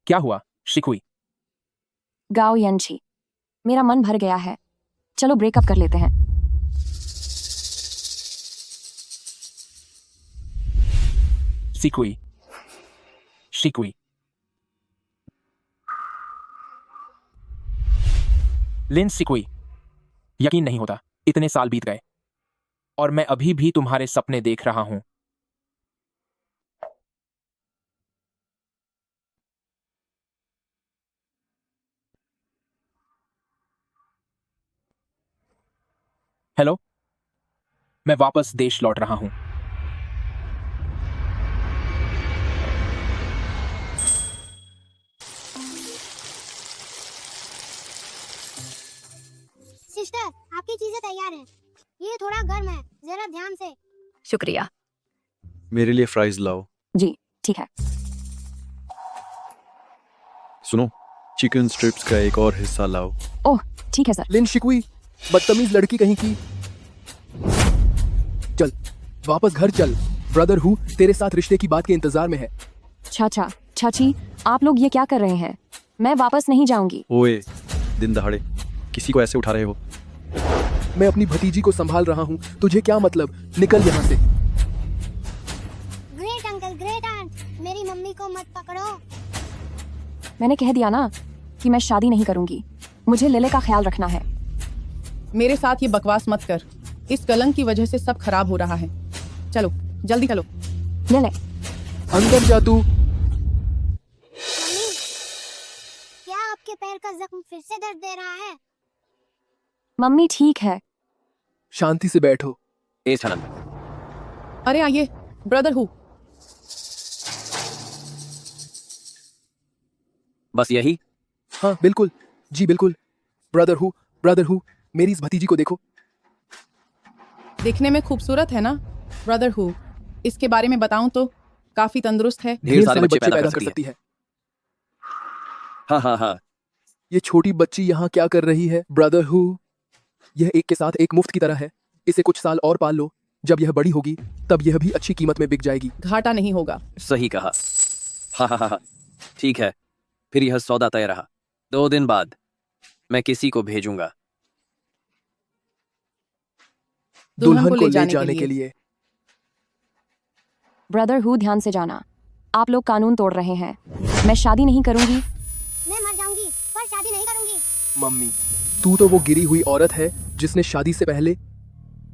क्या हुआ शिकुई? गाओ यंची, मेरा मन भर गया है, चलो ब्रेकअप कर लेते हैं। शिकुई, शिकुई। लिन शिकुई, यकीन नहीं होता, इतने साल बीत गए और मैं अभी भी तुम्हारे सपने देख रहा हूं। हेलो, मैं वापस देश लौट रहा हूं। सिस्टर, आपकी चीजें तैयार हैं। ये थोड़ा गर्म है, जरा ध्यान से। शुक्रिया। मेरे लिए फ्राइज लाओ। जी ठीक है। सुनो, चिकन स्ट्रिप्स का एक और हिस्सा लाओ। ओह ठीक है सर। लिन शिकुई, बदतमीज लड़की कहीं की। चल वापस घर चल। ब्रदर हु तेरे साथ रिश्ते की बात के इंतजार में है। चाचा चाची, आप लोग ये क्या कर रहे हैं? मैं वापस नहीं जाऊंगी। ओए, दिन दहाड़े किसी को ऐसे उठा रहे हो? मैं अपनी भतीजी को संभाल रहा हूँ, तुझे क्या मतलब? निकल यहाँ से। ग्रेट अंकल, ग्रेट आंट, मेरी मम्मी को मत पकड़ो। मैंने कह दिया ना कि मैं शादी नहीं करूंगी। मुझे लेले का ख्याल रखना है। मेरे साथ ये बकवास मत कर, इस कलंक की वजह से सब खराब हो रहा है। चलो जल्दी चलो। लेले, अंदर जा तू। मम्मी, क्या आपके पैर का जख्म फिर से दर्द दे रहा है? मम्मी ठीक है। शांति से बैठो। ए छलन, अरे आइए, ब्रदर हु। बस यही? हाँ बिल्कुल, जी बिल्कुल। ब्रदर हु, मेरी इस भतीजी को देखो। देखने में खूबसूरत है ना ब्रदर हु? इसके बारे में बताऊं तो काफी तंदुरुस्त है। ढेर सारे बच्चे पैदा कर सकती है। हाँ हाँ हाँ। ये छोटी बच्ची यहाँ क्या कर रही है? ब्रदर हु, यह एक के साथ एक मुफ्त की तरह है। इसे कुछ साल और पाल लो, जब यह बड़ी होगी तब यह भी अच्छी कीमत में बिक जाएगी। घाटा नहीं होगा। सही कहा। हाँ हाँ हाँ, ठीक है, फिर यह सौदा तय रहा। 2 दिन बाद मैं किसी को भेजूंगा दुल्हन को ले जाने के लिए। ब्रदर हु, ध्यान से जाना, आप लोग कानून तोड़ रहे हैं। मैं शादी नहीं करूंगी। मैं मर जाऊंगी पर शादी नहीं करूंगी। मम्मी, तू तो वो गिरी हुई औरत है जिसने शादी से पहले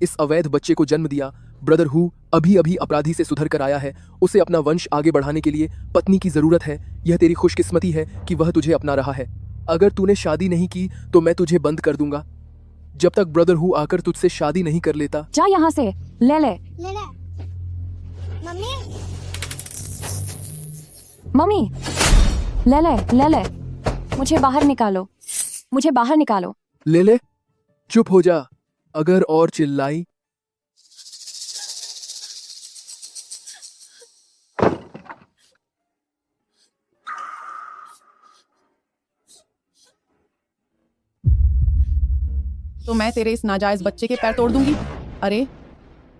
इस अवैध बच्चे को जन्म दिया। ब्रदर हु अभी अभी अपराधी से सुधर कर आया है। उसे अपना वंश आगे बढ़ाने के लिए पत्नी की जरूरत है। यह तेरी खुशकिस्मती है कि वह तुझे अपना रहा है। अगर तूने शादी नहीं की तो मैं तुझे बंद कर दूंगा, जब तक ब्रदर हु आकर तुझसे शादी नहीं कर लेता। जा यहाँ से। लेले, ले ले। मम्मी, मम्मी, लेले, लेले, मुझे बाहर निकालो, मुझे बाहर निकालो। ले, चुप हो जा। अगर और चिल्लाई तो मैं तेरे इस नाजायज बच्चे के पैर तोड़ दूंगी। अरे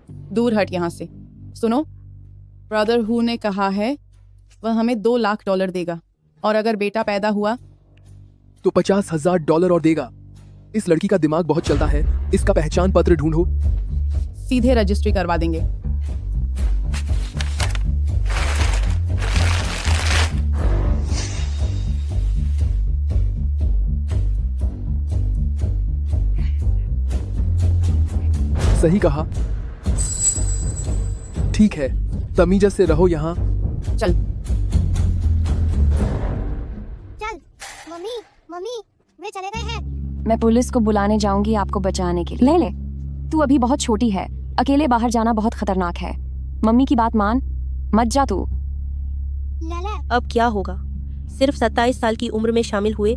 दूर हट यहाँ से। सुनो, ब्रदर हु ने कहा है वह हमें $2 लाख देगा, और अगर बेटा पैदा हुआ तो $50,000 और देगा। इस लड़की का दिमाग बहुत चलता है। इसका पहचान पत्र ढूंढो। सीधे रजिस्ट्री करवा देंगे। सही कहा। ठीक है, तमीज़त से रहो यहाँ। चल। चल। मम्मी, मम्मी, वे चले गए हैं। मैं पुलिस को बुलाने जाऊंगी आपको बचाने के लिए। ले, तू अभी बहुत छोटी है, अकेले बाहर जाना बहुत खतरनाक है। मम्मी की बात मान, मत जा तू। ले। अब क्या होगा? सिर्फ 27 साल की उम्र में शामिल हुए।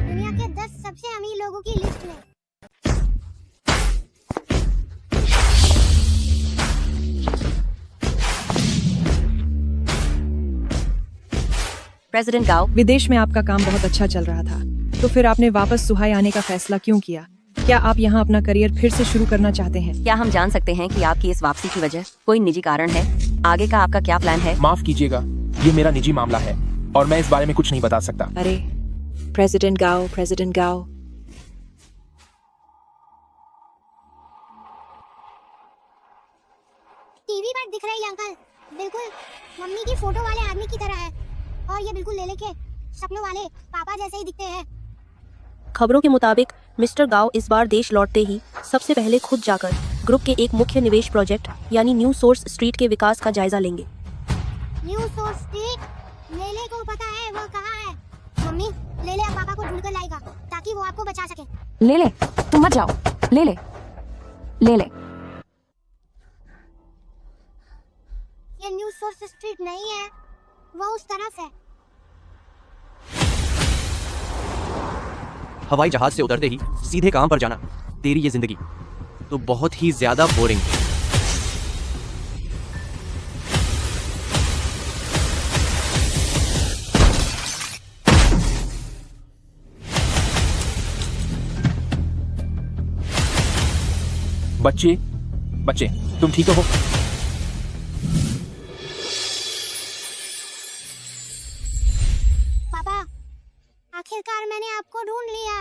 दुनिया के 10 सबसे अमीर लोगों की लिस्ट में। प्रेसिडेंट गाओ, विदेश में आपका काम बहुत अच्छा चल रहा था, तो फिर आपने वापस सुहाई आने का फैसला क्यों किया? क्या आप यहाँ अपना करियर फिर से शुरू करना चाहते हैं? क्या हम जान सकते हैं कि आपकी इस वापसी की वजह कोई निजी कारण है? आगे का आपका क्या प्लान है? माफ कीजिएगा, ये मेरा निजी मामला है और मैं इस बारे में कुछ नहीं बता सकता। अरे प्रेसिडेंट गाओ। टीवी पर दिख रही अंकल बिल्कुल मम्मी की फोटो वाले आदमी की तरह है और ये बिल्कुल लेले के सपनों वाले पापा जैसे ही दिखते हैं। खबरों के मुताबिक मिस्टर गाओ इस बार देश लौटते ही सबसे पहले खुद जाकर ग्रुप के एक मुख्य निवेश प्रोजेक्ट यानी न्यू सोर्स स्ट्रीट के विकास का जायजा लेंगे। न्यू सोर्स स्ट्रीट, लेले को पता है वो कहाँ है? मम्मी, लेले अब पापा को ढूंढ कर लाएगा ताकि वो आपको बचा सके। ले ले, तुम मत जाओ। ले ले, ले ले। ये न्यू सोर्स स्ट्रीट नहीं है, वो उस तरफ है। हवाई जहाज से उतरते ही सीधे काम पर जाना, तेरी ये जिंदगी तो बहुत ही ज्यादा बोरिंग है। बच्चे तुम ठीक हो? पापा, आखिरकार मैंने आपको ढूंढ लिया।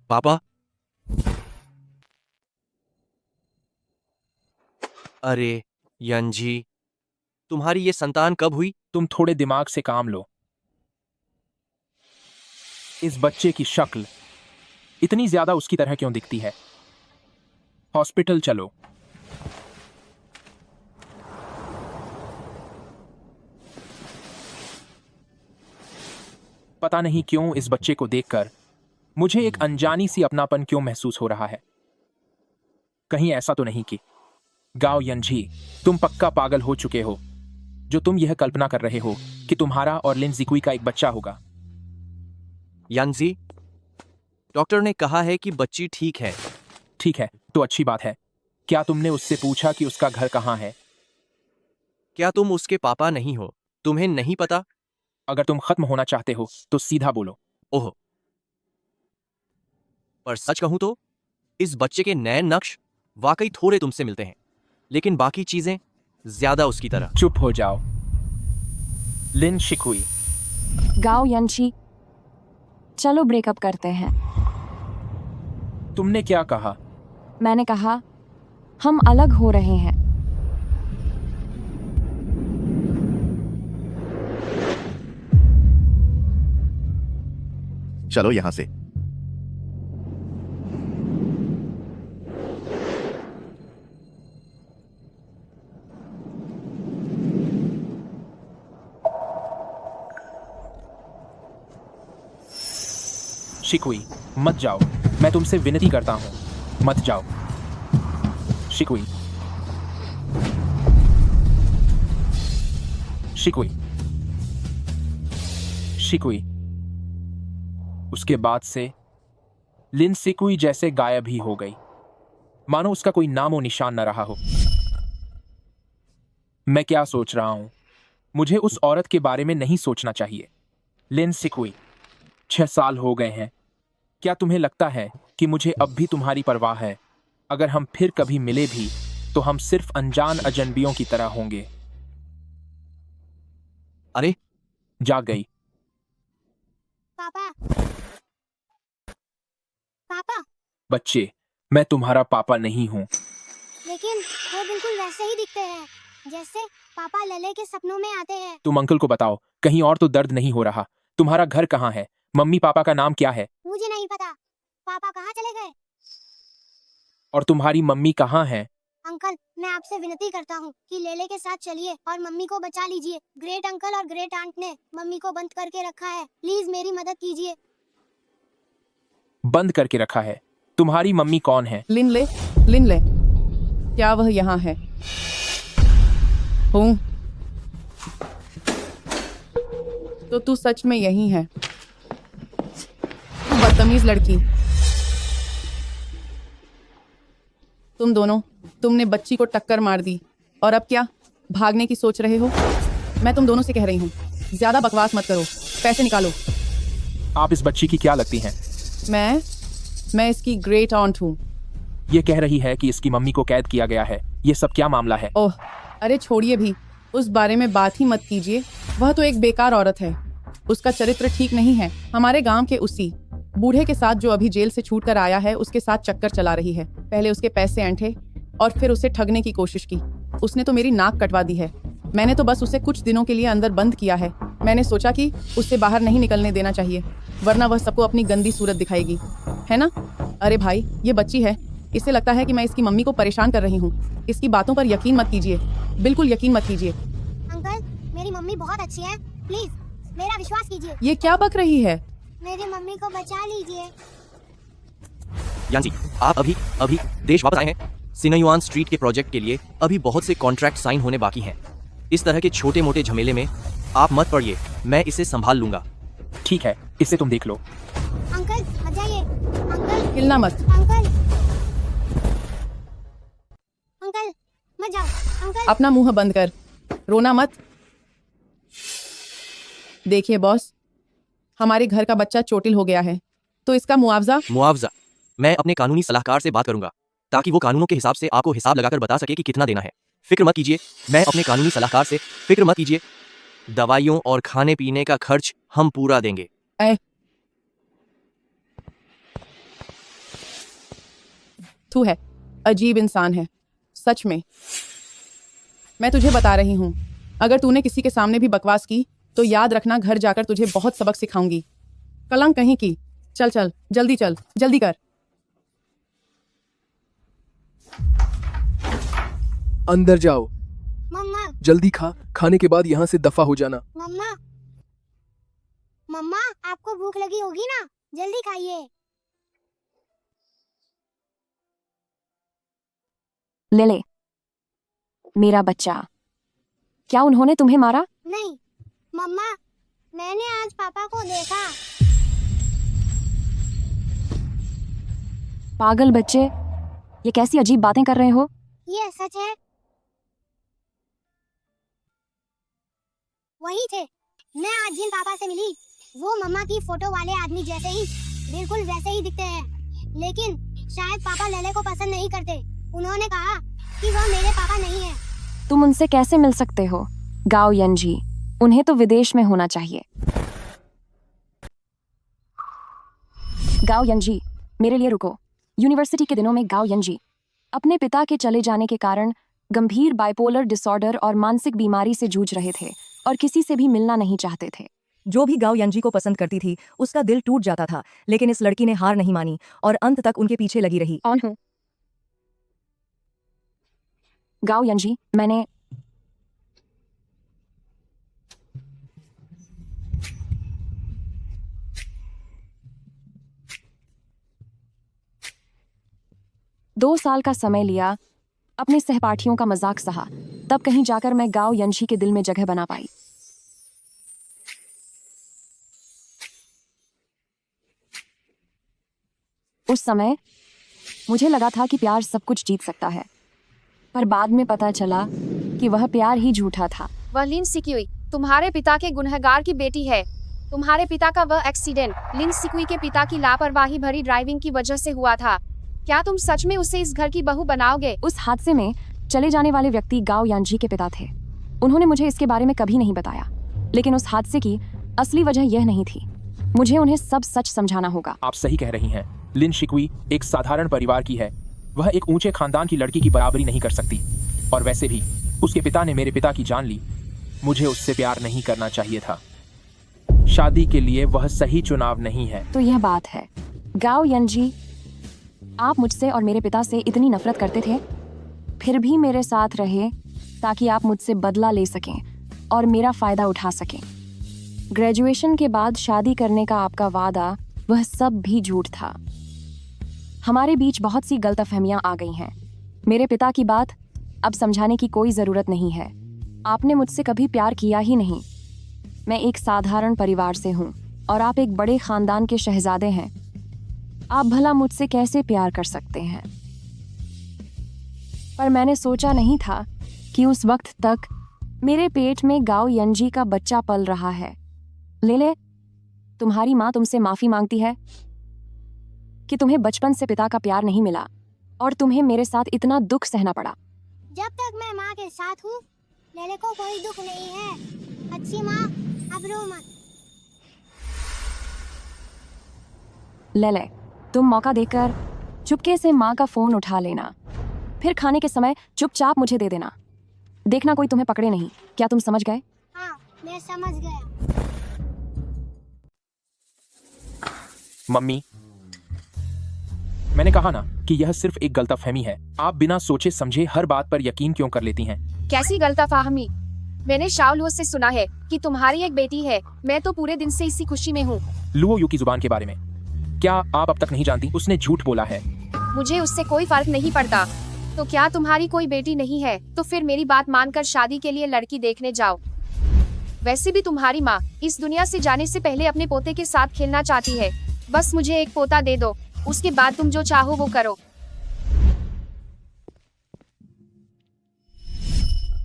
पापा, अरे यंजी, तुम्हारी ये संतान कब हुई? तुम थोड़े दिमाग से काम लो। इस बच्चे की शक्ल इतनी ज्यादा उसकी तरह क्यों दिखती है? हॉस्पिटल चलो। पता नहीं क्यों इस बच्चे को देखकर मुझे एक अनजानी सी अपनापन क्यों महसूस हो रहा है। कहीं ऐसा तो नहीं कि गाओ यंजी, तुम पक्का पागल हो चुके हो जो तुम यह कल्पना कर रहे हो कि तुम्हारा और लिन जिकुई का एक बच्चा होगा। यंजी, डॉक्टर ने कहा है कि बच्ची ठीक है। ठीक है तो अच्छी बात है। क्या तुमने उससे पूछा कि उसका घर कहाँ है? क्या तुम उसके पापा नहीं हो? तुम्हें नहीं पता? अगर तुम खत्म होना चाहते हो तो सीधा बोलो। ओह, पर सच कहूं तो इस बच्चे के नए नक्श वाकई थोड़े तुमसे मिलते हैं, लेकिन बाकी चीजें ज्यादा उसकी तरह। चुप हो जाओ। लिन शिकुई, गाओ यंशी, चलो ब्रेकअप करते हैं। तुमने क्या कहा? मैंने कहा हम अलग हो रहे हैं। चलो यहां से। शिकुई, मत जाओ। मैं तुमसे विनती करता हूं, मत जाओ। शिकुई, शिकुई, शिकुई। उसके बाद से लिन सिकुई जैसे गायब ही हो गई, मानो उसका कोई नामो निशान न रहा हो। मैं क्या सोच रहा हूं? मुझे उस औरत के बारे में नहीं सोचना चाहिए। लिन सिकुई, 6 साल हो गए हैं। क्या तुम्हें लगता है कि मुझे अब भी तुम्हारी परवाह है? अगर हम फिर कभी मिले भी तो हम सिर्फ अनजान अजनबियों की तरह होंगे। अरे, जाग गई। पापा, पापा, बच्चे, मैं तुम्हारा पापा नहीं हूं। लेकिन वो बिल्कुल वैसे ही दिखते हैं जैसे पापा लले के सपनों में आते हैं। तुम अंकल को बताओ, कहीं और तो दर्द नहीं हो रहा। तुम्हारा घर कहाँ है? मम्मी पापा का नाम क्या है? मुझे नहीं पता। पापा कहाँ चले गए? और तुम्हारी मम्मी कहाँ है? अंकल, मैं आपसे विनती करता हूँ कि लेले के साथ चलिए और मम्मी को बचा लीजिए। ग्रेट अंकल और ग्रेट आंट ने मम्मी को बंद करके रखा है। प्लीज मेरी मदद कीजिए। बंद करके रखा है? तुम्हारी मम्मी कौन है? लिनले, क्या वह यहाँ है? हूँ तो तू सच में यही है? तू बदतमीज लड़की। तुम दोनों, तुमने बच्ची को टक्कर मार दी और अब क्या भागने की सोच रहे हो? मैं तुम दोनों से कह रही हूँ, ज्यादा बकवास मत करो। पैसे निकालो। आप इस बच्ची की क्या लगती हैं? मैं इसकी ग्रेट ऑन्ट हूँ। ये कह रही है कि इसकी मम्मी को कैद किया गया है। ये सब क्या मामला है? ओह, अरे छोड़िए भी, उस बारे में बात ही मत कीजिए। वह तो एक बेकार औरत है, उसका चरित्र ठीक नहीं है। हमारे गांव के उसी बूढ़े के साथ जो अभी जेल से छूट कर आया है, उसके साथ चक्कर चला रही है। पहले उसके पैसे ऐंठे और फिर उसे ठगने की कोशिश की। उसने तो मेरी नाक कटवा दी है। मैंने तो बस उसे कुछ दिनों के लिए अंदर बंद किया है। मैंने सोचा कि उससे बाहर नहीं निकलने देना चाहिए, वरना वह सबको अपनी गंदी सूरत दिखाएगी, है ना? अरे भाई, ये बच्ची है, इसे लगता है कि मैं इसकी मम्मी को परेशान कर रही हूँ। इसकी बातों पर यकीन मत कीजिए, बिल्कुल यकीन मत कीजिए। अंकल, मेरी मम्मी बहुत अच्छी है, प्लीज मेरा विश्वास कीजिए। ये क्या बक रही है? मेरी मम्मी को बचा लीजिए। यानी आप अभी अभी देश वापस आए हैं। सिनयुआन स्ट्रीट के प्रोजेक्ट के लिए अभी बहुत से कॉन्ट्रैक्ट साइन होने बाकी हैं। इस तरह के छोटे मोटे झमेले में आप मत पड़िए, मैं इसे संभाल लूंगा। ठीक है, इसे तुम देख लो। अंकल मत जाइए। अंकल, हिलना मत। अंकल, अंकल मत जाओ। अंकल, अपना मुंह बंद कर, रोना मत। देखिए बॉस, हमारे घर का बच्चा चोटिल हो गया है, तो इसका मुआवजा मैं अपने कानूनी सलाहकार से बात करूंगा, ताकि वो कानूनों के हिसाब से आपको हिसाब लगाकर बता सके कि कितना देना है। फिक्र मत कीजिए, मैं अपने कानूनी सलाहकार से फिक्र मत कीजिए। दवाइयों और खाने पीने का खर्च हम पूरा देंगे। तू है अजीब इंसान है, सच में। मैं तुझे बता रही हूँ, अगर तूने किसी के सामने भी बकवास की तो याद रखना, घर जाकर तुझे बहुत सबक सिखाऊंगी। कलंक कहीं की। चल चल, जल्दी चल, जल्दी कर। अंदर जाओ, मम्मा, जल्दी खा, खाने के बाद यहाँ से दफा हो जाना। मम्मा, मम्मा आपको भूख लगी होगी ना, जल्दी खाइए। ले ले, मेरा बच्चा। क्या उन्होंने तुम्हें मारा? नहीं मम्मा, मैंने आज पापा को देखा। पागल बच्चे, ये कैसी अजीब बातें कर रहे हो? ये सच है, वही थे। मैं आज जिन पापा से मिली, वो मम्मा की फोटो वाले आदमी जैसे ही, बिल्कुल वैसे ही दिखते हैं। लेकिन शायद पापा लेले को पसंद नहीं करते। उन्होंने कहा कि वह मेरे पापा नहीं है। तुम उनसे कैसे मिल सकते हो? गाओ यंजी, उन्हें तो विदेश में होना चाहिए। गाओ यंजी, मेरे लिए रुको। यूनिवर्सिटी के दिनों में गाओ यंजी अपने पिता के चले जाने के कारण गंभीर बाइपोलर डिसऑर्डर और मानसिक बीमारी से जूझ रहे थे और किसी से भी मिलना नहीं चाहते थे। जो भी गाओ यंजी को पसंद करती थी, उसका दिल टूट जाता था, लेकिन इस लड़की ने हार नहीं मानी और अंत तक उनके पीछे लगी रही। कौन हूँ? गाओ यंजी, मैंने दो साल का समय लिया, अपने सहपाठियों का मजाक सहा, तब कहीं जाकर मैं गाओ यंजी के दिल में जगह बना पाई। उस समय मुझे लगा था कि प्यार सब कुछ जीत सकता है, पर बाद में पता चला कि वह प्यार ही झूठा था। वह लिन सिक्युई तुम्हारे पिता के गुनहगार की बेटी है। तुम्हारे पिता का वह एक्सीडेंट लिन सिक्युई के पिता की लापरवाही भरी ड्राइविंग की वजह से हुआ था। क्या तुम सच में उसे इस घर की बहू बनाओगे? उस हादसे में चले जाने वाले व्यक्ति गाओ यांजी के पिता थे। उन्होंने मुझे इसके बारे में कभी नहीं बताया, लेकिन उस हादसे की असली वजह यह नहीं थी। मुझे उन्हें सब सच समझाना होगा। आप सही कह रही हैं। लिन शिकुई एक साधारण परिवार की है। वह एक ऊंचे खानदान की लड़की की बराबरी नहीं कर सकती। और वैसे भी उसके पिता ने मेरे पिता की जान ली। मुझे उससे प्यार नहीं करना चाहिए था। शादी के लिए वह सही चुनाव नहीं है। तो यह बात है। गाओ यंजी, आप मुझसे और मेरे पिता से इतनी नफरत करते थे, फिर भी मेरे साथ रहे ताकि आप मुझसे बदला ले सकें और मेरा फायदा उठा सकें। ग्रेजुएशन के बाद शादी करने का आपका वादा, वह सब भी झूठ था। हमारे बीच बहुत सी गलतफहमियां आ गई हैं। मेरे पिता की बात अब समझाने की कोई ज़रूरत नहीं है। आपने मुझसे कभी प्यार किया ही नहीं। मैं एक साधारण परिवार से हूँ और आप एक बड़े खानदान के शहजादे हैं। आप भला मुझसे कैसे प्यार कर सकते हैं? पर मैंने सोचा नहीं था कि उस वक्त तक मेरे पेट में गाओ यंजी का बच्चा पल रहा है। ले, तुम्हारी माँ तुमसे माफ़ी मांगती है कि तुम्हें बचपन से पिता का प्यार नहीं मिला और तुम्हें मेरे साथ इतना दुख सहना पड़ा। जब तक मैं माँ के साथ हूँ लेले को कोई दुख नहीं है। अच्छी माँ अब रो मत। लेले, तुम मौका देकर चुपके से माँ का फोन उठा लेना, फिर खाने के समय चुपचाप मुझे दे देना। देखना कोई तुम्हें पकड़े नहीं। क्या तुम समझ गए? हाँ, मैं समझ गया। मम्मी, मैंने कहा ना कि यह सिर्फ एक गलतफहमी है। आप बिना सोचे समझे हर बात पर यकीन क्यों कर लेती हैं? कैसी गलतफहमी? मैंने शाओलुओ से सुना है कि तुम्हारी एक बेटी है। मैं तो पूरे दिन से इसी खुशी में हूँ। लुओ यू की जुबान के बारे में क्या आप अब तक नहीं जानती? उसने झूठ बोला है। मुझे उससे कोई फर्क नहीं पड़ता। तो क्या तुम्हारी कोई बेटी नहीं है? तो फिर मेरी बात मानकर शादी के लिए लड़की देखने जाओ। वैसे भी तुम्हारी माँ इस दुनिया से जाने से पहले अपने पोते के साथ खेलना चाहती है। बस मुझे एक पोता दे दो, उसके बाद तुम जो चाहो वो करो।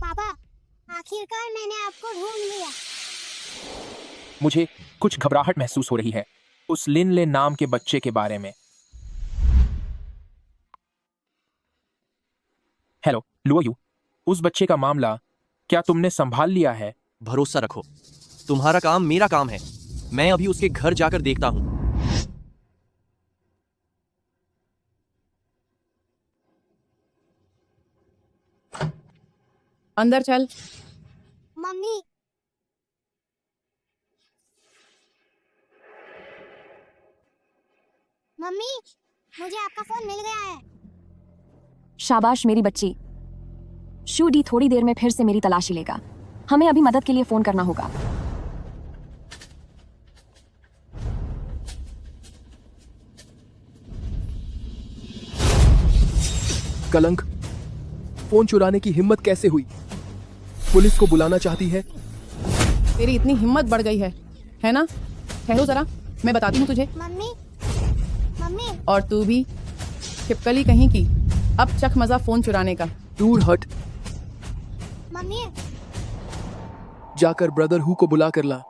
पापा, आखिरकार मैंने आपको ढूंढ लिया। मुझे कुछ घबराहट महसूस हो रही है उस लिन ले नाम के बच्चे के बारे में। हेलो लुओ यू, उस बच्चे का मामला क्या तुमने संभाल लिया है? भरोसा रखो, तुम्हारा काम मेरा काम है। मैं अभी उसके घर जाकर देखता हूँ। अंदर चल। मम्मी, मम्मी, मुझे आपका फोन मिल गया है। शाबाश मेरी बच्ची। शूडी थोड़ी देर में फिर से मेरी तलाशी लेगा। हमें अभी मदद के लिए फोन करना होगा। कलंक, फोन चुराने की हिम्मत कैसे हुई? पुलिस को बुलाना चाहती है? तेरी इतनी हिम्मत बढ़ गई है ना? ठहरो जरा, मैं बताती हूँ तुझे। मम्मी, मम्मी, और तू भी छिपकली कहीं की। अब चख मजा फोन चुराने का। दूर हट, मम्मी, जाकर ब्रदर हु को बुला कर ला।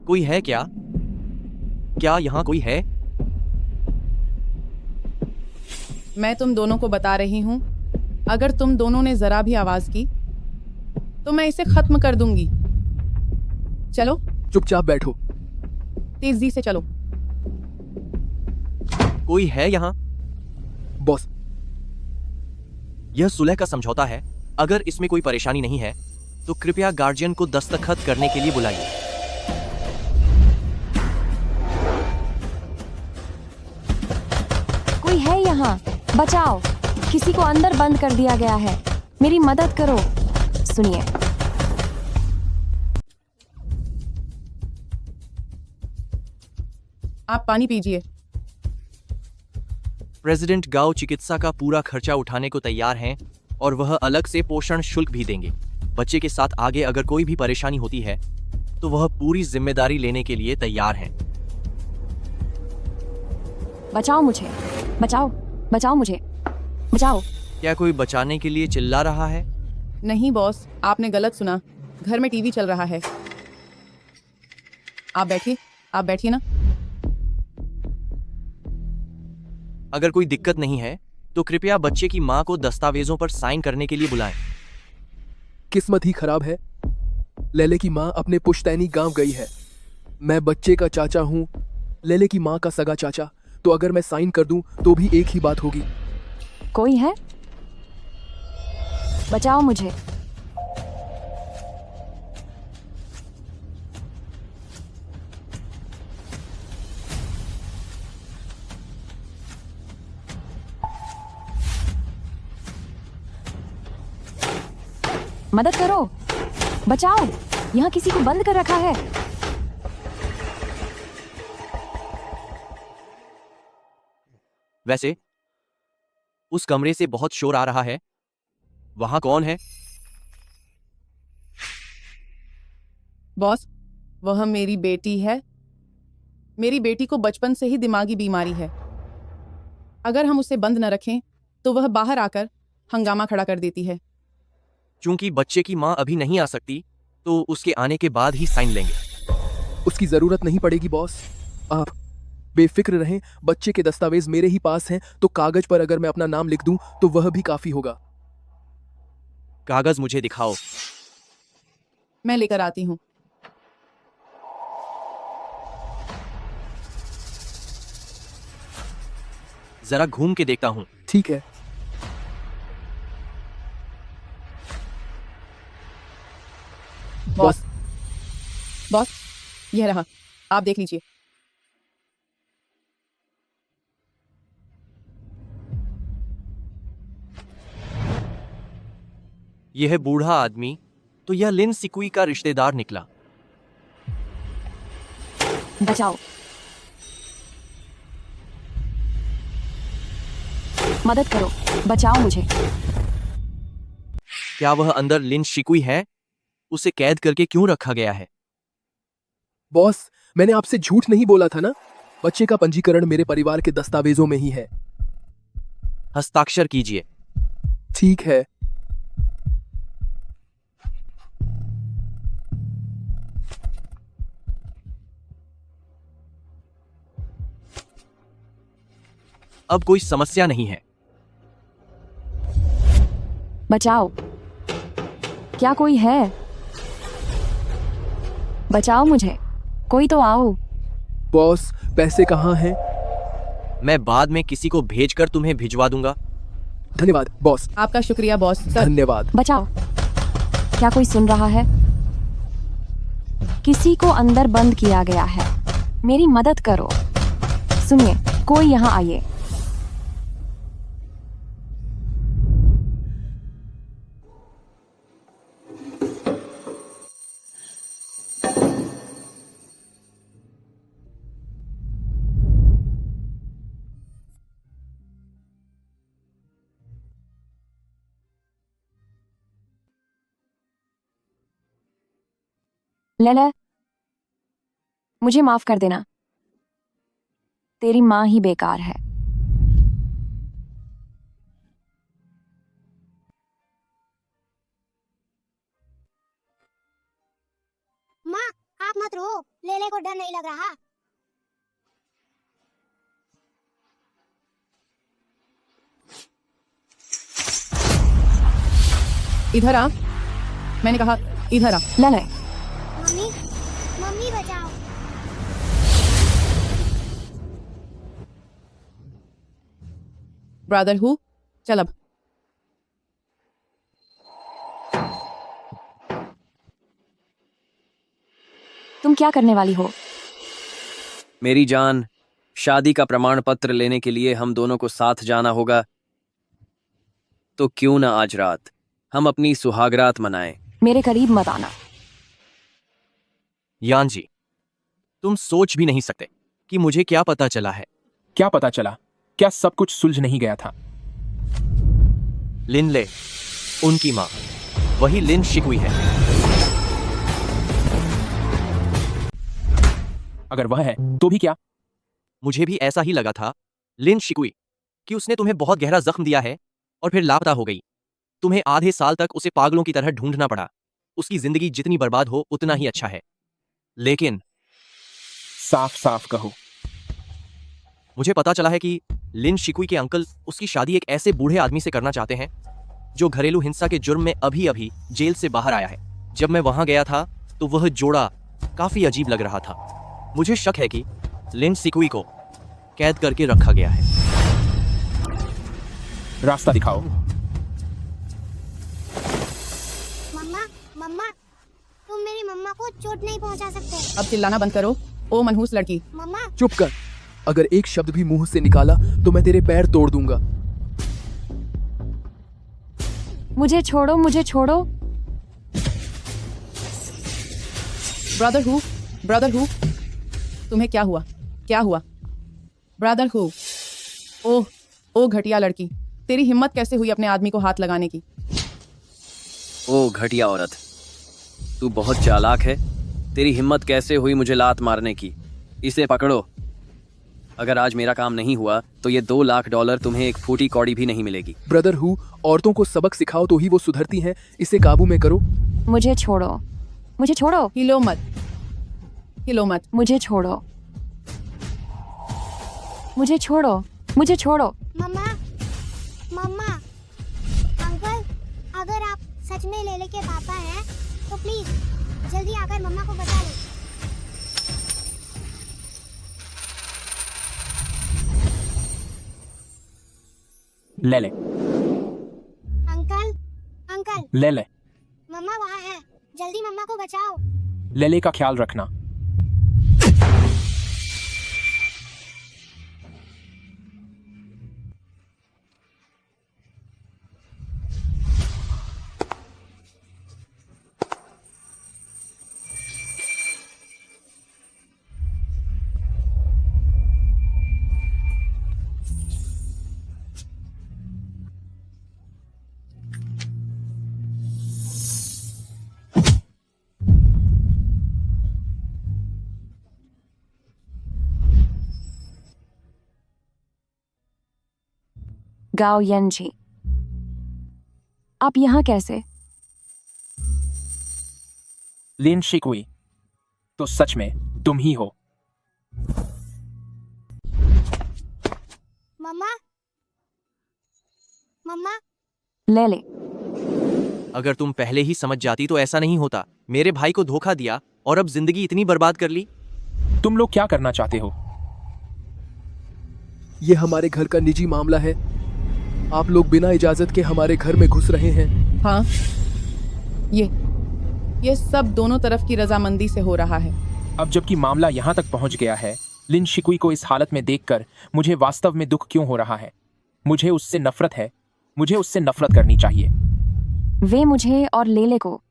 कोई है क्या? क्या यहाँ कोई है? मैं तुम दोनों को बता रही हूँ, अगर तुम दोनों ने जरा भी आवाज की तो मैं इसे खत्म कर दूंगी। चलो, चुपचाप बैठो। तेजी से चलो। कोई है यहाँ? बॉस, यह सुलह का समझौता है। अगर इसमें कोई परेशानी नहीं है तो कृपया गार्जियन को दस्तखत करने के लिए बुलाइए। कोई है यहाँ? बचाओ, किसी को अंदर बंद कर दिया गया है। मेरी मदद करो। सुनिए, आप पानी पीजिए। प्रेसिडेंट गाओ चिकित्सा का पूरा खर्चा उठाने को तैयार हैं और वह अलग से पोषण शुल्क भी देंगे। बच्चे के साथ आगे अगर कोई भी परेशानी होती है तो वह पूरी जिम्मेदारी लेने के लिए तैयार हैं। बचाओ मुझे, बचाओ, बचाओ मुझे, बचाओ। क्या कोई बचाने के लिए चिल्ला रहा है? नहीं बॉस, आपने गलत सुना। घर में टीवी चल रहा है। आप बैठिए ना। अगर कोई दिक्कत नहीं है तो कृपया बच्चे की मां को दस्तावेजों पर साइन करने के लिए बुलाएं। किस्मत ही खराब है। लेले की माँ अपने पुश्तैनी गांव गई है। मैं बच्चे का चाचा हूँ, लेले की माँ का सगा चाचा। तो अगर मैं साइन कर दूं तो भी एक ही बात होगी। कोई है? बचाओ मुझे। मदद करो, बचाओ। यहाँ किसी को बंद कर रखा है। वैसे उस कमरे से बहुत शोर आ रहा है। वहां कौन है? बॉस, वह मेरी बेटी है। मेरी बेटी को बचपन से ही दिमागी बीमारी है। अगर हम उसे बंद न रखें तो वह बाहर आकर हंगामा खड़ा कर देती है। क्योंकि बच्चे की मां अभी नहीं आ सकती तो उसके आने के बाद ही साइन लेंगे। उसकी जरूरत नहीं पड़ेगी बॉस। आप बेफिक्र रहें, बच्चे के दस्तावेज मेरे ही पास हैं। तो कागज पर अगर मैं अपना नाम लिख दूं तो वह भी काफी होगा। कागज मुझे दिखाओ। मैं लेकर आती हूँ। जरा घूम के देखता हूँ। ठीक है। बॉस, बॉस, यह रहा, आप देख लीजिए। यह बूढ़ा आदमी तो यह लिन सिकुई का रिश्तेदार निकला। बचाओ, मदद करो, बचाओ मुझे। क्या वह अंदर लिन शिकुई है? उसे कैद करके क्यों रखा गया है? बॉस, मैंने आपसे झूठ नहीं बोला था ना। बच्चे का पंजीकरण मेरे परिवार के दस्तावेजों में ही है। हस्ताक्षर कीजिए। ठीक है। अब कोई समस्या नहीं है। बचाओ, क्या कोई है? बचाओ मुझे, कोई तो आओ। बॉस, पैसे कहाँ हैं? मैं बाद में किसी को भेजकर तुम्हें भिजवा दूंगा। धन्यवाद बॉस। आपका शुक्रिया बॉस। सर, धन्यवाद। बचाओ, क्या कोई सुन रहा है? किसी को अंदर बंद किया गया है, मेरी मदद करो। सुनिए, कोई यहाँ आइए। ले, मुझे माफ कर देना। तेरी माँ ही बेकार है। माँ, आप मत रो, लेले को डर नहीं लग रहा। इधर आ, मैंने कहा इधर आ। ले, मम्मी, मम्मी बचाओ। ब्रदर हु, चल अब। तुम क्या करने वाली हो? मेरी जान, शादी का प्रमाण पत्र लेने के लिए हम दोनों को साथ जाना होगा। तो क्यों ना आज रात हम अपनी सुहागरात मनाएं। मेरे करीब मत आना। यान जी, तुम सोच भी नहीं सकते कि मुझे क्या पता चला है। क्या पता चला? क्या सब कुछ सुलझ नहीं गया था? लिन ले, उनकी माँ, वही लिन शिकुई है। अगर वह है तो भी क्या? मुझे भी ऐसा ही लगा था, लिन शिकुई, कि उसने तुम्हें बहुत गहरा जख्म दिया है और फिर लापता हो गई। तुम्हें आधे साल तक उसे पागलों की तरह ढूंढना पड़ा। उसकी जिंदगी जितनी बर्बाद हो उतना ही अच्छा है। लेकिन साफ साफ कहो। मुझे पता चला है कि लिन शिकुई के अंकल उसकी शादी एक ऐसे बूढ़े आदमी से करना चाहते हैं जो घरेलू हिंसा के जुर्म में अभी अभी जेल से बाहर आया है। जब मैं वहां गया था तो वह जोड़ा काफी अजीब लग रहा था। मुझे शक है कि लिन शिकुई को कैद करके रखा गया है। रास्ता दिखाओ। मम्मा, मम्मा, तुम मेरी मम्मा को चोट नहीं पहुंचा सकते। अब चिल्लाना बंद करो, ओ मनहूस लड़की। मम्मा, चुप कर। अगर एक शब्द भी मुंह से निकाला तो मैं तेरे पैर तोड़ दूंगा। मुझे छोड़ो, मुझे छोड़ो। ब्रदर हु, तुम्हें क्या हुआ? क्या हुआ? ब्रदर हु, ओ घटिया लड़की, तेरी हिम्मत कैसे हुई अपने आदमी को हाथ लगाने की? ओ घटिया औरत, तू बहुत चालाक है। तेरी हिम्मत कैसे हुई मुझे लात मारने की? इसे पकड़ो। अगर आज मेरा काम नहीं हुआ तो ये $2 लाख तुम्हें एक फूटी कौड़ी भी नहीं मिलेगी। ब्रदर हु, औरतों को सबक सिखाओ तो ही वो सुधरती हैं। इसे काबू में करो। मुझे छोड़ो, मुझे छोड़ो। हिलो मत, मुझे छोड़ो, मुझे छोड़ो, मुझे छोड़ो। मम्मा, मम्मा, अंकल, अगर आप सच में लेले के पापा हैं तो प्लीज जल्दी आकर मम्मा को बचा लो। ले ले अंकल अंकल ले ले मम्मा वहाँ है, जल्दी मम्मा को बचाओ। लेले का ख्याल रखना। गाओ यंजी, आप यहाँ कैसे? लिन शिकुई, तो सच में तुम ही हो। मम्मा मम्मा ले ले। अगर तुम पहले ही समझ जाती तो ऐसा नहीं होता। मेरे भाई को धोखा दिया और अब जिंदगी इतनी बर्बाद कर ली। तुम लोग क्या करना चाहते हो? ये हमारे घर का निजी मामला है। आप लोग बिना इजाजत के हमारे घर में घुस रहे हैं। हाँ, ये सब दोनों तरफ की रजामंदी से हो रहा है। अब जबकि मामला यहाँ तक पहुँच गया है, लिन शिकुई को इस हालत में देखकर मुझे वास्तव में दुख क्यों हो रहा है? मुझे उससे नफरत है। मुझे उससे नफरत करनी चाहिए। वे मुझे और लेले को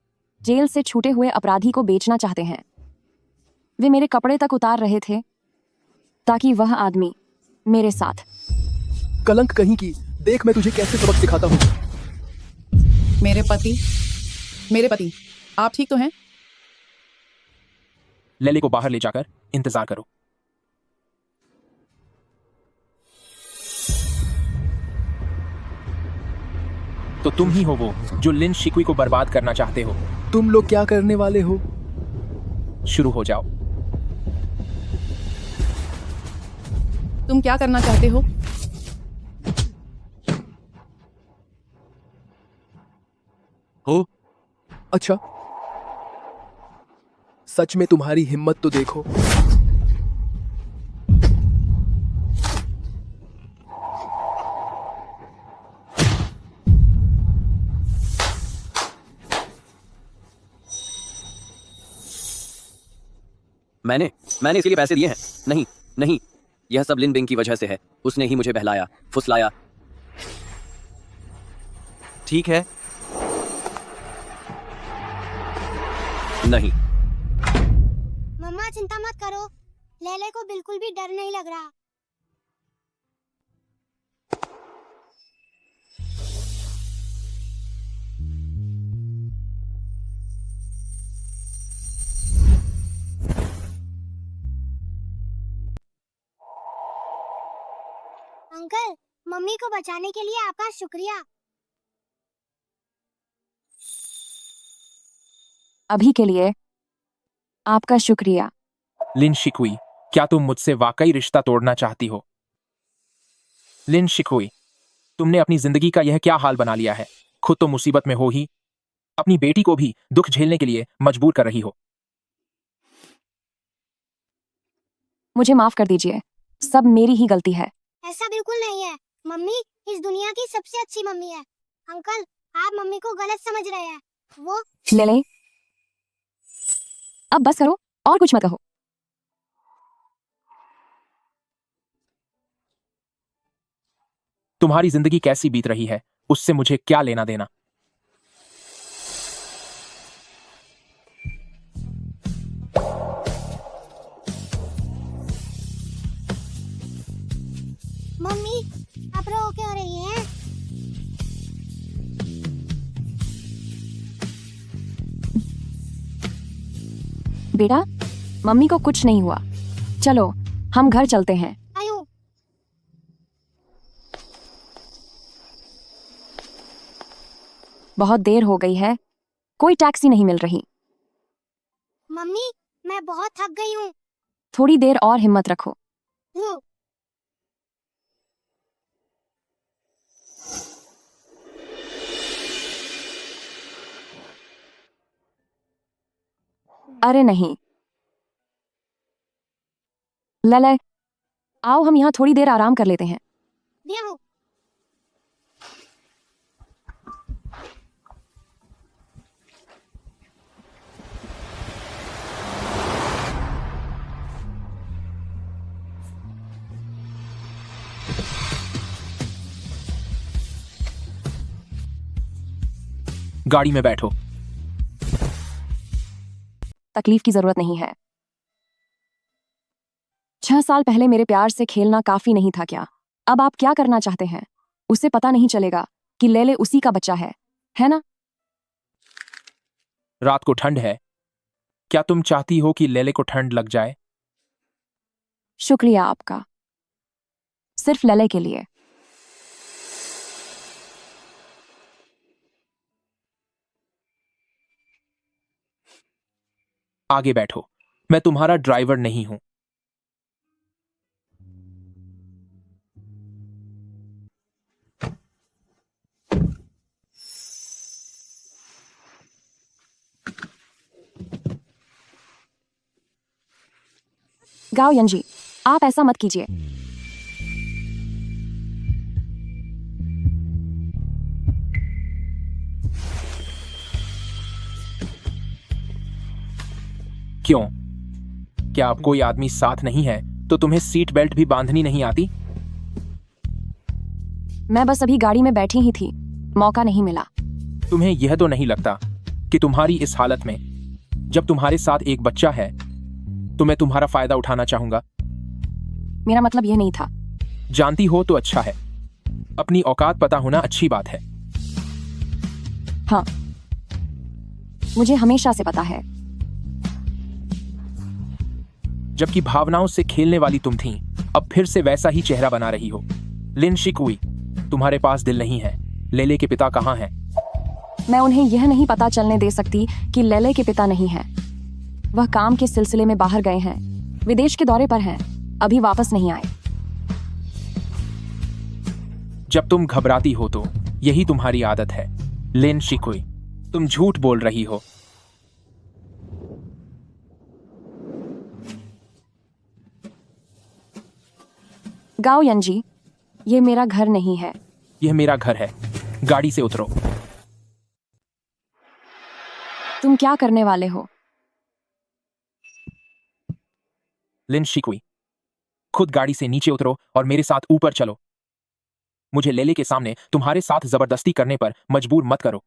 जेल से छूटे हुए अपराधी को बेचना चाहते हैं। वे मेरे कपड़े तक उतार रहे थे ताकि वह आदमी मेरे साथ। कलंक कहीं की, देख मैं तुझे कैसे सबक सिखाता हूँ। मेरे पति, आप ठीक तो हैं? लेले को बाहर ले जाकर इंतजार करो। तो तुम ही हो वो जो लिन शिकुई को बर्बाद करना चाहते हो। तुम लोग क्या करने वाले हो? शुरू हो जाओ। तुम क्या करना चाहते हो? अच्छा, सच में तुम्हारी हिम्मत तो देखो। मैंने इसके लिए पैसे दिए हैं। नहीं, यह सब लिन बिंग की वजह से है। उसने ही मुझे बहलाया, फुसलाया। ठीक है, नहीं। मम्मा चिंता मत करो, लेले को बिल्कुल भी डर नहीं लग रहा। अंकल, मम्मी को बचाने के लिए आपका शुक्रिया। अभी के लिए आपका शुक्रिया। लिन शिकुई, क्या तुम मुझसे वाकई रिश्ता तोड़ना चाहती हो? लिन शिकुई, तुमने अपनी जिंदगी का यह क्या हाल बना लिया है? खुद तो मुसीबत में हो ही, अपनी बेटी को भी दुख झेलने के लिए मजबूर कर रही हो। मुझे माफ कर दीजिए, सब मेरी ही गलती है। ऐसा बिल्कुल नहीं है, मम्मी इस दुनिया की सबसे अच्छी मम्मी है। अंकल, आप मम्मी को गलत समझ रहे हैं। वो लेले, अब बस करो और कुछ मत कहो। तुम्हारी जिंदगी कैसी बीत रही है, उससे मुझे क्या लेना देना? मम्मी आप रो क्यों रही हैं? बेटा, मम्मी को कुछ नहीं हुआ। चलो हम घर चलते हैं। आयु, बहुत देर हो गई है, कोई टैक्सी नहीं मिल रही। मम्मी मैं बहुत थक गई हूँ। थोड़ी देर और हिम्मत रखो। हूँ। अरे नहीं लले, आओ हम यहाँ थोड़ी देर आराम कर लेते हैं। दिया हूँ। गाड़ी में बैठो। तकलीफ की जरूरत नहीं है। 6 साल पहले मेरे प्यार से खेलना काफी नहीं था क्या? अब आप क्या करना चाहते हैं? उसे पता नहीं चलेगा कि लेले उसी का बच्चा है ना? रात को ठंड है, क्या तुम चाहती हो कि लेले को ठंड लग जाए? शुक्रिया आपका, सिर्फ लेले के लिए। आगे बैठो, मैं तुम्हारा ड्राइवर नहीं हूं। गाओ यंजी, आप ऐसा मत कीजिए। क्यों? क्या अब कोई आदमी साथ नहीं है तो तुम्हें सीट बेल्ट भी बांधनी नहीं आती? मैं बस अभी गाड़ी में बैठी ही थी, मौका नहीं मिला। तुम्हें यह तो नहीं लगता कि तुम्हारी इस हालत में, जब तुम्हारे साथ एक बच्चा है, तो मैं तुम्हारा फायदा उठाना चाहूंगा? मेरा मतलब यह नहीं था। जानती हो तो अच्छा है, अपनी औकात पता होना अच्छी बात है। हाँ, मुझे हमेशा से पता है। जबकि भावनाओं से खेलने वाली तुम थी, अब फिर से वैसा ही चेहरा बना रही हो। लिन शिकुई, तुम्हारे पास दिल नहीं है। लेले के पिता कहाँ हैं? मैं उन्हें यह नहीं पता चलने दे सकती कि लेले के पिता नहीं हैं। वह काम के सिलसिले में बाहर गए हैं, विदेश के दौरे पर हैं, अभी वापस नहीं आए। जब तुम घबराती हो तो यही तुम्हारी आदत है। लिन शिकुई, तुम झूठ बोल रही हो। गाओ यंजी, ये मेरा घर नहीं है। यह मेरा घर है। गाड़ी से उतरो। तुम क्या करने वाले हो? लिन शिकुई, खुद गाड़ी से नीचे उतरो और मेरे साथ ऊपर चलो। मुझे लेले के सामने तुम्हारे साथ जबरदस्ती करने पर मजबूर मत करो।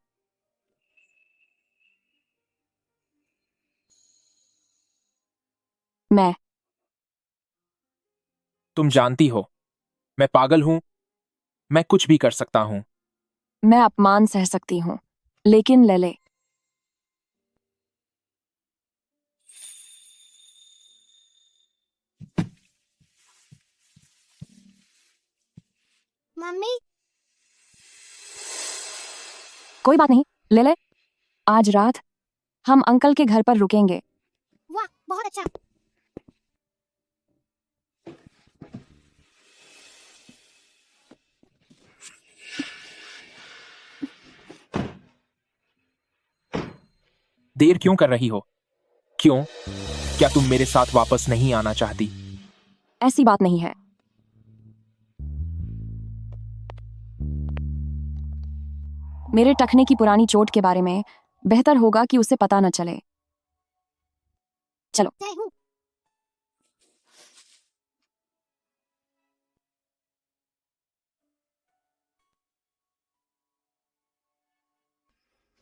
तुम जानती हो, मैं पागल हूं, मैं कुछ भी कर सकता हूं। मैं अपमान सह सकती हूँ, लेकिन लेले, मम्मी, कोई बात नहीं। लेले, आज रात हम अंकल के घर पर रुकेंगे। वाह, बहुत अच्छा। देर क्यों कर रही हो? क्यों? क्या तुम मेरे साथ वापस नहीं आना चाहती? ऐसी बात नहीं है। मेरे टखने की पुरानी चोट के बारे में बेहतर होगा कि उसे पता न चले। चलो। जय हूँ।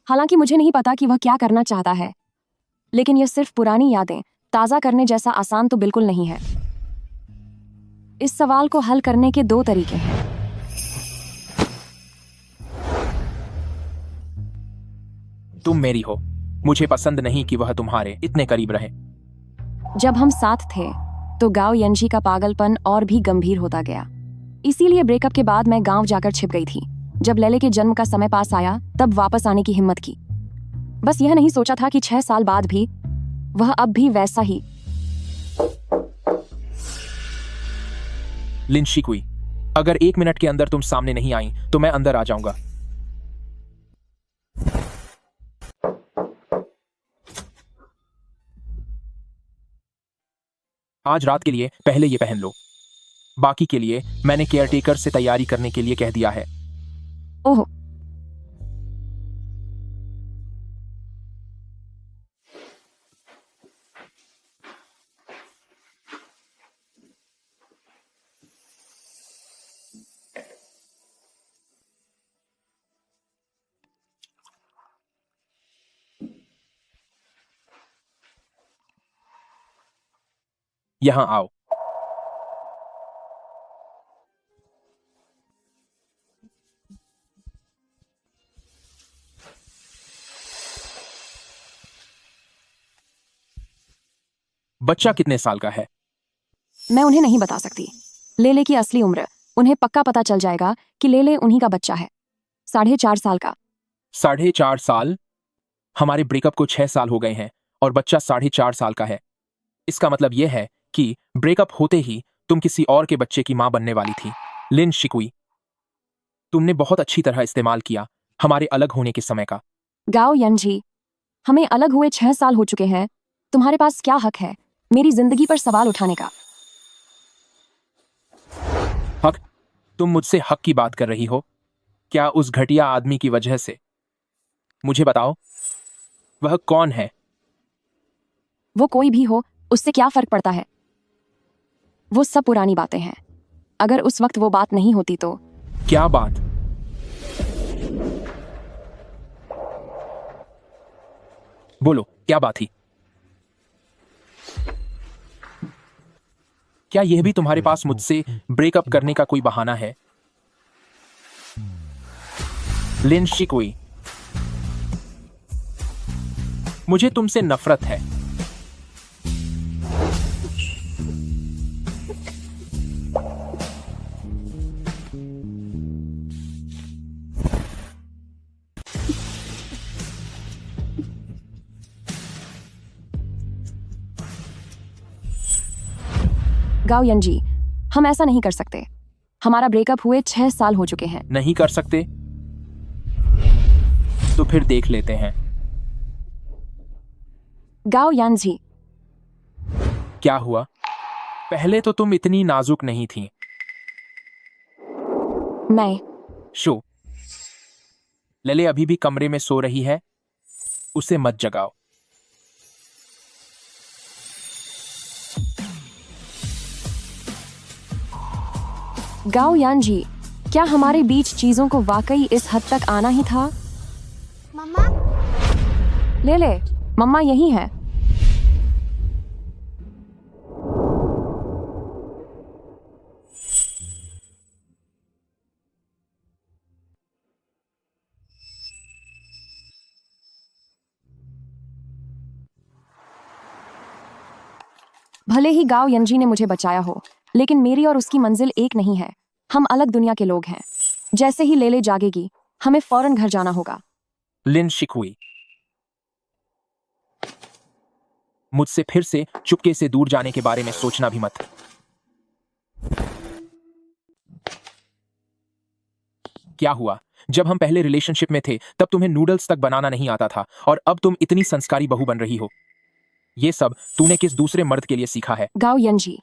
हालांकि मुझे नहीं पता कि वह क्या करना चाहता है, लेकिन यह सिर्फ पुरानी यादें ताज़ा करने जैसा आसान तो बिल्कुल नहीं है। इस सवाल को हल करने के 2 तरीके हैं। तुम मेरी हो, मुझे पसंद नहीं कि वह तुम्हारे इतने करीब रहे। जब हम साथ थे तो गांव यंजी का पागलपन और भी गंभीर होता गया। इसीलिए ब्रेकअप के बाद मैं गांव जाकर छिप गई थी। जब लेले के जन्म का समय पास आया तब वापस आने की हिम्मत की। बस यह नहीं सोचा था कि 6 साल बाद भी वह अब भी वैसा ही। लिन शिकुई, अगर 1 मिनट के अंदर तुम सामने नहीं आई तो मैं अंदर आ जाऊंगा। आज रात के लिए पहले ये पहन लो। बाकी के लिए मैंने केयरटेकर से तैयारी करने के लिए कह दिया है। ओह, यहां आओ। बच्चा कितने साल का है? मैं उन्हें नहीं बता सकती। लेले की असली उम्र उन्हें पक्का पता चल जाएगा कि लेले उन्हीं का बच्चा है। 4.5 साल का। 4.5 साल? हमारे ब्रेकअप को 6 साल हो गए हैं और बच्चा 4.5 साल का है। इसका मतलब यह है कि ब्रेकअप होते ही तुम किसी और के बच्चे की मां बनने वाली थी। लिन शिकुई, तुमने बहुत अच्छी तरह इस्तेमाल किया हमारे अलग होने के समय का। गाओ यंजी, हमें अलग हुए 6 साल हो चुके हैं। तुम्हारे पास क्या हक है मेरी जिंदगी पर सवाल उठाने का? हक? तुम मुझसे हक की बात कर रही हो? क्या उस घटिया आदमी की वजह से? मुझे बताओ, वह कौन है? वो कोई भी हो, उससे क्या फर्क पड़ता है? वो सब पुरानी बातें हैं। अगर उस वक्त वो बात नहीं होती तो। क्या बात? बोलो, क्या बात थी? क्या यह भी तुम्हारे पास मुझसे ब्रेकअप करने का कोई बहाना है? लिन शिकुई, मुझे तुमसे नफरत है। गाओ यंजी, हम ऐसा नहीं कर सकते। हमारा ब्रेकअप हुए 6 साल हो चुके हैं। नहीं कर सकते? तो फिर देख लेते हैं। गाओ यानजी, क्या हुआ? पहले तो तुम इतनी नाजुक नहीं थी। मैं शो, लले अभी भी कमरे में सो रही है। उसे मत जगाओ। गाओ यानजी, क्या हमारे बीच चीजों को वाकई इस हद तक आना ही था? मम्मा, ले मम्मा यही है। भले ही गाओ यंजी ने मुझे बचाया हो, लेकिन मेरी और उसकी मंजिल एक नहीं है। हम अलग दुनिया के लोग हैं। जैसे ही लेले जागेगी, हमें फौरन घर जाना होगा। लिन शिकुई, मुझसे फिर से चुपके से दूर जाने के बारे में सोचना भी मत। क्या हुआ? जब हम पहले रिलेशनशिप में थे तब तुम्हें नूडल्स तक बनाना नहीं आता था और अब तुम इतनी संस्कारी बहू बन रही हो। ये सब तूने किस दूसरे मर्द के लिए सीखा है? गाओ यंजी,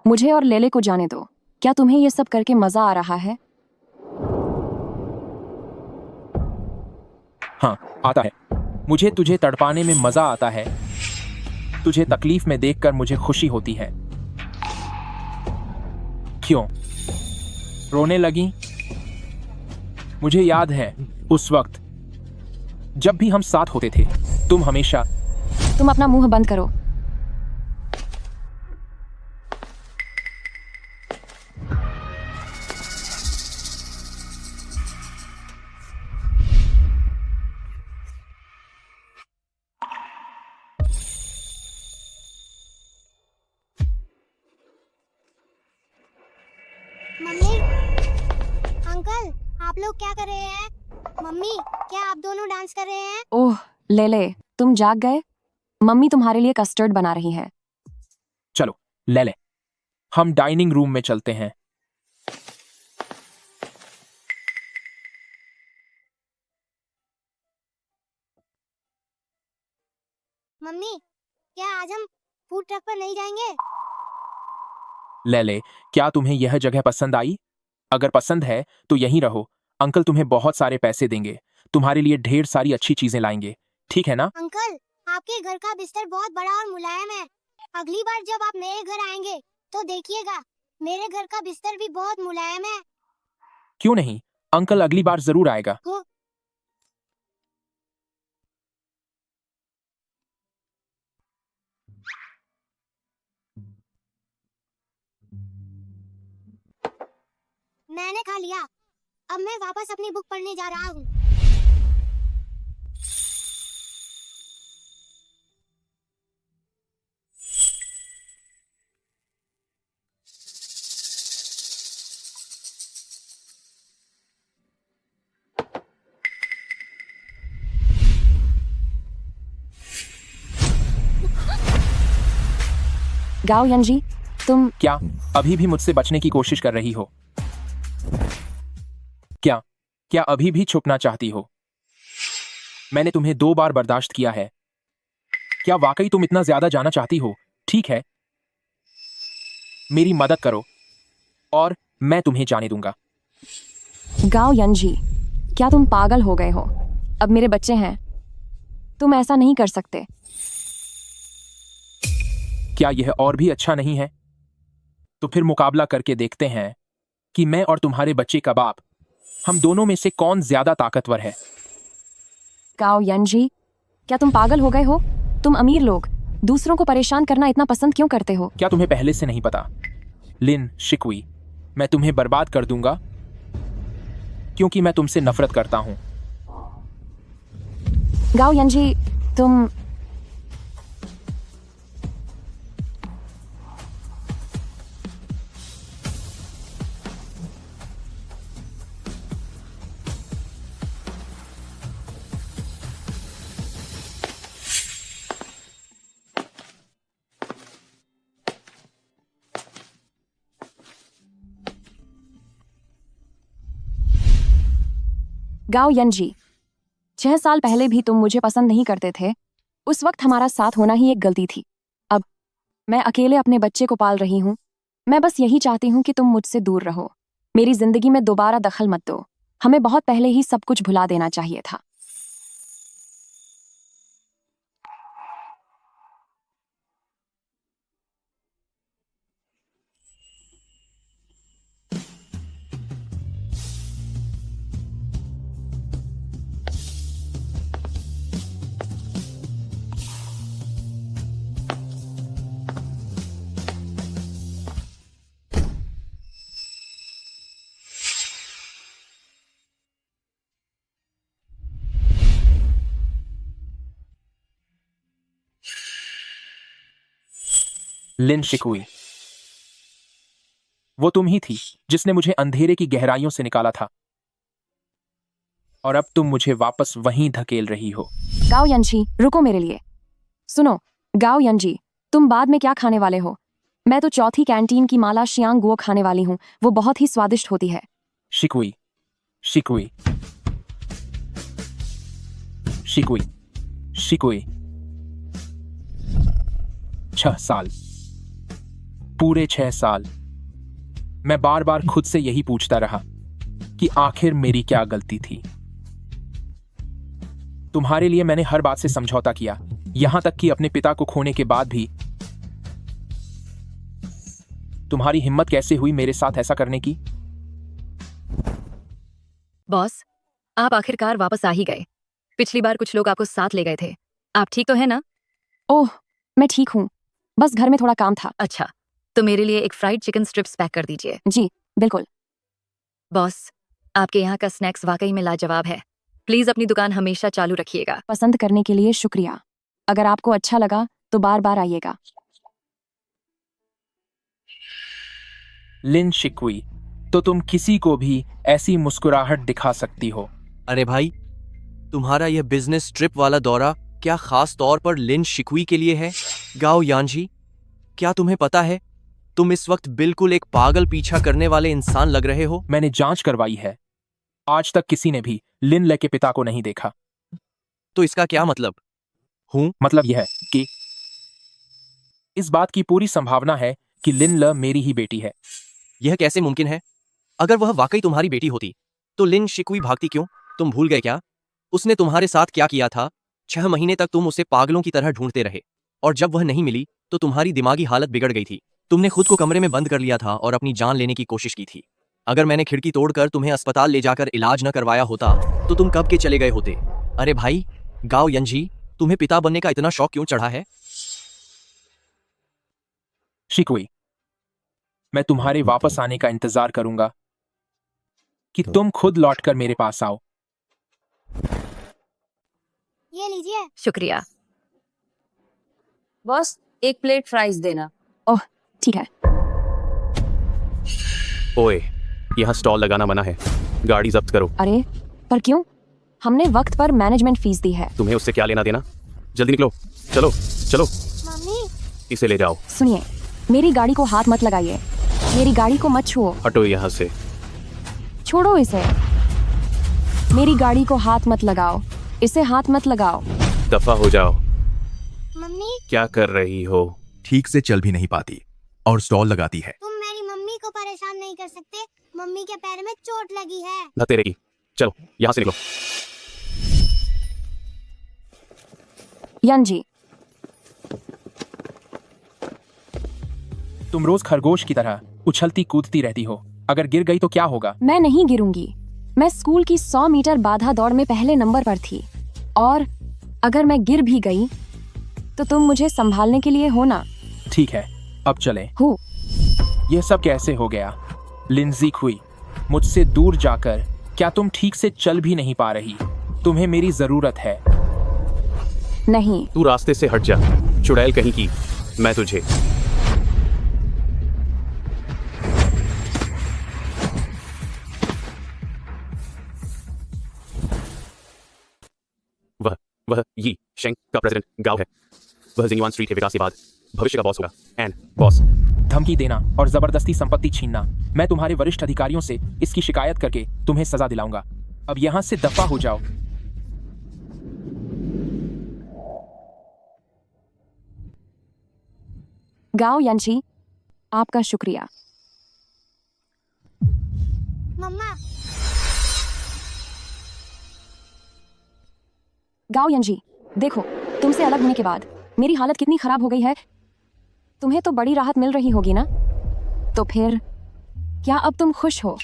मुझे और लेले को जाने दो। क्या तुम्हें ये सब करके मजा आ रहा है? हाँ, आता है। मुझे तुझे तड़पाने में मजा आता है। तुझे तकलीफ में देखकर मुझे खुशी होती है। क्यों रोने लगी? मुझे याद है उस वक्त जब भी हम साथ होते थे, तुम हमेशा। तुम अपना मुंह बंद करो। मम्मी, अंकल, आप लोग क्या कर रहे हैं? मम्मी, क्या आप दोनों डांस कर रहे हैं? ओह लेले, तुम जाग गए? मम्मी तुम्हारे लिए कस्टर्ड बना रही है। चलो ले, हम डाइनिंग रूम में चलते हैं। मम्मी, क्या आज हम फूड ट्रक पर नहीं जाएंगे? लेले, क्या तुम्हें यह जगह पसंद आई? अगर पसंद है तो यहीं रहो। अंकल तुम्हें बहुत सारे पैसे देंगे, तुम्हारे लिए ढेर सारी अच्छी चीजें लाएंगे, ठीक है ना? अंकल, आपके घर का बिस्तर बहुत बड़ा और मुलायम है। अगली बार जब आप मेरे घर आएंगे तो देखिएगा, मेरे घर का बिस्तर भी बहुत मुलायम है। क्यों नहीं, अंकल अगली बार जरूर आएगा। हो, मैंने खा लिया। अब मैं वापस अपनी बुक पढ़ने जा रहा हूँ। गाओ यंजी, तुम क्या अभी भी मुझसे बचने की कोशिश कर रही हो? क्या क्या अभी भी छुपना चाहती हो? मैंने तुम्हें 2 बार बर्दाश्त किया है। क्या वाकई तुम इतना ज्यादा जाना चाहती हो? ठीक है, मेरी मदद करो और मैं तुम्हें जाने दूंगा। गाओ यंजी, क्या तुम पागल हो गए हो? अब मेरे बच्चे हैं, तुम ऐसा नहीं कर सकते। क्या यह और भी अच्छा नहीं है? तो फिर मुकाबला करके देखते हैं कि मैं और तुम्हारे बच्चे का बाप, हम दोनों में से कौन ज्यादा ताकतवर है। गाओ यंजी, क्या तुम पागल हो गए हो? तुम अमीर लोग दूसरों को परेशान करना इतना पसंद क्यों करते हो? क्या तुम्हें पहले से नहीं पता? लिन शिकुई, मैं तुम्हें बर्बाद कर दूंगा क्योंकि मैं तुमसे नफरत करता हूं। गाओ यंजी, तुम गाओ यंजी, 6 साल पहले भी तुम मुझे पसंद नहीं करते थे। उस वक्त हमारा साथ होना ही एक गलती थी। अब मैं अकेले अपने बच्चे को पाल रही हूँ। मैं बस यही चाहती हूँ कि तुम मुझसे दूर रहो। मेरी जिंदगी में दोबारा दखल मत दो। हमें बहुत पहले ही सब कुछ भुला देना चाहिए था। लिन शिकुई, वो तुम ही थी जिसने मुझे अंधेरे की गहराइयों से निकाला था, और अब तुम मुझे वापस वहीं धकेल रही हो। गाओ यंजी, रुको मेरे लिए। सुनो गाओ यंजी, तुम बाद में क्या खाने वाले हो? मैं तो चौथी कैंटीन की माला शियांग गुओ खाने वाली हूँ। वो बहुत ही स्वादिष्ट होती है। शिकुई, शिकुई, शिकुई, शिकुई। 6 साल, पूरे 6 साल मैं बार बार खुद से यही पूछता रहा कि आखिर मेरी क्या गलती थी। तुम्हारे लिए मैंने हर बात से समझौता किया, यहां तक कि अपने पिता को खोने के बाद भी। तुम्हारी हिम्मत कैसे हुई मेरे साथ ऐसा करने की? बॉस, आप आखिरकार वापस आ ही गए। पिछली बार कुछ लोग आपको साथ ले गए थे। आप ठीक तो है ना? ओह, मैं ठीक हूँ, बस घर में थोड़ा काम था। अच्छा, तो मेरे लिए एक फ्राइड चिकन स्ट्रिप्स पैक कर दीजिए। जी बिल्कुल। बॉस, आपके यहाँ का स्नैक्स वाकई में लाजवाब है। प्लीज अपनी दुकान हमेशा चालू रखिएगा। पसंद करने के लिए शुक्रिया। अगर आपको अच्छा लगा तो बार बार आइएगा। लिन शिकुई, तो तुम किसी को भी ऐसी मुस्कुराहट दिखा सकती हो। अरे भाई, तुम्हारा यह बिजनेस ट्रिप वाला दौरा क्या खास तौर पर लिन शिकुई के लिए है? गाओ यानजी, क्या तुम्हें पता है तुम इस वक्त बिल्कुल एक पागल पीछा करने वाले इंसान लग रहे हो? मैंने जांच करवाई है, आज तक किसी ने भी लिन ले के पिता को नहीं देखा। तो इसका क्या मतलब? मतलब यह है कि इस बात की पूरी संभावना है कि लिन ल मेरी ही बेटी है। यह कैसे मुमकिन है? अगर वह वाकई तुम्हारी बेटी होती तो लिन शिकुई भागती क्यों? तुम भूल गए क्या उसने तुम्हारे साथ क्या किया था? 6 महीने तक तुम उसे पागलों की तरह ढूंढते रहे और जब वह नहीं मिली तो तुम्हारी दिमागी हालत बिगड़ गई थी। तुमने खुद को कमरे में बंद कर लिया था और अपनी जान लेने की कोशिश की थी। अगर मैंने खिड़की तोड़कर तुम्हें अस्पताल ले जाकर इलाज न करवाया होता तो तुम कब के चले गए होते। अरे भाई गाओ यंजी, तुम्हें पिता बनने का इतना शौक क्यों चढ़ा है? शिकुई, मैं तुम्हारे वापस आने का इंतजार करूंगा कि तुम खुद लौटकर मेरे पास आओ। ये लीजिए। शुक्रिया। बॉस, एक प्लेट फ्राइज देना। ओह ठीक है। ओए, यहाँ स्टॉल लगाना मना है, गाड़ी जब्त करो। अरे पर क्यों? हमने वक्त पर मैनेजमेंट फीस दी है। तुम्हें उससे क्या लेना देना? जल्दी निकलो, चलो चलो। मम्मी, इसे ले जाओ। सुनिए, मेरी गाड़ी को हाथ मत लगाइए। मेरी गाड़ी को मत छुओ। हटो यहाँ से। छोड़ो इसे। मेरी गाड़ी को हाथ मत लगाओ। इसे हाथ मत लगाओ। दफा हो जाओ। मम्मी, क्या कर रही हो? ठीक से चल भी नहीं पाती और स्टॉल लगाती है। तुम मेरी मम्मी को परेशान नहीं कर सकते। मम्मी के पैर में चोट लगी है। न तेरे की। चलो यहाँ से निकलो। यंजी, तुम रोज खरगोश की तरह उछलती कूदती रहती हो। अगर गिर गई तो क्या होगा? मैं नहीं गिरूंगी। मैं स्कूल की 100 मीटर बाधा दौड़ में पहले नंबर पर थी और अगर मैं गिर भी गई तो तुम मुझे संभालने के लिए हो ना। ठीक है, अब चले। हो। यह सब कैसे हो गया? लिंजी खुई, मुझसे दूर जाकर क्या तुम ठीक से चल भी नहीं पा रही? तुम्हें मेरी जरूरत है। नहीं। तू रास्ते से हट जा, चुड़ैल कहीं की। मैं तुझे वह यी शेंग का प्रेसिडेंट गाओ है। वह जिंगवान स्ट्रीट के विकास के बाद भविष्य का बॉस होगा। एंड बॉस, धमकी देना और जबरदस्ती संपत्ति छीनना। मैं तुम्हारे वरिष्ठ अधिकारियों से इसकी शिकायत करके तुम्हें सजा दिलाऊंगा। अब यहाँ से दफा हो जाओ। गाओ यंजी, आपका शुक्रिया। मम्मा, गाओ यंजी, देखो, तुमसे अलग होने के बाद मेरी हालत कितनी खराब हो गई है। तुम्हें तो बड़ी राहत मिल रही होगी ना? तो फिर क्या अब तुम खुश हो?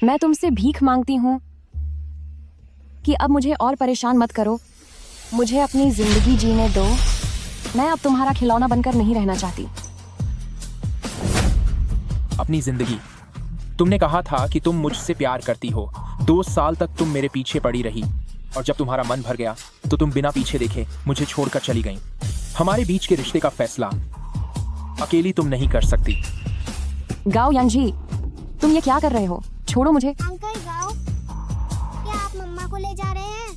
मैं तुमसे भीख मांगती हूँ कि अब मुझे और परेशान मत करो। मुझे अपनी जिंदगी जीने दो। मैं अब तुम्हारा खिलौना बनकर नहीं रहना चाहती। अपनी जिंदगी? तुमने कहा था कि तुम मुझसे प्यार करती हो। 2 साल तक तुम मेरे पीछे पड़ी रही और जब तुम्हारा मन भर गया तो तुम बिना पीछे देखे मुझे छोड़कर चली गई। हमारे बीच के रिश्ते का फैसला अकेली तुम नहीं कर सकती। गाओ यंजी, तुम ये क्या कर रहे हो? छोड़ो मुझे। अंकल गाओ, क्या आप मम्मा को ले जा रहे हैं?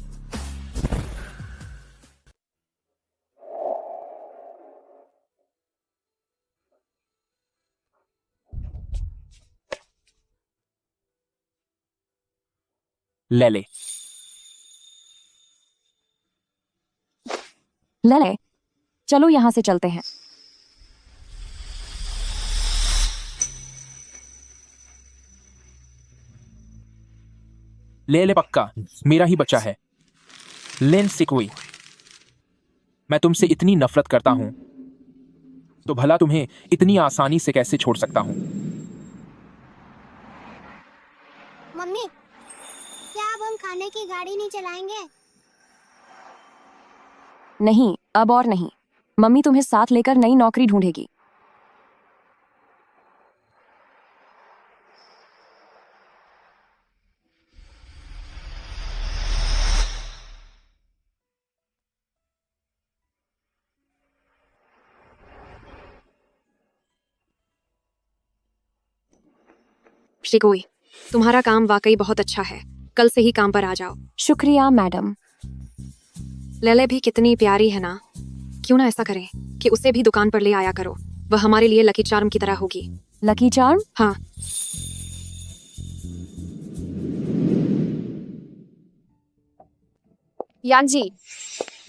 ले ले। ले, चलो यहाँ से चलते हैं। ले पक्का मेरा ही बच्चा है। लिन सिकुई, मैं तुमसे इतनी नफरत करता हूं तो भला तुम्हें इतनी आसानी से कैसे छोड़ सकता हूं? मम्मी, क्या अब हम खाने की गाड़ी नहीं चलाएंगे? नहीं, अब और नहीं। मम्मी तुम्हें साथ लेकर नई नौकरी ढूंढेगी। शिकोई, तुम्हारा काम वाकई बहुत अच्छा है। कल से ही काम पर आ जाओ। शुक्रिया मैडम। लेले भी कितनी प्यारी है ना। क्यों ना ऐसा करें कि उसे भी दुकान पर ले आया करो। वह हमारे लिए लकी चार्म की तरह होगी। Lucky charm? हाँ। यानजी,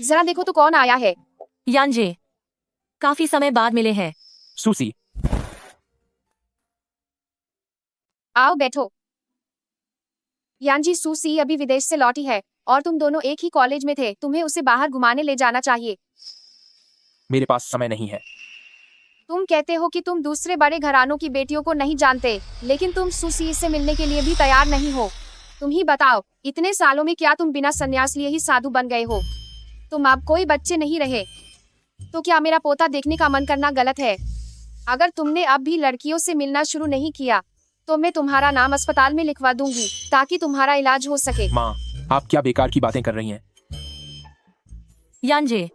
जरा देखो तो कौन आया है। यानजे, काफी समय बाद मिले हैं। सूसी, आओ बैठो। यानजी, सूसी अभी विदेश से लौटी है और तुम दोनों एक ही कॉलेज में थे। तुम्हें उसे बाहर घुमाने ले जाना चाहिए। मेरे पास समय नहीं है। तुम कहते हो कि तुम दूसरे बड़े घरानों की बेटियों को नहीं जानते, लेकिन तुम सूसी से मिलने के लिए भी तैयार नहीं हो। तुम ही बताओ, इतने सालों में क्या तुम बिना संन्यास लिए ही साधु बन गए हो? तुम अब कोई बच्चे नहीं रहे, तो क्या मेरा पोता देखने का मन करना गलत है? अगर तुमने अब भी लड़कियों से मिलना शुरू नहीं किया तो मैं तुम्हारा नाम अस्पताल में लिखवा दूंगी ताकि तुम्हारा इलाज हो सके। माँ, आप क्या बेकार की बातें कर रही हैं? यानजे,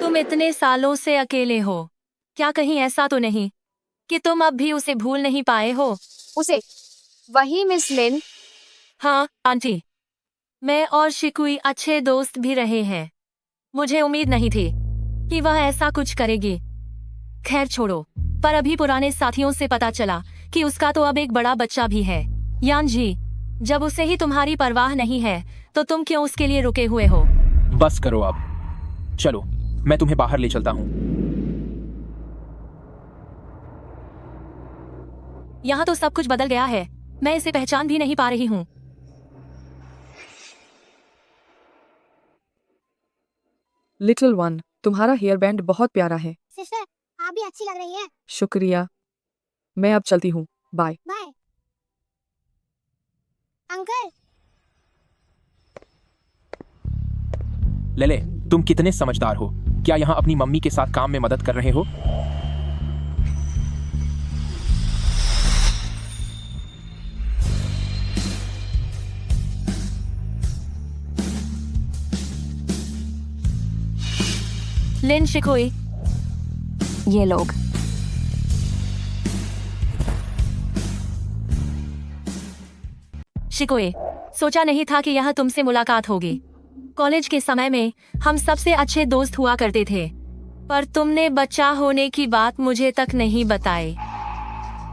तुम इतने सालों से अकेले हो, क्या कहीं ऐसा तो नहीं कि तुम अब भी उसे भूल नहीं पाए हो? उसे? वही मिस लिन? हाँ आंटी, मैं और शिकुई अच्छे दोस्त भी रहे हैं। मुझे उम्मीद नहीं थी कि वह ऐसा कुछ करेगी। खैर छोड़ो, पर अभी पुराने साथियों से पता चला कि उसका तो अब एक बड़ा बच्चा भी है। यानजी, जब उसे ही तुम्हारी परवाह नहीं है तो तुम क्यों उसके लिए रुके हुए हो? बस करो अब, चलो मैं तुम्हें बाहर ले चलता हूँ। यहाँ तो सब कुछ बदल गया है, मैं इसे पहचान भी नहीं पा रही हूँ। लिटिल वन, तुम्हारा हेयर बैंड बहुत प्यारा है। सिस्टर, आप भी अच्छी लग रही हैं। शुक्रिया, मैं अब चलती हूँ, बाय। बाय। अंकल। लेले, तुम कितने समझदार हो। क्या यहाँ अपनी मम्मी के साथ काम में मदद कर रहे हो? लिन, शिकुई, ये लोग। शिकुई, सोचा नहीं था कि यह तुमसे मुलाकात होगी। कॉलेज के समय में हम सबसे अच्छे दोस्त हुआ करते थे, पर तुमने बच्चा होने की बात मुझे तक नहीं बताई।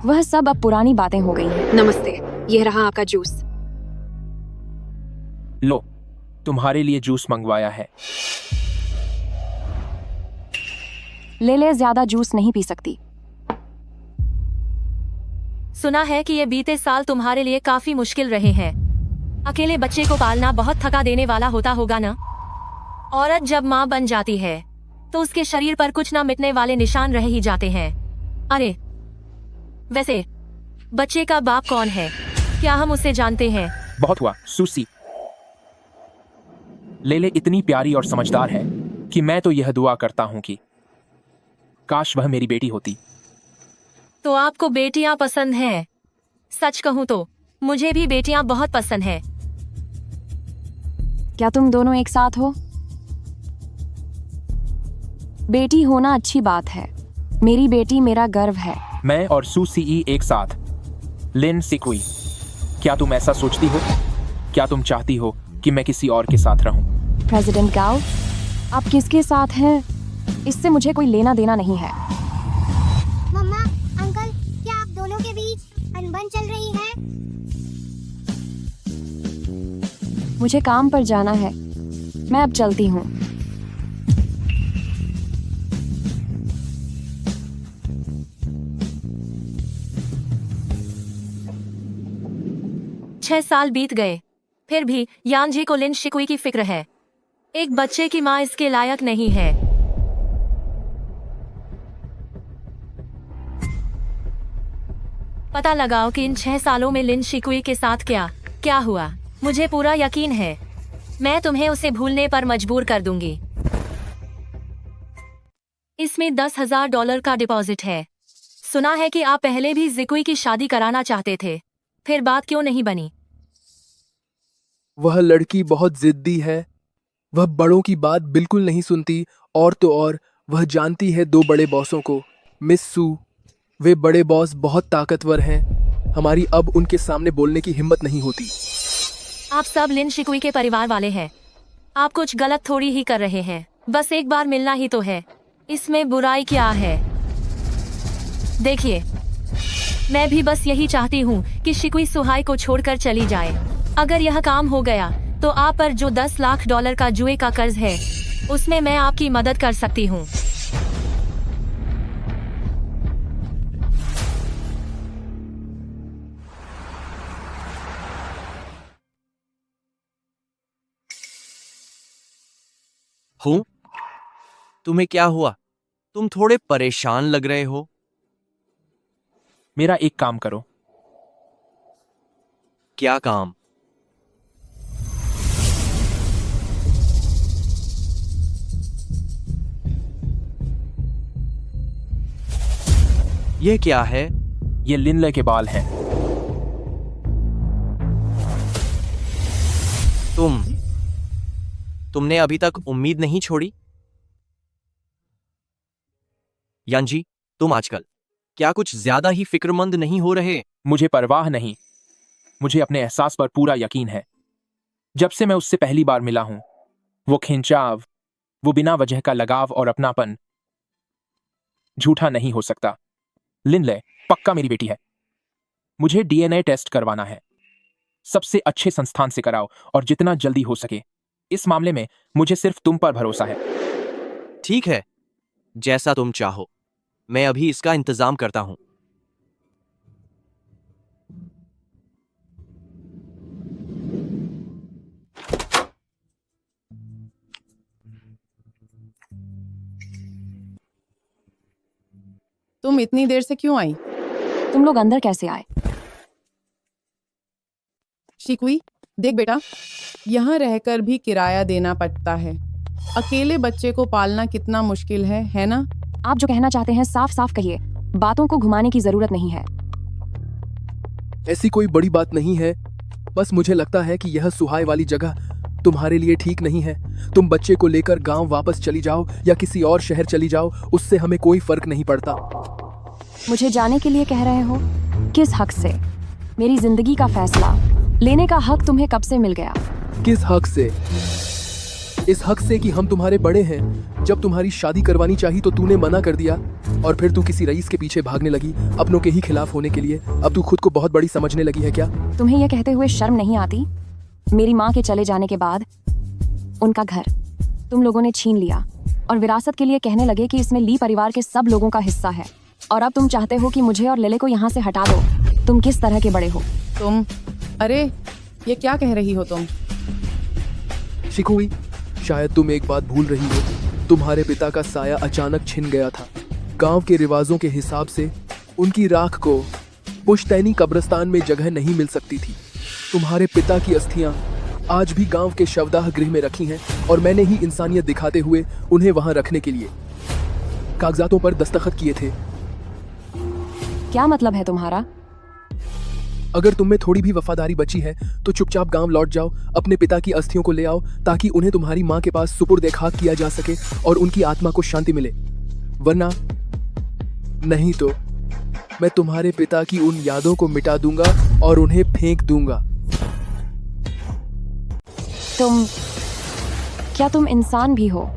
वह सब अब पुरानी बातें हो गई हैं। नमस्ते, यह रहा आपका जूस। लो, तुम्हारे लिए जूस मंगवाया है। लेले ज्यादा जूस नहीं पी सकती। सुना है कि ये बीते साल तुम्हारे लिए काफी मुश्किल रहे हैं। अकेले बच्चे को पालना बहुत थका देने वाला होता होगा ना? औरत जब माँ बन जाती है तो उसके शरीर पर कुछ ना मिटने वाले निशान रह ही जाते हैं। अरे वैसे बच्चे का बाप कौन है? क्या हम उसे जानते हैं? बहुत हुआ सूसी। लेले इतनी प्यारी और समझदार है कि मैं तो यह दुआ करता हूँ कि काश वह मेरी बेटी होती। तो आपको बेटियां पसंद हैं? सच कहूँ तो मुझे भी बेटियां बहुत पसंद हैं। क्या तुम दोनों एक साथ हो? बेटी होना अच्छी बात है। मेरी बेटी मेरा गर्व है। मैं और सूसी एक साथ। लिन सिकुई, क्या तुम ऐसा सोचती हो? क्या तुम चाहती हो कि मैं किसी और के साथ रहूं? प्रेसिडेंट गाओ, आप किसके साथ हैं इससे मुझे कोई लेना देना नहीं है। मम्मा, अंकल, क्या आप दोनों के बीच अनबन चल रही है? मुझे काम पर जाना है, मैं अब चलती हूँ। छह साल बीत गए, फिर भी यानजी को लिन शिकुई की फिक्र है। एक बच्चे की माँ इसके लायक नहीं है। पता लगाओ कि इन 6 सालों में लिन शिकुई के साथ क्या क्या हुआ। मुझे पूरा यकीन है मैं तुम्हें उसे भूलने पर मजबूर कर दूंगी। इसमें $10,000 का डिपॉजिट है। सुना है कि आप पहले भी जिकुई की शादी कराना चाहते थे, फिर बात क्यों नहीं बनी? वह लड़की बहुत जिद्दी है। वह बड़ों की बात बिल्कुल नहीं सुनती, और तो और वह जानती है 2 बड़े बॉसों को। मिस सू, वे बड़े बॉस बहुत ताकतवर हैं। हमारी अब उनके सामने बोलने की हिम्मत नहीं होती। आप सब लिन शिकुई के परिवार वाले हैं। आप कुछ गलत थोड़ी ही कर रहे हैं। बस एक बार मिलना ही तो है, इसमें बुराई क्या है? देखिए, मैं भी बस यही चाहती हूँ कि शिकुई सुहाई को छोड़कर चली जाए। अगर यह काम हो गया तो आप पर जो $10 लाख का जुए का कर्ज है उसमें मैं आपकी मदद कर सकती हूँ। हूं? तुम्हें क्या हुआ? तुम थोड़े परेशान लग रहे हो। मेरा एक काम करो। क्या काम? ये क्या है? ये लिनले के बाल हैं। तुमने अभी तक उम्मीद नहीं छोड़ी? यानजी, तुम आजकल क्या कुछ ज्यादा ही फिक्रमंद नहीं हो रहे? मुझे परवाह नहीं। मुझे अपने एहसास पर पूरा यकीन है। जब से मैं उससे पहली बार मिला हूं, वो खिंचाव, वो बिना वजह का लगाव और अपनापन झूठा नहीं हो सकता। लिनले पक्का मेरी बेटी है। मुझे डीएनए टेस्ट करवाना है। सबसे अच्छे संस्थान से कराओ और जितना जल्दी हो सके। इस मामले में मुझे सिर्फ तुम पर भरोसा है। ठीक है, जैसा तुम चाहो। मैं अभी इसका इंतजाम करता हूं। तुम इतनी देर से क्यों आई? तुम लोग अंदर कैसे आए? शिकुई, देख बेटा, यहाँ रहकर भी किराया देना पड़ता है। अकेले बच्चे को पालना कितना मुश्किल है ना? आप जो कहना चाहते हैं साफ साफ कहिए। बातों को घुमाने की जरूरत नहीं है। ऐसी कोई बड़ी बात नहीं है। बस मुझे लगता है कि यह सुहाय वाली जगह तुम्हारे लिए ठीक नहीं है। तुम बच्चे को लेकर गांव वापस चली जाओ या किसी और शहर चली जाओ, उससे हमें कोई फर्क नहीं पड़ता। मुझे जाने के लिए कह रहे हो? किस हक से? मेरी जिंदगी का फैसला लेने का हक तुम्हें कब से मिल गया? किस हक से? इस हक से कि हम तुम्हारे बड़े हैं। जब तुम्हारी शादी करवानी चाहिए तो तूने मना कर दिया और फिर तू किसी रईस के पीछे भागने लगी अपनों के ही खिलाफ होने के लिए। अब तू खुद को बहुत बड़ी समझने लगी है क्या? तुम्हें यह कहते हुए शर्म नहीं आती? मेरी माँ के चले जाने के बाद उनका घर तुम लोगों ने छीन लिया और विरासत के लिए कहने लगे कि इसमें ली परिवार के सब लोगों का हिस्सा है। और अब तुम चाहते हो कि मुझे और लेले को यहाँ से हटा दो। तुम किस तरह के बड़े हो? अरे ये क्या कह रही हो तुम? शिकुई, शायद तुम एक बात भूल रही हो। तुम्हारे पिता का साया अचानक छिन गया था। गांव के रिवाजों के हिसाब से उनकी राख को पुश्तैनी कब्रिस्तान में जगह नहीं मिल सकती थी। तुम्हारे पिता की अस्थियां आज भी गांव के शवदाह गृह में रखी हैं और मैंने ही इंसानियत दिखाते हुए उन्हें वहां रखने के लिए कागजातों पर दस्तखत किए थे। क्या मतलब है तुम्हारा? अगर तुम में थोड़ी भी वफादारी बची है तो चुपचाप गांव लौट जाओ, अपने पिता की अस्थियों को ले आओ ताकि उन्हें तुम्हारी माँ के पास सुपुर्द खाक किया जा सके और उनकी आत्मा को शांति मिले। वरना नहीं तो मैं तुम्हारे पिता की उन यादों को मिटा दूंगा और उन्हें फेंक दूंगा। क्या तुम इंसान भी हो?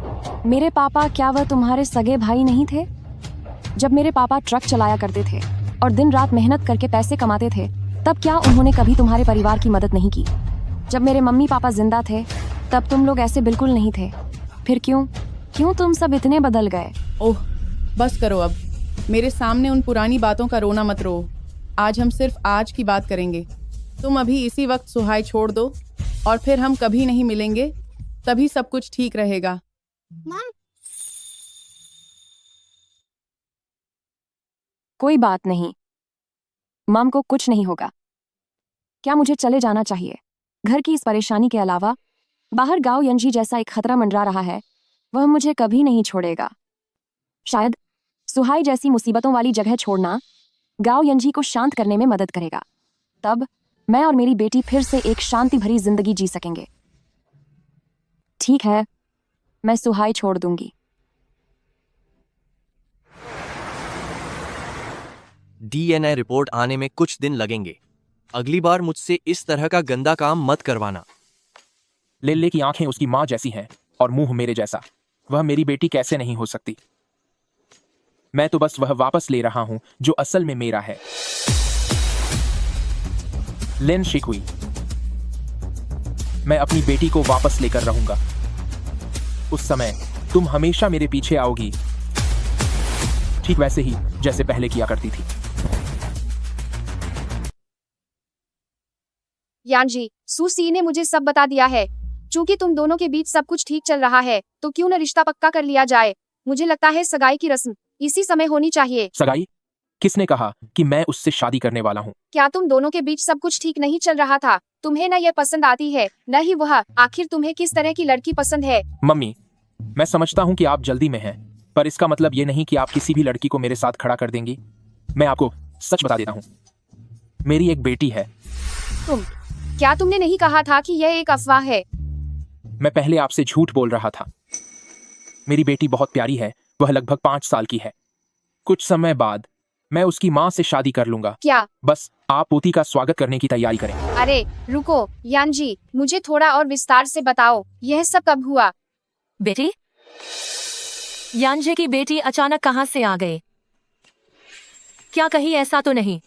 मेरे पापा, क्या वह तुम्हारे सगे भाई नहीं थे? जब मेरे पापा ट्रक चलाया करते थे और दिन रात मेहनत करके पैसे कमाते थे, तब क्या उन्होंने कभी तुम्हारे परिवार की मदद नहीं की? जब मेरे मम्मी पापा जिंदा थे तब तुम लोग ऐसे बिल्कुल नहीं थे। फिर क्यों तुम सब इतने बदल गए? ओह, बस करो अब। मेरे सामने उन पुरानी बातों का रोना मत रो। आज हम सिर्फ आज की बात करेंगे। तुम अभी इसी वक्त सुहाय छोड़ दो और फिर हम कभी नहीं मिलेंगे, तभी सब कुछ ठीक रहेगा। कोई बात नहीं, मम को कुछ नहीं होगा। क्या मुझे चले जाना चाहिए? घर की इस परेशानी के अलावा बाहर गांव यंजी जैसा एक खतरा मंडरा रहा है, वह मुझे कभी नहीं छोड़ेगा। शायद सुहाई जैसी मुसीबतों वाली जगह छोड़ना गांव यंजी को शांत करने में मदद करेगा। तब मैं और मेरी बेटी फिर से एक शांति भरी जिंदगी जी सकेंगे। ठीक है, मैं सुहाई छोड़ दूंगी। डीएनए रिपोर्ट आने में कुछ दिन लगेंगे। अगली बार मुझसे इस तरह का गंदा काम मत करवाना। लेले की आंखें उसकी माँ जैसी हैं और मुंह मेरे जैसा। वह मेरी बेटी कैसे नहीं हो सकती? मैं तो बस वह वापस ले रहा हूं जो असल में मेरा है। लिन शिकुई, मैं अपनी बेटी को वापस लेकर रहूंगा। उस समय तुम हमेशा मेरे पीछे आओगी, ठीक वैसे ही जैसे पहले किया करती थी। यानजी, सुसी ने मुझे सब बता दिया है। चूंकि तुम दोनों के बीच सब कुछ ठीक चल रहा है तो क्यों न रिश्ता पक्का कर लिया जाए। मुझे लगता है सगाई की रस्म इसी समय होनी चाहिए। सगाई? किसने कहा कि मैं उससे शादी करने वाला हूँ? क्या तुम दोनों के बीच सब कुछ ठीक नहीं चल रहा था? तुम्हें न ये पसंद आती है न ही वह। आखिर तुम्हें किस तरह की लड़की पसंद है? मम्मी, मैं समझता हूँ कि आप जल्दी में हैं, पर इसका मतलब ये नहीं कि आप किसी भी लड़की को मेरे साथ खड़ा कर देंगी। मैं आपको सच बता देता हूँ, मेरी एक बेटी है। क्या तुमने नहीं कहा था कि यह एक अफवाह है? मैं पहले आपसे झूठ बोल रहा था। मेरी बेटी बहुत प्यारी है, वह लगभग 5 साल की है। कुछ समय बाद मैं उसकी माँ से शादी कर लूंगा। क्या? बस आप पोती का स्वागत करने की तैयारी करें। अरे रुको यानजी, मुझे थोड़ा और विस्तार से बताओ, यह सब कब हुआ? बेटी? यानजी की बेटी अचानक कहाँ से आ गए? क्या कहीं ऐसा तो नहीं?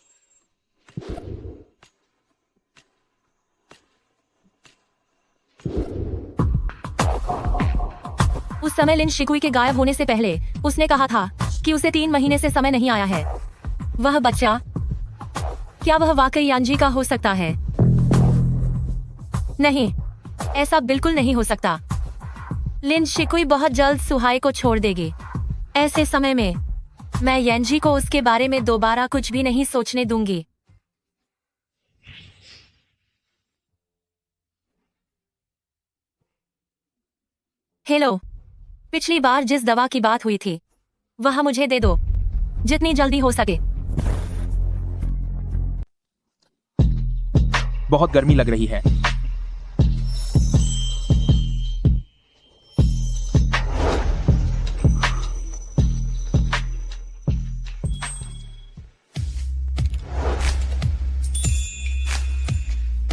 उस समय लिन शिकुई के गायब होने से पहले उसने कहा था कि उसे 3 महीने से समय नहीं आया है। वह बच्चा, क्या वह वाकई यानजी का हो सकता है? नहीं, ऐसा बिल्कुल नहीं हो सकता। लिन शिकुई बहुत जल्द सुहाई को छोड़ देगी। ऐसे समय में मैं यानजी को उसके बारे में दोबारा कुछ भी नहीं सोचने दूंगी। हेलो, पिछली बार जिस दवा की बात हुई थी वह मुझे दे दो, जितनी जल्दी हो सके। बहुत गर्मी लग रही है।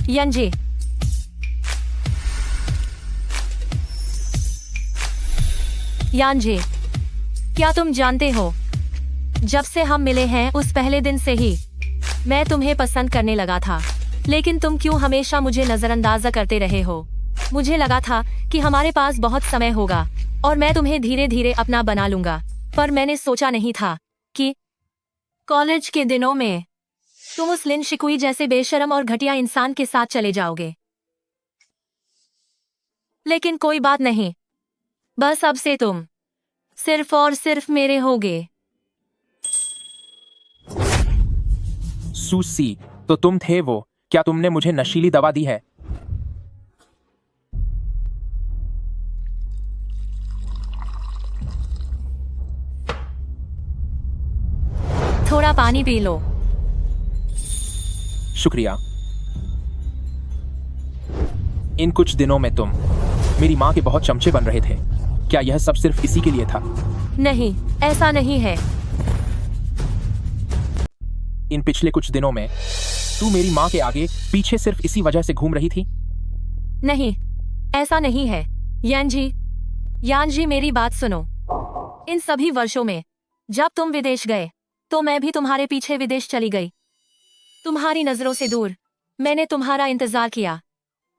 यानजी, यानजी, क्या तुम जानते हो, जब से हम मिले हैं उस पहले दिन से ही मैं तुम्हें पसंद करने लगा था, लेकिन तुम क्यों हमेशा मुझे नजरअंदाज करते रहे हो? मुझे लगा था कि हमारे पास बहुत समय होगा और मैं तुम्हें धीरे धीरे अपना बना लूंगा, पर मैंने सोचा नहीं था कि कॉलेज के दिनों में तुम उस लिन शिकुई जैसे बेशरम और घटिया इंसान के साथ चले जाओगे। लेकिन कोई बात नहीं, बस अब से तुम सिर्फ और सिर्फ मेरे होगे। सूसी, तो तुम थे वो? क्या तुमने मुझे नशीली दवा दी है? थोड़ा पानी पी लो। शुक्रिया। इन कुछ दिनों में तुम मेरी माँ के बहुत चमचे बन रहे थे। क्या यह सब सिर्फ इसी के लिए था? नहीं, ऐसा नहीं है। इन पिछले कुछ दिनों में तू मेरी माँ के आगे पीछे सिर्फ इसी वजह से घूम रही थी? नहीं, ऐसा नहीं है। यानजी, यानजी, मेरी बात सुनो। इन सभी वर्षों में जब तुम विदेश गए तो मैं भी तुम्हारे पीछे विदेश चली गई। तुम्हारी नजरों से दूर मैंने तुम्हारा इंतजार किया।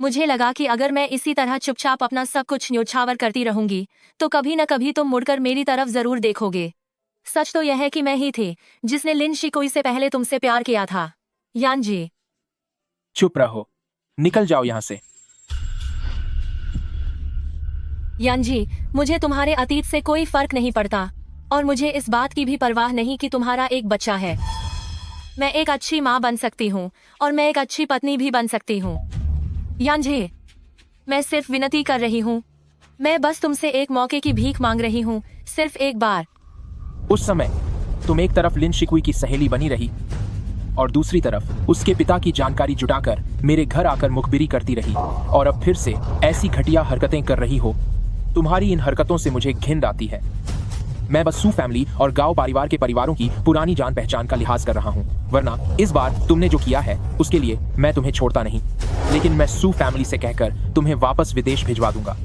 मुझे लगा कि अगर मैं इसी तरह चुपचाप अपना सब कुछ न्योछावर करती रहूंगी तो कभी न कभी तुम मुड़कर मेरी तरफ जरूर देखोगे। सच तो यह है कि मैं ही थी जिसने लिन शिकुई से पहले तुमसे प्यार किया था। यानजी, चुप रहो, निकल जाओ यहाँ से। यानजी, मुझे तुम्हारे अतीत से कोई फर्क नहीं पड़ता और मुझे इस बात की भी परवाह नहीं कि तुम्हारा एक बच्चा है। मैं एक अच्छी माँ बन सकती हूँ और मैं एक अच्छी पत्नी भी बन सकती हूँ। यानजी, मैं सिर्फ विनती कर रही हूँ, मैं बस तुमसे एक मौके की भीख मांग रही हूँ, सिर्फ एक बार। उस समय तुम एक तरफ लिन शिकुई की सहेली बनी रही और दूसरी तरफ उसके पिता की जानकारी जुटाकर मेरे घर आकर मुखबिरी करती रही, और अब फिर से ऐसी घटिया हरकतें कर रही हो। तुम्हारी इन हरकतों से मुझे घिन आती है। मैं बस सू फैमिली और गांव परिवार के परिवारों की पुरानी जान पहचान का लिहाज कर रहा हूँ, वरना इस बार तुमने जो किया है उसके लिए मैं तुम्हें छोड़ता नहीं, लेकिन मैं सू फैमिली से कहकर तुम्हें वापस विदेश भिजवा दूंगा।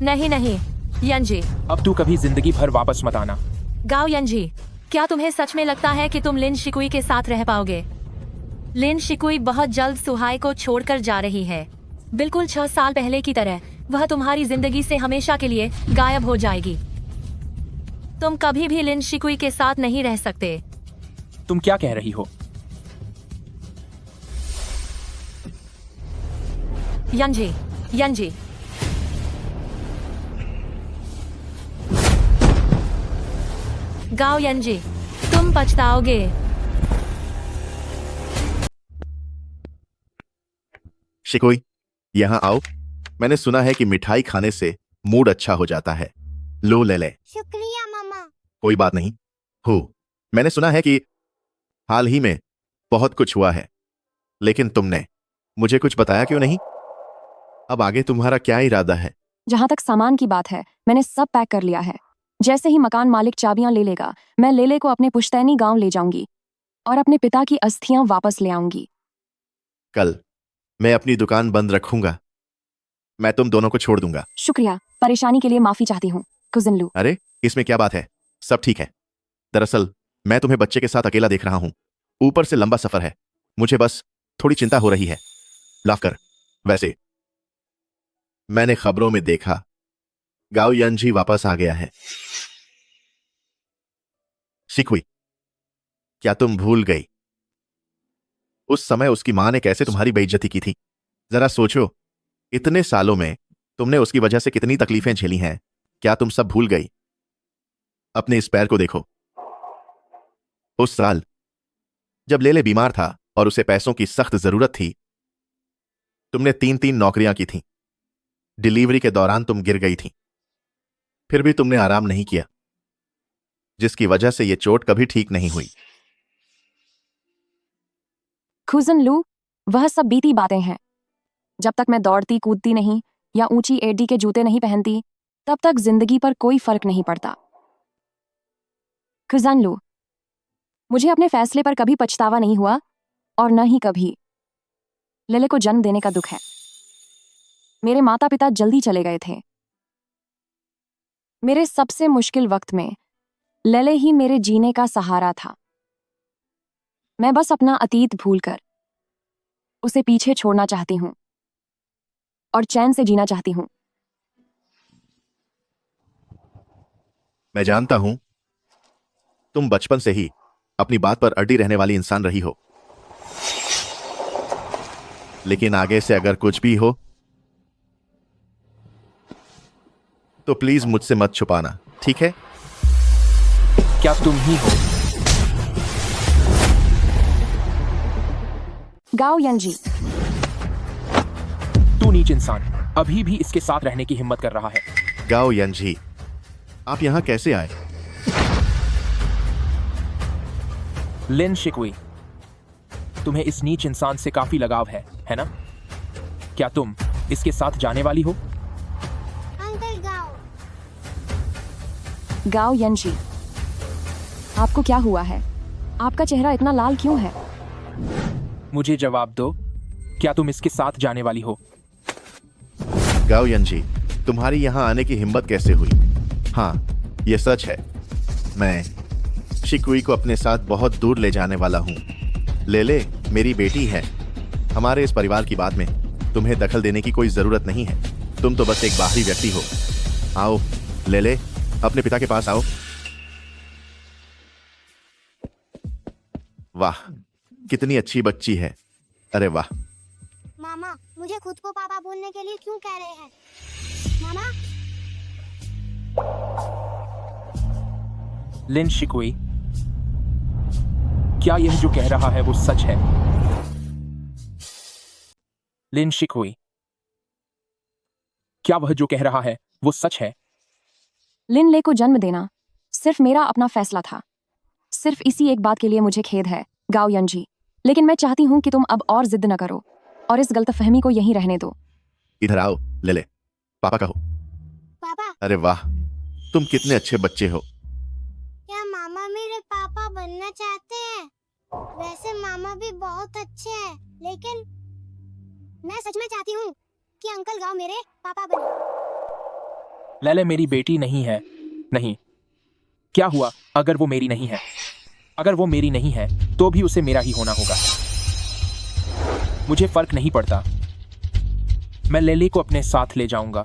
नहीं नहीं यानजी, अब तू कभी जिंदगी भर वापस मत आना। गाओ यानजी, क्या तुम्हें सच में लगता है कि तुम लिन शिकुई के साथ रह पाओगे? लिन शिकुई बहुत जल्द सुहाई को छोड़कर जा रही है। बिल्कुल 6 साल पहले की तरह वह तुम्हारी जिंदगी से हमेशा के लिए गायब हो जाएगी। तुम कभी भी लिन शिकुई के साथ नहीं रह सकते। तुम क्या कह रही हो? यानजी, यंजी, गाओ यंजी, तुम पछताओगे। शिकोई, यहाँ आओ। मैंने सुना है कि मिठाई खाने से मूड अच्छा हो जाता है। लो ले ले। शुक्रिया मामा। कोई बात नहीं। हो, मैंने सुना है कि हाल ही में बहुत कुछ हुआ है, लेकिन तुमने मुझे कुछ बताया क्यों नहीं? अब आगे तुम्हारा क्या इरादा है? जहां तक सामान की बात है, मैंने सब पैक कर लिया है। जैसे ही मकान मालिक चाबियां ले लेगा, मैं लेले को अपने पुश्तैनी गांव ले जाऊंगी और अपने पिता की अस्थियां वापस ले आऊंगी। कल मैं अपनी दुकान बंद रखूंगा। मैं तुम दोनों को छोड़ दूंगा। शुक्रिया, परेशानी के लिए माफी चाहती हूँ कुजिन लू। अरे, इसमें क्या बात है? सब ठीक है। दरअसल मैं तुम्हें बच्चे के साथ अकेला देख रहा हूं। ऊपर से लंबा सफर है, मुझे बस थोड़ी चिंता हो रही है। लाफ कर। वैसे मैंने खबरों में देखा गाओ यंजी वापस आ गया है। शिकुई, क्या तुम भूल गई उस समय उसकी मां ने कैसे तुम्हारी बेइज्जती की थी? जरा सोचो, इतने सालों में तुमने उसकी वजह से कितनी तकलीफें झेली हैं। क्या तुम सब भूल गई? अपने इस पैर को देखो। उस साल जब लेले बीमार था और उसे पैसों की सख्त जरूरत थी, तुमने 3-3 नौकरियां की थीं। डिलीवरी के दौरान तुम गिर गई थी, फिर भी तुमने आराम नहीं किया, जिसकी वजह से यह चोट कभी ठीक नहीं हुई। कुजिन लू, वह सब बीती बातें हैं। जब तक मैं दौड़ती कूदती नहीं या ऊंची एडी के जूते नहीं पहनती, तब तक जिंदगी पर कोई फर्क नहीं पड़ता। कुजिन लू, मुझे अपने फैसले पर कभी पछतावा नहीं हुआ और न ही कभी लेले को जन्म देने का दुख है। मेरे माता पिता जल्दी चले गए थे। मेरे सबसे मुश्किल वक्त में लेले ही मेरे जीने का सहारा था। मैं बस अपना अतीत भूलकर उसे पीछे छोड़ना चाहती हूं और चैन से जीना चाहती हूं। मैं जानता हूं तुम बचपन से ही अपनी बात पर अड़ी रहने वाली इंसान रही हो, लेकिन आगे से अगर कुछ भी हो तो प्लीज मुझसे मत छुपाना, ठीक है? क्या तुम ही हो? गाओ यंजी, तू नीच इंसान अभी भी इसके साथ रहने की हिम्मत कर रहा है। गाओ यंजी, आप यहां कैसे आए? लिन शिकुई, तुम्हें इस नीच इंसान से काफी लगाव है ना? क्या तुम इसके साथ जाने वाली हो? अंकल गाओ। गाओ यंजी, आपको क्या हुआ है? आपका चेहरा इतना लाल क्यों है? मुझे जवाब दो, क्या तुम इसके साथ जाने वाली हो? गाओ यंजी, तुम्हारी यहां आने की हिम्मत कैसे हुई? हाँ, यह सच है, मैं शिकुई को अपने साथ बहुत दूर ले जाने वाला हूं। लेले मेरी बेटी है। हमारे इस परिवार की बात में तुम्हें दखल देने की कोई जरूरत नहीं है। तुम तो बस एक बाहरी व्यक्ति हो। आओ लेले, अपने पिता के पास आओ। वाह, कितनी अच्छी बच्ची है। अरे वाह। मामा, मुझे खुद को पापा बोलने के लिए क्यों कह रहे हैं? मामा, लिन शिकुई, क्या यह जो कह रहा है वो सच है? लिन शिकुई, क्या वह जो कह रहा है वो सच है? लिन ले को जन्म देना सिर्फ मेरा अपना फैसला था। सिर्फ इसी एक बात के लिए मुझे खेद है गाओ यंजी, लेकिन मैं चाहती हूं कि तुम अब और जिद न करो और इस गलतफहमी को यहीं रहने दो। इधर आओ लेले, पापा कहो। पापा। अरे वाह, तुम कितने अच्छे बच्चे हो। क्या मामा मेरे पापा बनना चाहते हैं? वैसे मामा भी बहुत अच्छे हैं, लेकिन मैं सच में चाहती हूँ कि अंकल गाओ मेरे पापा बने। लेले मेरी बेटी नहीं है। नहीं। क्या हुआ अगर वो मेरी नहीं है? अगर वो मेरी नहीं है तो भी उसे मेरा ही होना होगा। मुझे फर्क नहीं पड़ता। मैं लेले को अपने साथ ले जाऊंगा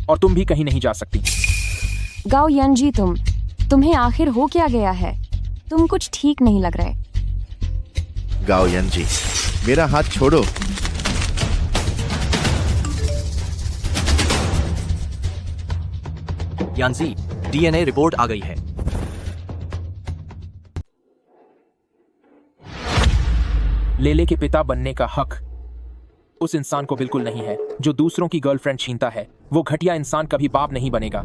और तुम भी कहीं नहीं जा सकती। गाओ यंजी, तुम्हें आखिर हो क्या गया है? तुम कुछ ठीक नहीं लग रहे। गाओ यंजी, मेरा हाथ छोड़ो। यानसी, डीएनए रिपोर्ट आ गई है। लेले के पिता बनने का हक उस इंसान को बिल्कुल नहीं है जो दूसरों की गर्लफ्रेंड छीनता है। वो घटिया इंसान कभी बाप नहीं बनेगा।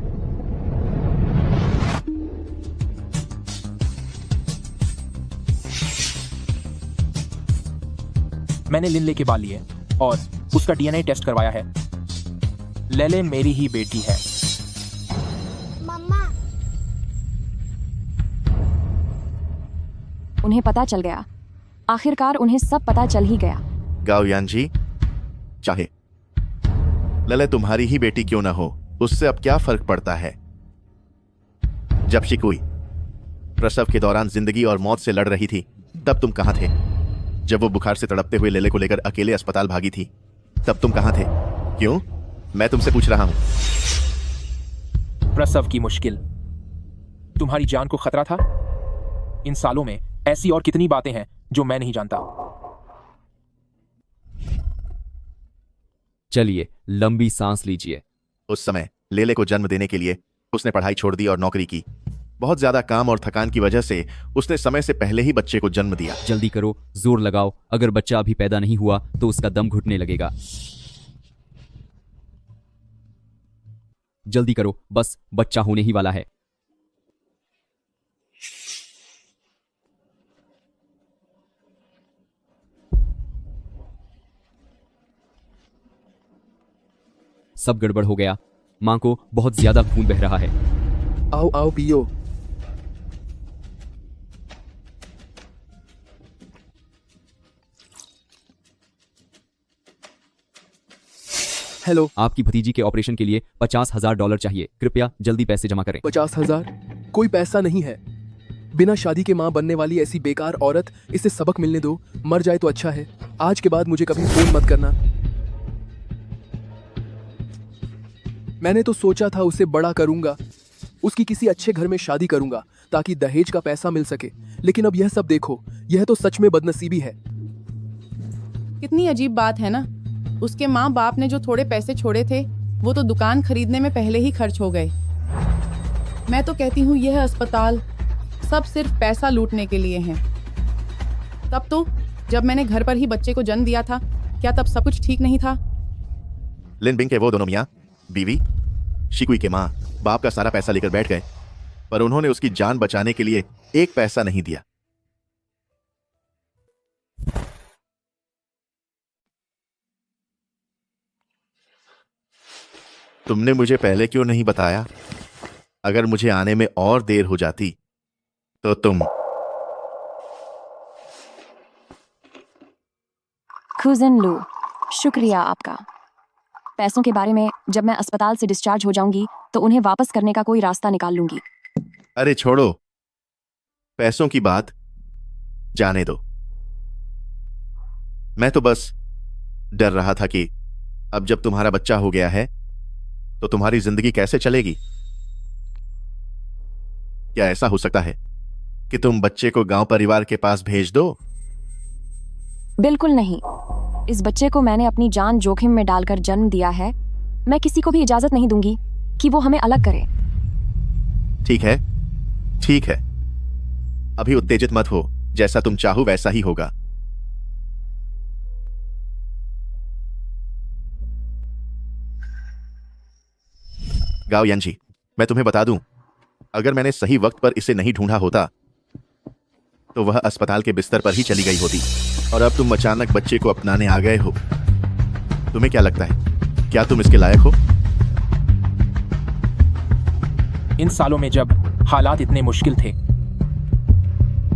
मैंने लिनले के बाल लिए और उसका डीएनए टेस्ट करवाया है। लेले मेरी ही बेटी है। मम्मा, उन्हें पता चल गया। आखिरकार उन्हें सब पता चल ही गया। गाओ यानजी, चाहे लले तुम्हारी ही बेटी क्यों ना हो, उससे अब क्या फर्क पड़ता है। जब शिकुई प्रसव के दौरान जिंदगी और मौत से लड़ रही थी, तब तुम कहां थे? जब वो बुखार से तड़पते हुए लेले को लेकर अकेले अस्पताल भागी थी, तब तुम कहां थे? क्यों? मैं तुमसे पूछ रहा हूं। प्रसव की मुश्किल, तुम्हारी जान को खतरा था। इन सालों में ऐसी और कितनी बातें हैं जो मैं नहीं जानता। चलिए लंबी सांस लीजिए। उस समय लेले को जन्म देने के लिए उसने पढ़ाई छोड़ दी और नौकरी की। बहुत ज्यादा काम और थकान की वजह से उसने समय से पहले ही बच्चे को जन्म दिया। जल्दी करो, जोर लगाओ। अगर बच्चा अभी पैदा नहीं हुआ तो उसका दम घुटने लगेगा। जल्दी करो, बस बच्चा होने ही वाला है। सब गड़बड़ हो गया। मां को बहुत ज्यादा खून बह रहा है। आओ आओ पियो। हेलो, आपकी भतीजी के ऑपरेशन के लिए $50,000 चाहिए। कृपया जल्दी पैसे जमा करें। 50,000? कोई पैसा नहीं है। बिना शादी के माँ बनने वाली ऐसी बेकार औरत, इसे सबक मिलने दो। मर जाए तो अच्छा है। आज के बाद मुझे कभी फोन मत करना। मैंने तो सोचा था उसे बड़ा करूंगा, उसकी किसी अच्छे घर में शादी करूंगा ताकि दहेज का पैसा मिल सके। लेकिन अब यह सब देखो, यह तो सच में बदनसीबी है। कितनी अजीब बात है ना। उसके माँ बाप ने जो थोड़े पैसे छोड़े थे वो तो दुकान खरीदने में पहले ही खर्च हो गए। मैं तो कहती हूँ यह अस्पताल सब सिर्फ पैसा लूटने के लिए है। तब तो जब मैंने घर पर ही बच्चे को जन्म दिया था, क्या तब सब कुछ ठीक नहीं था? लिन बिंग के वो दोनों मियाँ बीवी शिकुई के माँ बाप का सारा पैसा लेकर बैठ गए, पर उन्होंने उसकी जान बचाने के लिए एक पैसा नहीं दिया। तुमने मुझे पहले क्यों नहीं बताया? अगर मुझे आने में और देर हो जाती तो तुम। खुजन लू, शुक्रिया आपका। पैसों के बारे में जब मैं अस्पताल से डिस्चार्ज हो जाऊंगी तो उन्हें वापस करने का कोई रास्ता निकाल लूंगी। अरे छोड़ो, पैसों की बात जाने दो। मैं तो बस डर रहा था कि अब जब तुम्हारा बच्चा हो गया है तो तुम्हारी जिंदगी कैसे चलेगी। क्या ऐसा हो सकता है कि तुम बच्चे को गांव परिवार के पास भेज दो? बिल्कुल नहीं। इस बच्चे को मैंने अपनी जान जोखिम में डालकर जन्म दिया है। मैं किसी को भी इजाजत नहीं दूंगी कि वो हमें अलग करे। ठीक है, ठीक है। अभी उत्तेजित मत हो। जैसा तुम चाहो वैसा ही होगा। गाओ यानजी, मैं तुम्हें बता दूं, अगर मैंने सही वक्त पर इसे नहीं ढूंढा होता तो वह अस्पताल के बिस्तर पर ही चली गई होती। और अब तुम अचानक बच्चे को अपनाने आ गए हो। तुम्हें क्या लगता है, क्या तुम इसके लायक हो? इन सालों में जब हालात इतने मुश्किल थे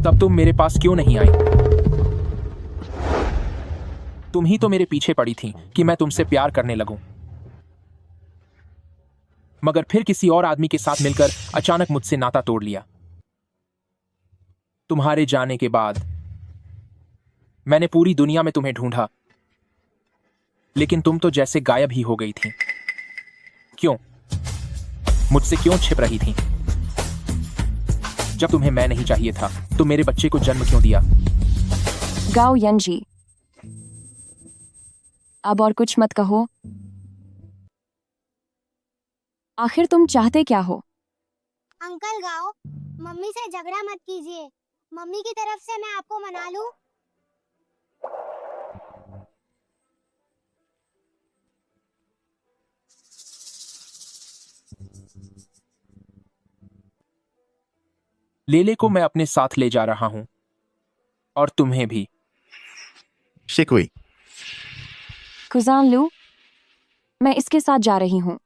तब तुम मेरे पास क्यों नहीं आई? तुम ही तो मेरे पीछे पड़ी थी कि मैं तुमसे प्यार करने लगूं, मगर फिर किसी और आदमी के साथ मिलकर अचानक मुझसे नाता तोड़ लिया। तुम्हारे जाने के बाद मैंने पूरी दुनिया में तुम्हें ढूंढा, लेकिन तुम तो जैसे गायब ही हो गई थी। क्यों? मुझसे क्यों छिप रही थी? जब तुम्हें मैं नहीं चाहिए था तो मेरे बच्चे को जन्म क्यों दिया? गाओ यंजी, अब और कुछ मत कहो। आखिर तुम चाहते क्या हो? अंकल गाओ, मम्मी से झगड़ा मत कीजिए। मम्मी की तरफ से मैं आपको मना लूं? लेले को मैं अपने साथ ले जा रहा हूं और तुम्हें भी। शिकुई, कुजान लू, मैं इसके साथ जा रही हूँ।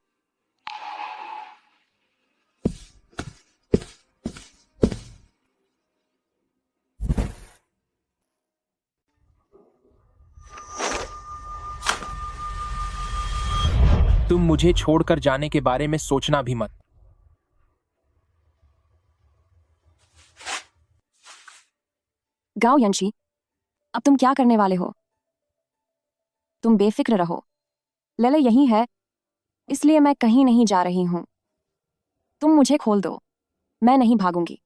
तुम मुझे छोड़कर जाने के बारे में सोचना भी मत। गाओ यंशी, अब तुम क्या करने वाले हो? तुम बेफिक्र रहो। लेले यही है, इसलिए मैं कहीं नहीं जा रही हूं। तुम मुझे खोल दो, मैं नहीं भागूंगी।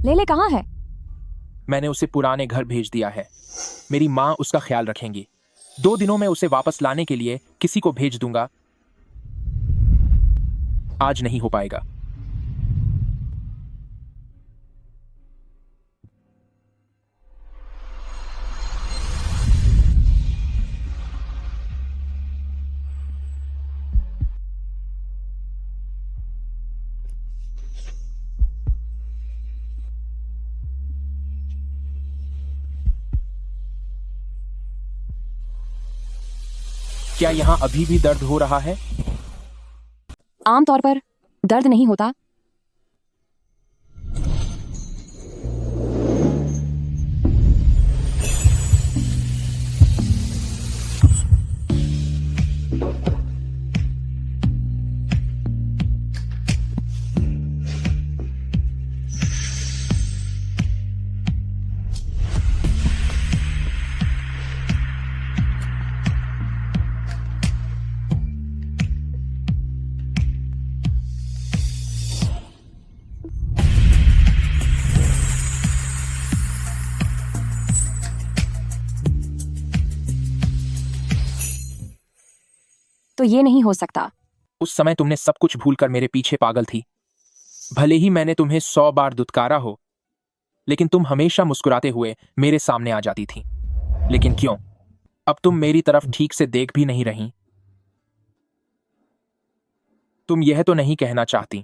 लेले कहाँ है? मैंने उसे पुराने घर भेज दिया है। मेरी माँ उसका ख्याल रखेंगी। 2 दिनों में उसे वापस लाने के लिए किसी को भेज दूंगा। आज नहीं हो पाएगा। क्या यहाँ अभी भी दर्द हो रहा है? आमतौर पर दर्द नहीं होता। तो ये नहीं हो सकता। उस समय तुमने सब कुछ भूलकर मेरे पीछे पागल थी। भले ही मैंने तुम्हें 100 बार दुत्कारा हो, लेकिन तुम हमेशा मुस्कुराते हुए मेरे सामने आ जाती थी। लेकिन क्यों? अब तुम मेरी तरफ ठीक से देख भी नहीं रही। तुम यह तो नहीं कहना चाहती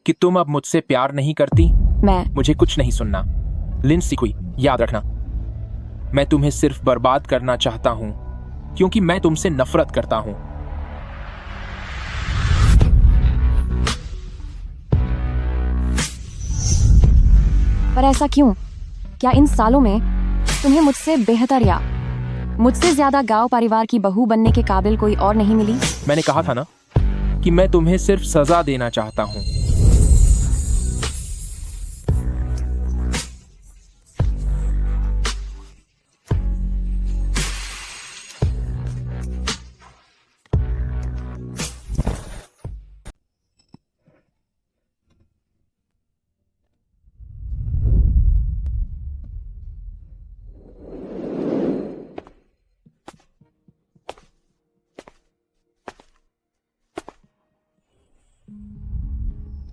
कि तुम अब मुझसे प्यार नहीं करती? मुझे कुछ नहीं सुनना। लिन सिकुई, याद रखना, मैं तुम्हें सिर्फ बर्बाद करना चाहता हूं, क्योंकि मैं तुमसे नफरत करता हूं। पर ऐसा क्यों? क्या इन सालों में तुम्हें मुझसे बेहतर या मुझसे ज्यादा गांव परिवार की बहू बनने के काबिल कोई और नहीं मिली? मैंने कहा था ना कि मैं तुम्हें सिर्फ सजा देना चाहता हूं।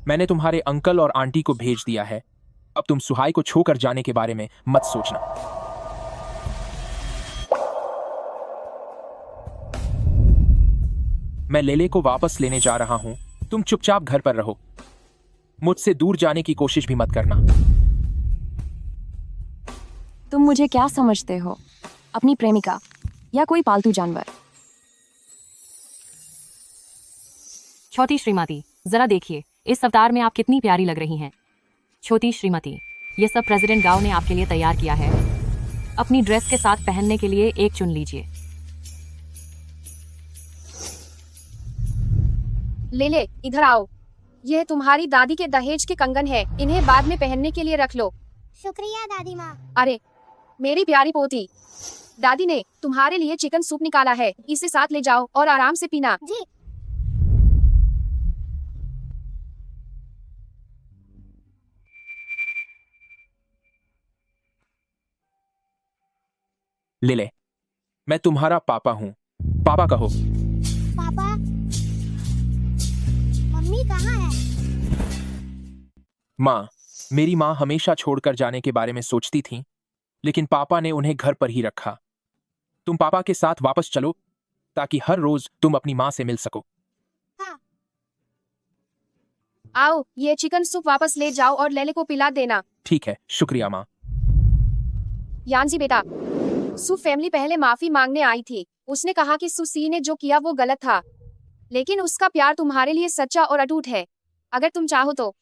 मैंने तुम्हारे अंकल और आंटी को भेज दिया है। अब तुम सुहाई को छोकर जाने के बारे में मत सोचना। मैं लेले को वापस लेने जा रहा हूं। तुम चुपचाप घर पर रहो। मुझसे दूर जाने की कोशिश भी मत करना। तुम मुझे क्या समझते हो? अपनी प्रेमिका या कोई पालतू जानवर? छोटी श्रीमती, जरा देखिए, इस अवतार में आप कितनी प्यारी लग रही हैं। छोटी श्रीमती, ये सब प्रेसिडेंट गाओ ने आपके लिए तैयार किया है। अपनी ड्रेस के साथ पहनने के लिए एक चुन लीजिए। लेले, इधर आओ। यह तुम्हारी दादी के दहेज के कंगन है। इन्हें बाद में पहनने के लिए रख लो। शुक्रिया दादी माँ। अरे मेरी प्यारी पोती, दादी ने तुम्हारे लिए चिकन सूप निकाला है। इसे साथ ले जाओ और आराम से पीना। जी। ले मैं तुम्हारा पापा हूँ। पापा कहो। पापा, मम्मी कहाँ है? माँ, मेरी माँ हमेशा छोड़कर जाने के बारे में सोचती थी, लेकिन पापा ने उन्हें घर पर ही रखा। तुम पापा के साथ वापस चलो ताकि हर रोज तुम अपनी माँ से मिल सको। आओ, ये चिकन सूप वापस ले जाओ और लेले को पिला देना। ठीक है, शुक्रिया माँ। यानजी बेटा, सू फैमिली पहले माफी मांगने आई थी। उसने कहा कि सुसी ने जो किया वो गलत था, लेकिन उसका प्यार तुम्हारे लिए सच्चा और अटूट है। अगर तुम चाहो तो।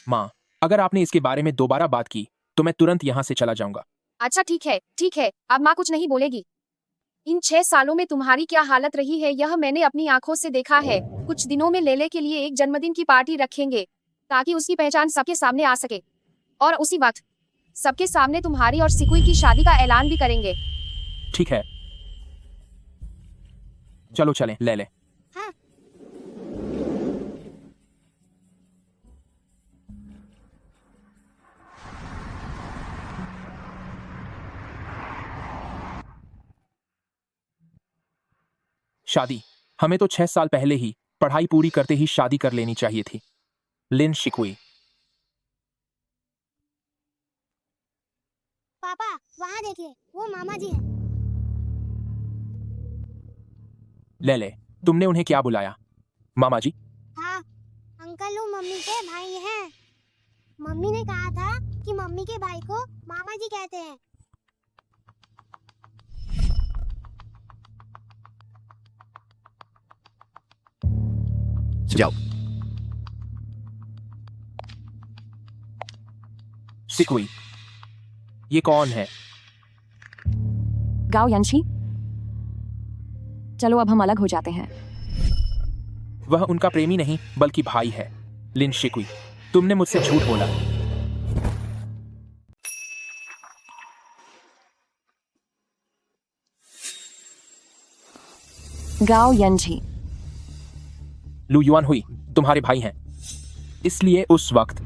माँ, अगर आपने इसके बारे में दोबारा बात की तो मैं तुरंत यहाँ से चला जाऊंगा। अच्छा ठीक है, अब माँ कुछ नहीं बोलेगी। इन 6 सालों में तुम्हारी क्या हालत रही है यह मैंने अपनी आंखों से देखा है। कुछ दिनों में लेले के लिए एक जन्मदिन की पार्टी रखेंगे ताकि उसकी पहचान सबके सामने आ सके, और उसी वक्त सबके सामने तुम्हारी और सिकुई की शादी का ऐलान भी करेंगे। ठीक है, चलो चलें ले। हाँ। शादी, हमें तो 6 साल पहले ही पढ़ाई पूरी करते ही शादी कर लेनी चाहिए थी। लिन शिकुई। पापा, वहाँ देखिए, वो मामा जी हैं। ले तुमने उन्हें क्या बुलाया? मामा जी? हाँ, अंकल वो मम्मी के भाई हैं। मम्मी ने कहा था कि मम्मी के भाई को मामा जी कहते हैं। जाओ। सिकुई, ये कौन है? गाओ यानशी, चलो अब हम अलग हो जाते हैं। वह उनका प्रेमी नहीं बल्कि भाई है। लिन शिकुई, तुमने मुझसे झूठ बोला। गाओ यंजी, लू युआन हुई तुम्हारे भाई हैं, इसलिए उस वक्त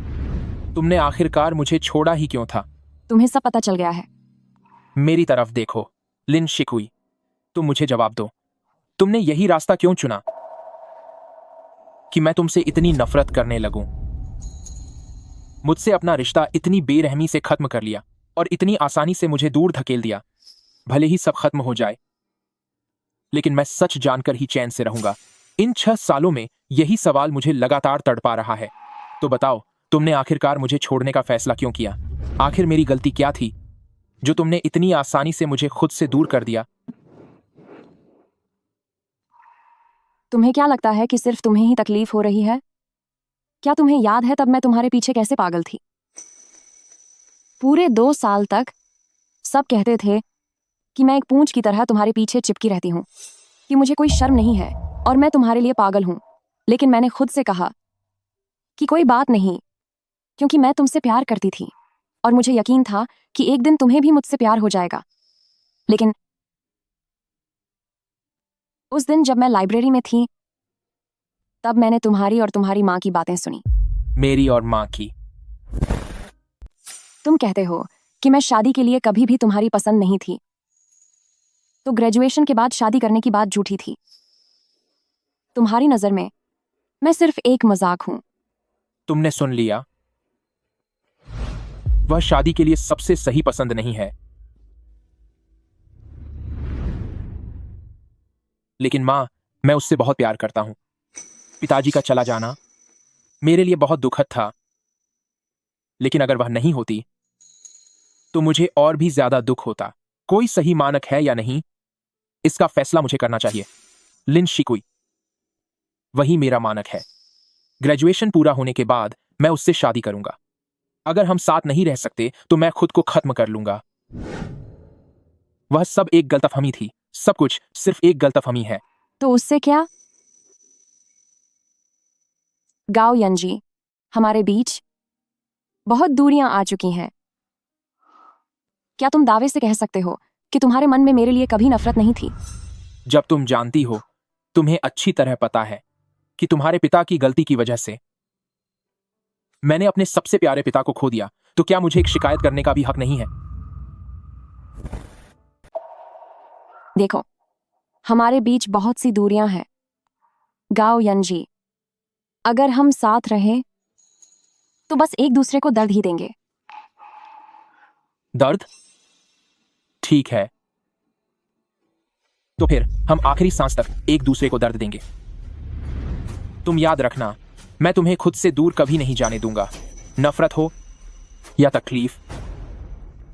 तुमने आखिरकार मुझे छोड़ा ही क्यों था? तुम्हें सब पता चल गया है। मेरी तरफ देखो लिन शिकुई, तुम मुझे जवाब दो। तुमने यही रास्ता क्यों चुना कि मैं तुमसे इतनी नफरत करने लगूं? मुझसे अपना रिश्ता इतनी बेरहमी से खत्म कर लिया और इतनी आसानी से मुझे दूर धकेल दिया। भले ही सब खत्म हो जाए, लेकिन मैं सच जानकर ही चैन से रहूंगा। इन 6 सालों में यही सवाल मुझे लगातार तड़पा रहा है। तो बताओ, तुमने आखिरकार मुझे छोड़ने का फैसला क्यों किया? आखिर मेरी गलती क्या थी जो तुमने इतनी आसानी से मुझे खुद से दूर कर दिया? तुम्हें क्या लगता है कि सिर्फ तुम्हें ही तकलीफ हो रही है? क्या तुम्हें याद है तब मैं तुम्हारे पीछे कैसे पागल थी? पूरे 2 साल तक सब कहते थे कि मैं एक पूंछ की तरह तुम्हारे पीछे चिपकी रहती हूँ, कि मुझे कोई शर्म नहीं है और मैं तुम्हारे लिए पागल हूँ। लेकिन मैंने खुद से कहा कि कोई बात नहीं, क्योंकि मैं तुमसे प्यार करती थी और मुझे यकीन था कि एक दिन तुम्हें भी मुझसे प्यार हो जाएगा। लेकिन उस दिन जब मैं लाइब्रेरी में थी, तब मैंने तुम्हारी और तुम्हारी माँ की बातें सुनी। मेरी और माँ की? तुम कहते हो कि मैं शादी के लिए कभी भी तुम्हारी पसंद नहीं थी, तो ग्रेजुएशन के बाद शादी करने की बात झूठी थी। तुम्हारी नजर में मैं सिर्फ एक मजाक हूं। तुमने सुन लिया, वह शादी के लिए सबसे सही पसंद नहीं है। लेकिन माँ, मैं उससे बहुत प्यार करता हूं। पिताजी का चला जाना मेरे लिए बहुत दुखद था, लेकिन अगर वह नहीं होती तो मुझे और भी ज्यादा दुख होता। कोई सही मानक है या नहीं, इसका फैसला मुझे करना चाहिए। लिन शिकुई वही मेरा मानक है। ग्रेजुएशन पूरा होने के बाद मैं उससे शादी करूंगा। अगर हम साथ नहीं रह सकते तो मैं खुद को खत्म कर लूंगा। वह सब एक गलतफहमी थी, सब कुछ सिर्फ एक गलतफहमी है। तो उससे क्या? गाओ यंजी, हमारे बीच बहुत दूरियां आ चुकी हैं। क्या तुम दावे से कह सकते हो कि तुम्हारे मन में मेरे लिए कभी नफरत नहीं थी? जब तुम जानती हो, तुम्हें अच्छी तरह पता है कि तुम्हारे पिता की गलती की वजह से मैंने अपने सबसे प्यारे पिता को खो दिया, तो क्या मुझे एक शिकायत करने का भी हक नहीं है? देखो, हमारे बीच बहुत सी दूरियां हैं। गाओ यंजी, अगर हम साथ रहें तो बस एक दूसरे को दर्द ही देंगे। दर्द? ठीक है, तो फिर हम आखिरी सांस तक एक दूसरे को दर्द देंगे। तुम याद रखना, मैं तुम्हें खुद से दूर कभी नहीं जाने दूंगा। नफरत हो या तकलीफ,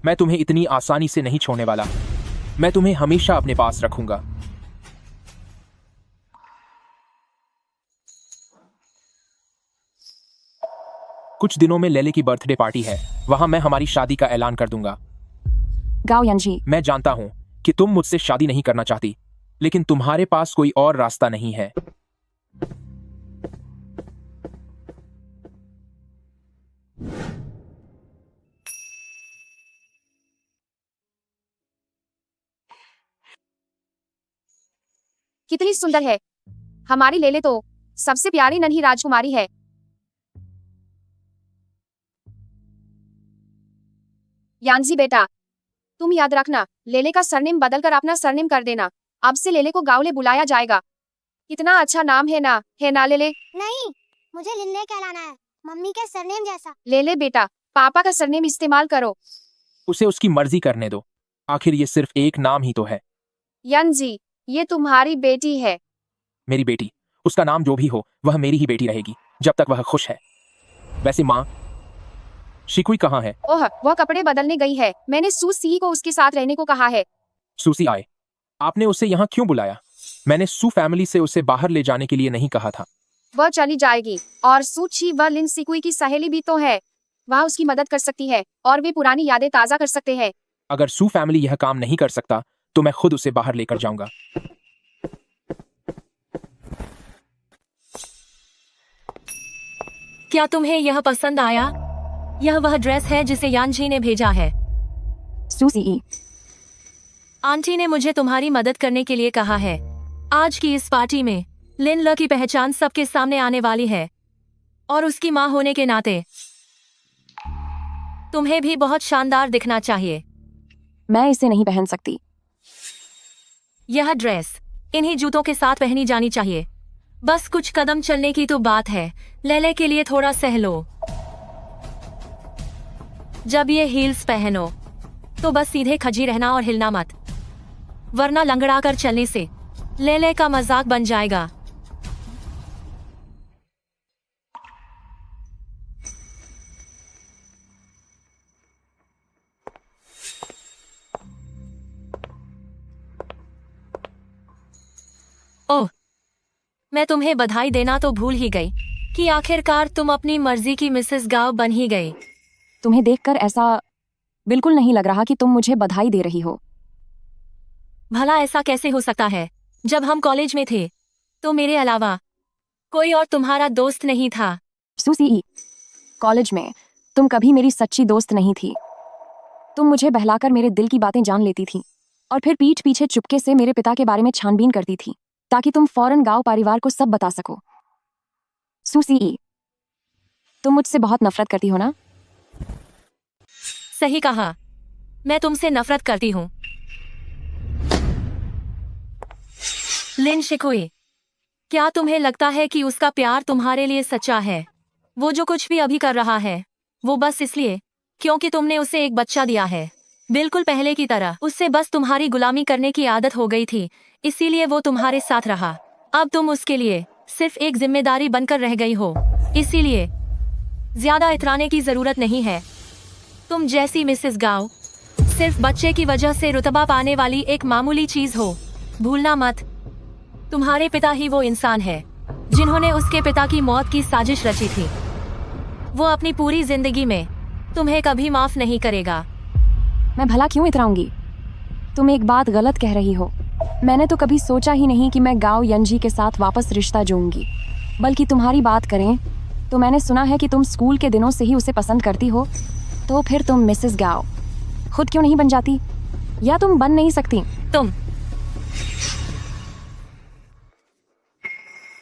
मैं तुम्हें इतनी आसानी से नहीं छोड़ने वाला। मैं तुम्हें हमेशा अपने पास रखूंगा। कुछ दिनों में लेले की बर्थडे पार्टी है, वहां मैं हमारी शादी का ऐलान कर दूंगा। गाओ यंजी, मैं जानता हूं कि तुम मुझसे शादी नहीं करना चाहती, लेकिन तुम्हारे पास कोई और रास्ता नहीं है। कितनी सुंदर है हमारी लेले, तो सबसे प्यारी नन्ही राजकुमारी है। यांजी बेटा, तुम याद रखना, लेले का सरनेम बदलकर अपना सरनेम कर देना। अब से लेले को गावले बुलाया जाएगा। कितना अच्छा नाम है ना लेले? नहीं, मुझे लिल्ले कहलाना है, मम्मी के सरनेम जैसा। लेले बेटा, पापा का सरनेम इस्तेमाल करो। उसे उसकी मर्जी करने दो, आखिर ये सिर्फ एक नाम ही तो है। यंजी, ये तुम्हारी बेटी है। मेरी बेटी, उसका नाम जो भी हो वह मेरी ही बेटी रहेगी जब तक वह खुश है। वैसे माँ, शिकुई कहाँ है? ओह, वह कपड़े बदलने गई है। मैंने सूसी को उसके साथ रहने को कहा है। सूसी आए, आपने उसे यहाँ क्यों बुलाया? मैंने सू फैमिली से उसे बाहर ले जाने के लिए नहीं कहा था। वह चली जाएगी, और सूची वह लिन सिकुई की सहेली भी तो है। वह उसकी मदद कर सकती है और वे पुरानी यादें ताजा कर सकते हैं। अगर सू फैमिली यह काम नहीं कर सकता तो मैं खुद उसे बाहर लेकर जाऊंगा। क्या तुम्हें यह पसंद आया? यह वह ड्रेस है जिसे यांजी ने भेजा है। सूसी, आंटी ने मुझे तुम्हारी मदद करने के लिए कहा है। आज की इस पार्टी में लिन ल की पहचान सबके सामने आने वाली है, और उसकी माँ होने के नाते तुम्हें भी बहुत शानदार दिखना चाहिए। मैं इसे नहीं पहन सकती। यह ड्रेस इन्हीं जूतों के साथ पहनी जानी चाहिए। बस कुछ कदम चलने की तो बात है, लेले के लिए थोड़ा सह लो। जब ये हील्स पहनो तो बस सीधे खजी रहना और हिलना मत, वरना लंगड़ा कर चलने से लेले का मजाक बन जाएगा। ओह, मैं तुम्हें बधाई देना तो भूल ही गई कि आखिरकार तुम अपनी मर्जी की मिसेस गाव बन ही गई। तुम्हें देखकर ऐसा बिल्कुल नहीं लग रहा कि तुम मुझे बधाई दे रही हो। भला ऐसा कैसे हो सकता है? जब हम कॉलेज में थे तो मेरे अलावा कोई और तुम्हारा दोस्त नहीं था। सूसी, कॉलेज में तुम कभी मेरी सच्ची दोस्त नहीं थी। तुम मुझे बहलाकर मेरे दिल की बातें जान लेती थी और फिर पीठ पीछे चुपके से मेरे पिता के बारे में छानबीन करती थी ताकि तुम फौरन गांव परिवार को सब बता सको। सूसी, तुम मुझसे बहुत नफरत करती हो ना? सही कहा, मैं तुमसे नफरत करती हूँ। लिन शिकुई, क्या तुम्हें लगता है कि उसका प्यार तुम्हारे लिए सच्चा है? वो जो कुछ भी अभी कर रहा है वो बस इसलिए क्योंकि तुमने उसे एक बच्चा दिया है। बिल्कुल पहले की तरह उससे बस तुम्हारी गुलामी करने की आदत हो गई थी, इसीलिए वो तुम्हारे साथ रहा। अब तुम उसके लिए सिर्फ एक जिम्मेदारी बनकर रह गई हो, इसीलिए ज्यादा इतराने की जरूरत नहीं है। तुम जैसी मिसेस गाव सिर्फ बच्चे की वजह से रुतबा पाने वाली एक मामूली चीज हो। भूलना मत, तुम्हारे पिता ही वो इंसान है जिन्होंने उसके पिता की मौत की साजिश रची थी। वो अपनी पूरी जिंदगी में तुम्हें कभी माफ नहीं करेगा। मैं भला क्यों इतराऊंगी? तुम एक बात गलत कह रही हो। मैंने तो कभी सोचा ही नहीं कि मैं गाओ यंजी के साथ वापस रिश्ता जोड़ूंगी। बल्कि तुम्हारी बात करें तो मैंने सुना है कि तुम स्कूल के दिनों से ही उसे पसंद करती हो। तो फिर तुम मिसेस गाओ खुद क्यों नहीं बन जाती? या तुम बन नहीं सकती? तुम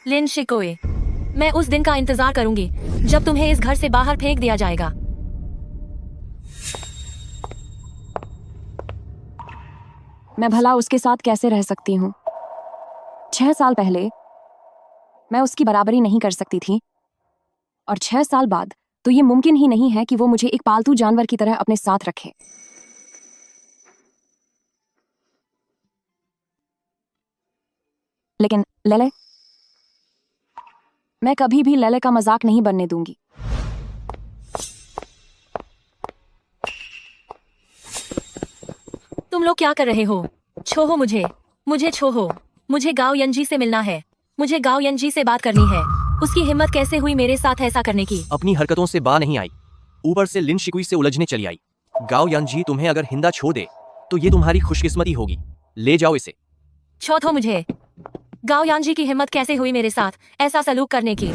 लिन शिकोए, मैं उस दिन का इंतजार करूंगी जब तुम्हें इस घर से बाहर फेंक दिया जाएगा। मैं भला उसके साथ कैसे रह सकती हूँ? 6 साल पहले मैं उसकी बराबरी नहीं कर सकती थी, और 6 साल बाद तो ये मुमकिन ही नहीं है कि वो मुझे एक पालतू जानवर की तरह अपने साथ रखे। लेकिन लेले, मैं कभी भी लेले का मजाक नहीं बनने दूंगी। तुम लोग क्या कर रहे हो? छोहो मुझे छोहो। मुझे गाओ यंजी से मिलना है। मुझे गाओ यंजी से बात करनी है। उसकी हिम्मत कैसे हुई मेरे साथ ऐसा करने की? अपनी हरकतों से बाहर नहीं आई, ऊपर से लिन शिकुई से उलझने चली आई। गाओ यांजी तुम्हें अगर हिंदा छोड़ दे तो ये तुम्हारी खुशकिस्मती होगी। ले जाओ इसे। छोड़ो मुझे। गाओ यांजी की हिम्मत कैसे हुई मेरे साथ ऐसा सलूक करने की?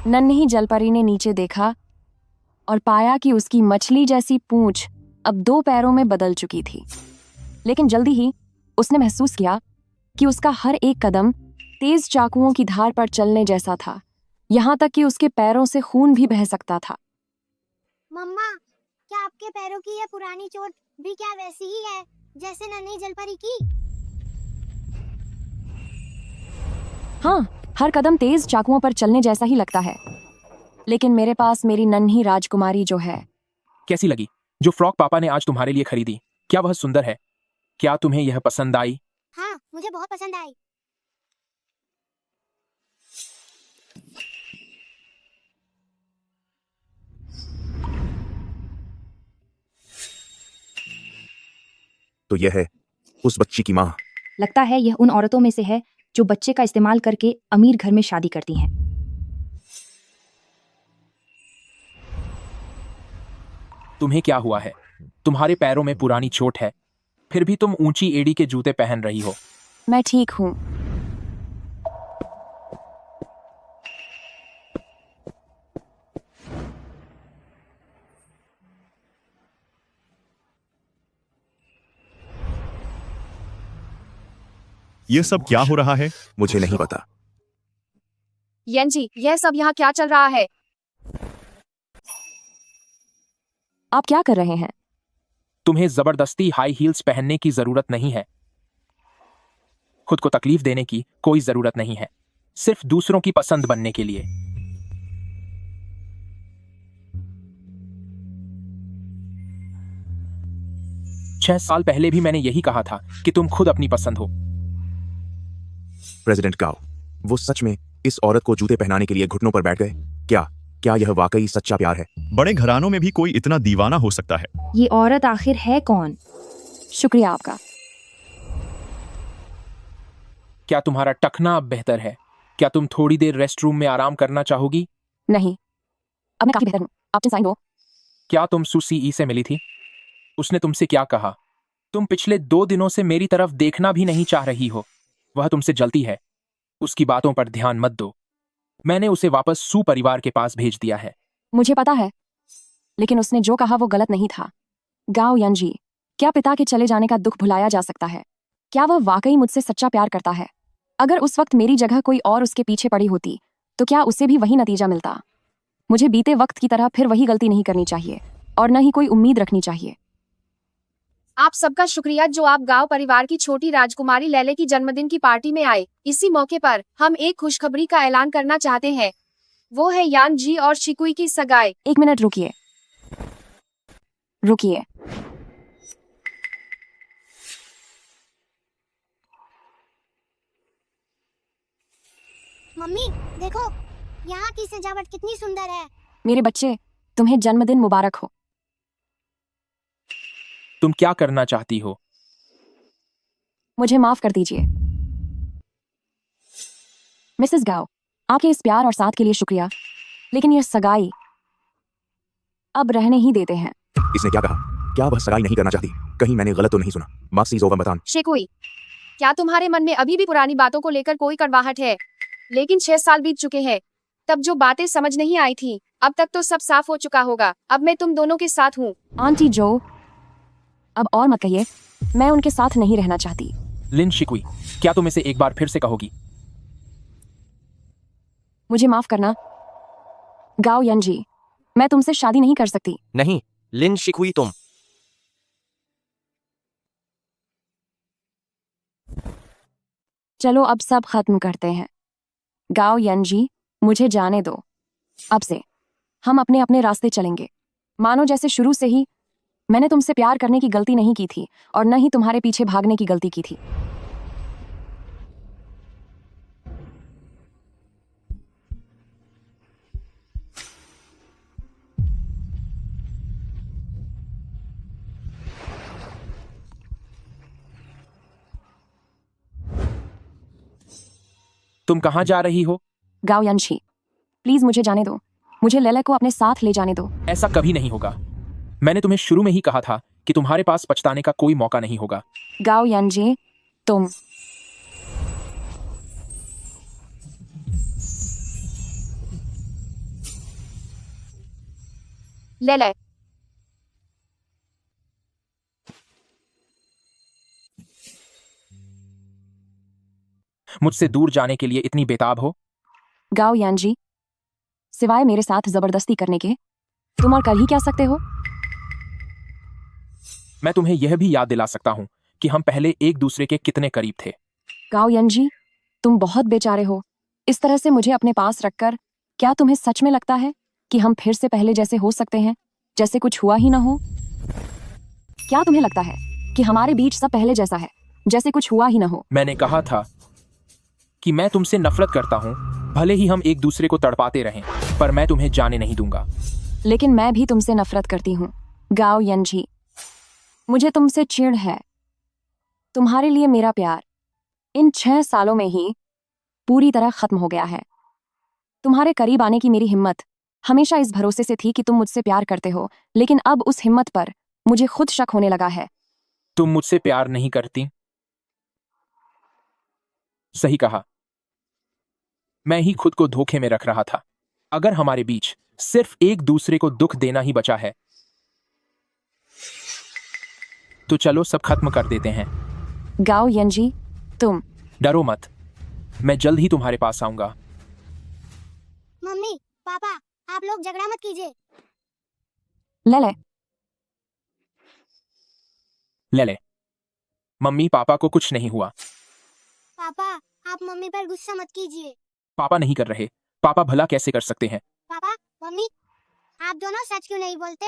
नन्ही जलपरी ने नीचे देखा और पाया कि उसकी मछली जैसी पूंछ अब 2 पैरों में बदल चुकी थी। लेकिन जल्दी ही उसने महसूस किया कि उसका हर एक कदम तेज चाकुओं की धार पर चलने जैसा था, यहाँ तक कि उसके पैरों से खून भी बह सकता था। मम्मा, क्या आपके पैरों की यह पुरानी चोट भी क्या वैसी ही है जैसे नन्ही जलपरी की? हाँ, हर कदम तेज चाकुओं पर चलने जैसा ही लगता है। लेकिन मेरे पास मेरी नन्ही राजकुमारी जो है। कैसी लगी जो फ्रॉक पापा ने आज तुम्हारे लिए खरीदी? क्या वह सुंदर है? क्या तुम्हें यह पसंद आई? हाँ, मुझे बहुत पसंद आई। तो यह है उस बच्ची की माँ। लगता है यह उन औरतों में से है जो बच्चे का इस्तेमाल करके अमीर घर में शादी करती हैं। तुम्हें क्या हुआ है? तुम्हारे पैरों में पुरानी चोट है, फिर भी तुम ऊंची एड़ी के जूते पहन रही हो। मैं ठीक हूँ। यह सब क्या हो रहा है? मुझे नहीं पता। यंजी, यह सब यहाँ क्या चल रहा है? आप क्या कर रहे हैं? तुम्हें जबरदस्ती हाई हील्स पहनने की जरूरत नहीं है। खुद को तकलीफ देने की कोई जरूरत नहीं है, सिर्फ दूसरों की पसंद बनने के लिए। छह साल पहले भी मैंने यही कहा था कि तुम खुद अपनी पसंद हो। प्रेसिडेंट गाओ, वो सच में इस औरत को जूते पहनाने के लिए घुटनों पर बैठ गए? क्या यह वाकई सच्चा प्यार है? बड़े घरानों में भी कोई इतना दीवाना हो सकता है। ये औरत आखिर है कौन? शुक्रिया आपका। क्या तुम्हारा टखना अब बेहतर है? क्या तुम थोड़ी देर रेस्ट रूम में आराम करना चाहोगी? नहीं, अब मैं काफी बेहतर हूँ। आप साइन दो। क्या तुम सुसी से मिली थी? उसने तुमसे क्या कहा? तुम पिछले 2 दिनों से मेरी तरफ देखना भी नहीं चाह रही हो। वह तुमसे जलती है। उसकी बातों पर ध्यान मत दो। मैंने उसे वापस सू परिवार के पास भेज दिया है। मुझे पता है, लेकिन उसने जो कहा वो गलत नहीं था। गाओ यंजी, क्या पिता के चले जाने का दुख भुलाया जा सकता है? क्या वह वाकई मुझसे सच्चा प्यार करता है? अगर उस वक्त मेरी जगह कोई और उसके पीछे पड़ी होती तो क्या उसे भी वही नतीजा मिलता? मुझे बीते वक्त की तरह फिर वही गलती नहीं करनी चाहिए और न ही कोई उम्मीद रखनी चाहिए। आप सबका शुक्रिया जो आप गांव परिवार की छोटी राजकुमारी लैले की जन्मदिन की पार्टी में आए। इसी मौके पर हम एक खुशखबरी का ऐलान करना चाहते हैं। वो है यान जी और शिकुई की सगाई। 1 मिनट रुकिए। मम्मी, देखो यहाँ की सजावट कितनी सुंदर है। मेरे बच्चे, तुम्हें जन्मदिन मुबारक हो। तुम क्या करना चाहती हो? मुझे माफ कर दीजिए। मिसेस गाओ, आपके इस प्यार और साथ के लिए शुक्रिया, लेकिन यह सगाई अब रहने ही देते हैं। इसने क्या कहा? क्या वह सगाई नहीं करना चाहती? कहीं मैंने गलत तो नहीं सुना? माक्सी जोवन बतान। शिकुई, क्या तुम्हारे मन में अभी भी पुरानी बातों को लेकर कोई कड़वाहट है? लेकिन 6 साल बीत चुके हैं। तब जो बातें समझ नहीं आई थी, अब तक तो सब साफ हो चुका होगा। अब मैं तुम दोनों के साथ हूँ। आंटी जो, अब और मत कहिए, मैं उनके साथ नहीं रहना चाहती। लिन शिकुई, क्या तुम इसे एक बार फिर से कहोगी? मुझे माफ करना गाओ यंजी, मैं तुमसे शादी नहीं कर सकती। नहीं लिन शिकुई, तुम चलो अब सब खत्म करते हैं। गाओ यंजी, मुझे जाने दो। अब से हम अपने अपने रास्ते चलेंगे। मानो जैसे शुरू से ही मैंने तुमसे प्यार करने की गलती नहीं की थी और न ही तुम्हारे पीछे भागने की गलती की थी। तुम कहाँ जा रही हो? गाओ यंशी, प्लीज मुझे जाने दो। मुझे लेले को अपने साथ ले जाने दो। ऐसा कभी नहीं होगा। मैंने तुम्हें शुरू में ही कहा था कि तुम्हारे पास पछताने का कोई मौका नहीं होगा। गाओ यंजी, तुम लेले, मुझसे दूर जाने के लिए इतनी बेताब हो? गाओ यंजी, सिवाय मेरे साथ जबरदस्ती करने के तुम और कर ही क्या सकते हो? मैं तुम्हें यह भी याद दिला सकता हूँ कि हम पहले एक दूसरे के कितने करीब थे। गाओ यंजी, तुम बहुत बेचारे हो। इस तरह से मुझे अपने पास रखकर क्या तुम्हें सच में लगता है कि हम फिर से पहले जैसे हो सकते हैं, जैसे कुछ हुआ ही ना हो? क्या तुम्हें लगता है कि हमारे बीच सब पहले जैसा है, जैसे कुछ हुआ ही ना हो? मैंने कहा था कि मैं तुमसे नफरत करता हूँ, भले ही हम एक दूसरे को तड़पाते रहें, पर मैं तुम्हें जाने नहीं दूंगा। लेकिन मैं भी तुमसे नफरत करती हूँ गाओ यंजी। मुझे तुमसे चिढ़ है। तुम्हारे लिए मेरा प्यार इन 6 सालों में ही पूरी तरह खत्म हो गया है। तुम्हारे करीब आने की मेरी हिम्मत हमेशा इस भरोसे से थी कि तुम मुझसे प्यार करते हो, लेकिन अब उस हिम्मत पर मुझे खुद शक होने लगा है। तुम मुझसे प्यार नहीं करती? सही कहा, मैं ही खुद को धोखे में रख रहा था। अगर हमारे बीच सिर्फ एक दूसरे को दुख देना ही बचा है तो चलो सब खत्म कर देते हैं। गाओ यंजी, तुम डरो मत, मैं जल्द ही तुम्हारे पास आऊंगा। मम्मी पापा, आप लोग झगड़ा मत कीजिए। लेले, ले मम्मी पापा को कुछ नहीं हुआ। पापा, आप मम्मी पर गुस्सा मत कीजिए। पापा नहीं कर रहे। पापा भला कैसे कर सकते हैं? पापा मम्मी, आप दोनों सच क्यों नहीं बोलते?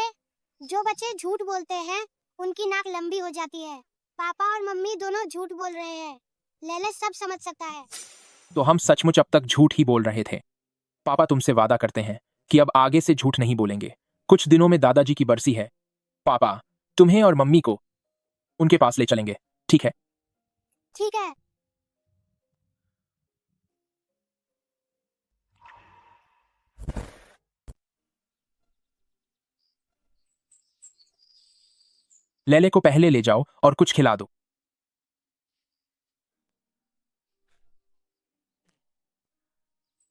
जो बच्चे झूठ बोलते हैं उनकी नाक लंबी हो जाती है। पापा और मम्मी दोनों झूठ बोल रहे हैं। लेले सब समझ सकता है। तो हम सचमुच अब तक झूठ ही बोल रहे थे। पापा तुमसे वादा करते हैं कि अब आगे से झूठ नहीं बोलेंगे। कुछ दिनों में दादाजी की बरसी है। पापा तुम्हें और मम्मी को उनके पास ले चलेंगे, ठीक है? ठीक है। लेले को पहले ले जाओ और कुछ खिला दो।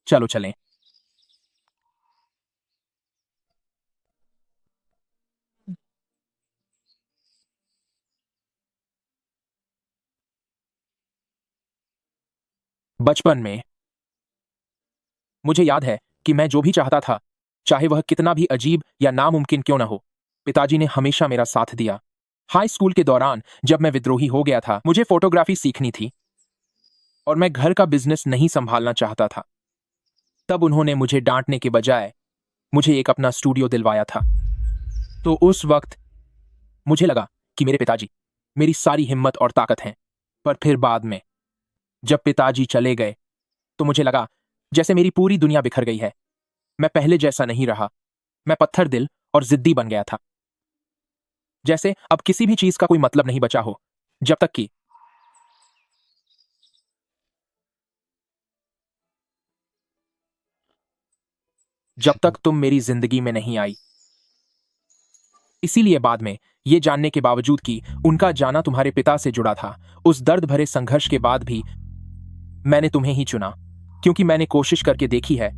चलो चलें। बचपन में मुझे याद है कि मैं जो भी चाहता था, चाहे वह कितना भी अजीब या नामुमकिन क्यों न हो, पिताजी ने हमेशा मेरा साथ दिया। हाई स्कूल के दौरान जब मैं विद्रोही हो गया था, मुझे फोटोग्राफी सीखनी थी और मैं घर का बिजनेस नहीं संभालना चाहता था। तब उन्होंने मुझे डांटने के बजाय मुझे एक अपना स्टूडियो दिलवाया था। तो उस वक्त मुझे लगा कि मेरे पिताजी मेरी सारी हिम्मत और ताकत हैं। पर फिर बाद में जब पिताजी चले गए तो मुझे लगा जैसे मेरी पूरी दुनिया बिखर गई है। मैं पहले जैसा नहीं रहा। मैं पत्थर दिल और जिद्दी बन गया था। जैसे अब किसी भी चीज का कोई मतलब नहीं बचा हो, जब तक तुम मेरी जिंदगी में नहीं आई। इसीलिए बाद में ये जानने के बावजूद कि उनका जाना तुम्हारे पिता से जुड़ा था, उस दर्द भरे संघर्ष के बाद भी मैंने तुम्हें ही चुना, क्योंकि मैंने कोशिश करके देखी है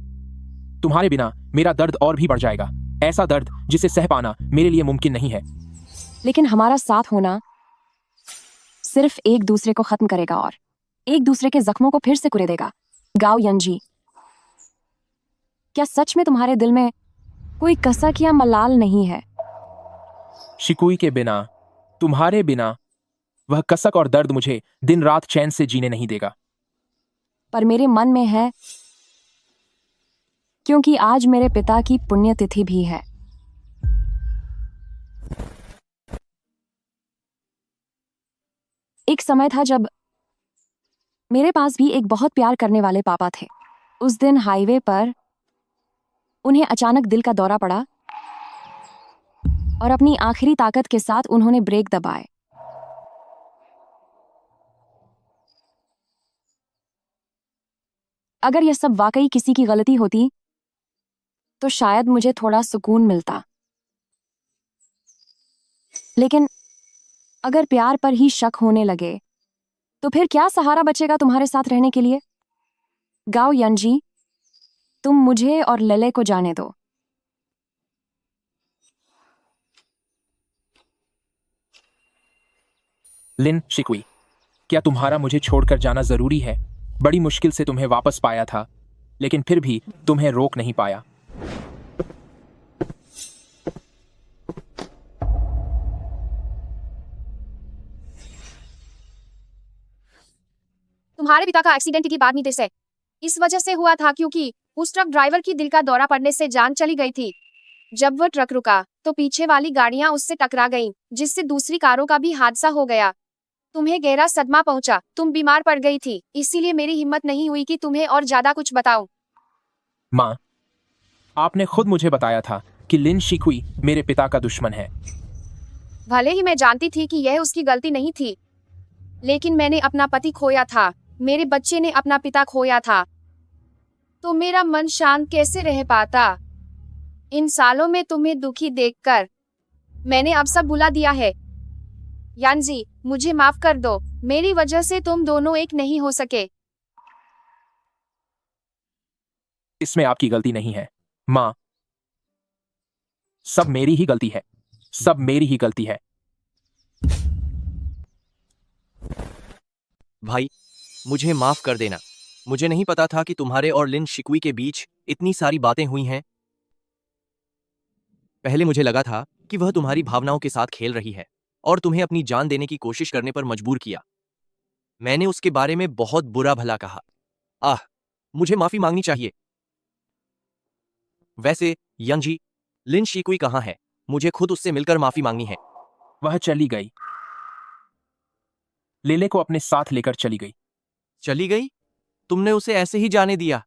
तुम्हारे बिना मेरा दर्द और भी बढ़ जाएगा। ऐसा दर्द जिसे सह पाना मेरे लिए मुमकिन नहीं है। लेकिन हमारा साथ होना सिर्फ एक दूसरे को खत्म करेगा और एक दूसरे के जख्मों को फिर से कुरेदेगा। गाओ यंजी, क्या सच में तुम्हारे दिल में कोई कसक या मलाल नहीं है? शिकुई के बिना, तुम्हारे बिना, वह कसक और दर्द मुझे दिन रात चैन से जीने नहीं देगा। पर मेरे मन में है, क्योंकि आज मेरे पिता की पुण्यतिथि भी है। एक समय था जब मेरे पास भी एक बहुत प्यार करने वाले पापा थे। उस दिन हाईवे पर उन्हें अचानक दिल का दौरा पड़ा और अपनी आखिरी ताकत के साथ उन्होंने ब्रेक दबाए। अगर यह सब वाकई किसी की गलती होती तो शायद मुझे थोड़ा सुकून मिलता, लेकिन अगर प्यार पर ही शक होने लगे तो फिर क्या सहारा बचेगा तुम्हारे साथ रहने के लिए? गाओ यंजी, तुम मुझे और लले को जाने दो। लिन शिकुई, क्या तुम्हारा मुझे छोड़कर जाना जरूरी है? बड़ी मुश्किल से तुम्हें वापस पाया था, लेकिन फिर भी तुम्हें रोक नहीं पाया। तुम्हारे पिता का एक्सीडेंट की बात नहीं से इस वजह से हुआ था क्योंकि उस ट्रक ड्राइवर की दिल का दौरा पड़ने से जान चली गई थी। जब वह ट्रक रुका तो पीछे वाली गाड़ियां उससे टकरा गईं, जिससे दूसरी कारों का भी हादसा हो गया। तुम्हें गहरा सदमा पहुंचा, तुम बीमार पड़ गई थी, इसीलिए मेरी हिम्मत नहीं हुई कि तुम्हें और ज्यादा कुछ बताऊं। माँ, आपने खुद मुझे बताया था कि लिन शिकुई मेरे पिता का दुश्मन है। भले ही मैं जानती थी कि यह उसकी गलती नहीं थी, लेकिन मैंने अपना पति खोया था, मेरे बच्चे ने अपना पिता खोया था, तो मेरा मन शांत कैसे रह पाता? इन सालों में तुम्हें दुखी देखकर मैंने अब सब भुला दिया है। यानजी, मुझे माफ कर दो, मेरी वजह से तुम दोनों एक नहीं हो सके। इसमें आपकी गलती नहीं है माँ, सब मेरी ही गलती है, सब मेरी ही गलती है। भाई, मुझे माफ कर देना। मुझे नहीं पता था कि तुम्हारे और लिन शिकुई के बीच इतनी सारी बातें हुई हैं। पहले मुझे लगा था कि वह तुम्हारी भावनाओं के साथ खेल रही है और तुम्हें अपनी जान देने की कोशिश करने पर मजबूर किया। मैंने उसके बारे में बहुत बुरा भला कहा। मुझे माफी मांगनी चाहिए। वैसे यंजी, लिन शिकुई कहाँ है? मुझे खुद उससे मिलकर माफी मांगनी है। वह चली गई, लेले को अपने साथ लेकर चली गई। चली गई? तुमने उसे ऐसे ही जाने दिया?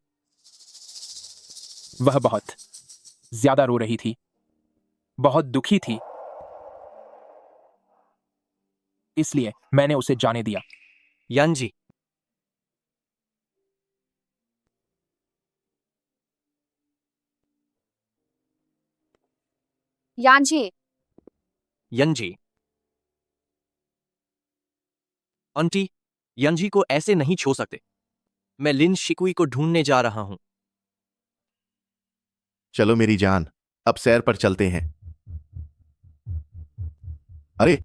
वह बहुत ज्यादा रो रही थी, बहुत दुखी थी, इसलिए मैंने उसे जाने दिया। यंजी, यानजी, यंजी, आंटी, यंजी को ऐसे नहीं छोड़ सकते। मैं लिन शिकुई को ढूंढने जा रहा हूं। चलो मेरी जान, अब सैर पर चलते हैं। अरे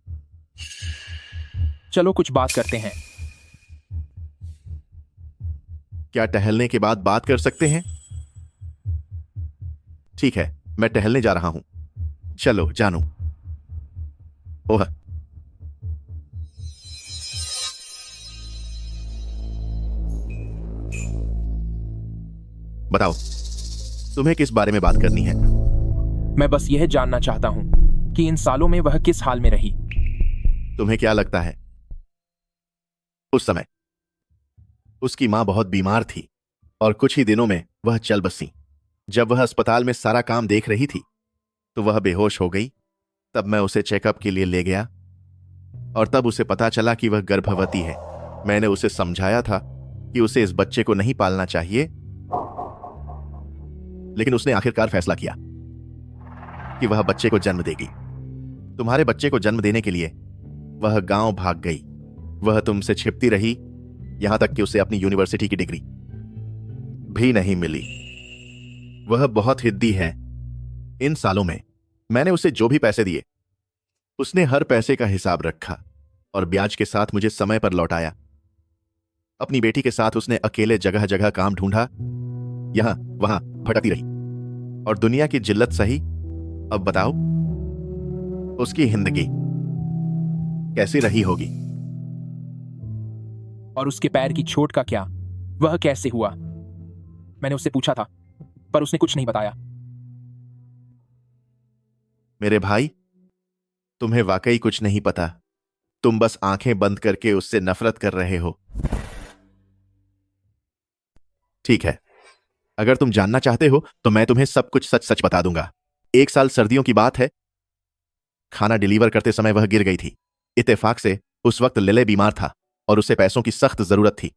चलो कुछ बात करते हैं। क्या टहलने के बाद बात कर सकते हैं? ठीक है, मैं टहलने जा रहा हूं। चलो जानू। ओह, बताओ, तुम्हें किस बारे में बात करनी है? मैं बस यह जानना चाहता हूं कि इन सालों में वह किस हाल में रही। तुम्हें क्या लगता है? उस समय उसकी मां बहुत बीमार थी और कुछ ही दिनों में वह चल बसी। जब वह अस्पताल में सारा काम देख रही थी तो वह बेहोश हो गई। तब मैं उसे चेकअप के लिए ले गया और तब उसे पता चला कि वह गर्भवती है। मैंने उसे समझाया था कि उसे इस बच्चे को नहीं पालना चाहिए, लेकिन उसने आखिरकार फैसला किया कि वह बच्चे को जन्म देगी। तुम्हारे बच्चे को जन्म देने के लिए वह गांव भाग गई। वह तुमसे छिपती रही, यहां तक कि उसे अपनी यूनिवर्सिटी की डिग्री भी नहीं मिली। वह बहुत हिद्दी है। इन सालों में मैंने उसे जो भी पैसे दिए उसने हर पैसे का हिसाब रखा और ब्याज के साथ मुझे समय पर लौटाया। अपनी बेटी के साथ उसने अकेले जगह जगह काम ढूंढा, यहां वहां भटकती रही और दुनिया की जिल्लत सही। अब बताओ उसकी जिंदगी कैसी रही होगी? और उसके पैर की चोट का क्या? वह कैसे हुआ? मैंने उससे पूछा था, पर उसने कुछ नहीं बताया। मेरे भाई, तुम्हें वाकई कुछ नहीं पता। तुम बस आंखें बंद करके उससे नफरत कर रहे हो। ठीक है, अगर तुम जानना चाहते हो तो मैं तुम्हें सब कुछ सच सच बता दूंगा। 1 साल सर्दियों की बात है। खाना डिलीवर करते समय वह गिर गई थी। इत्तेफाक से उस वक्त लेले बीमार था और उसे पैसों की सख्त जरूरत थी।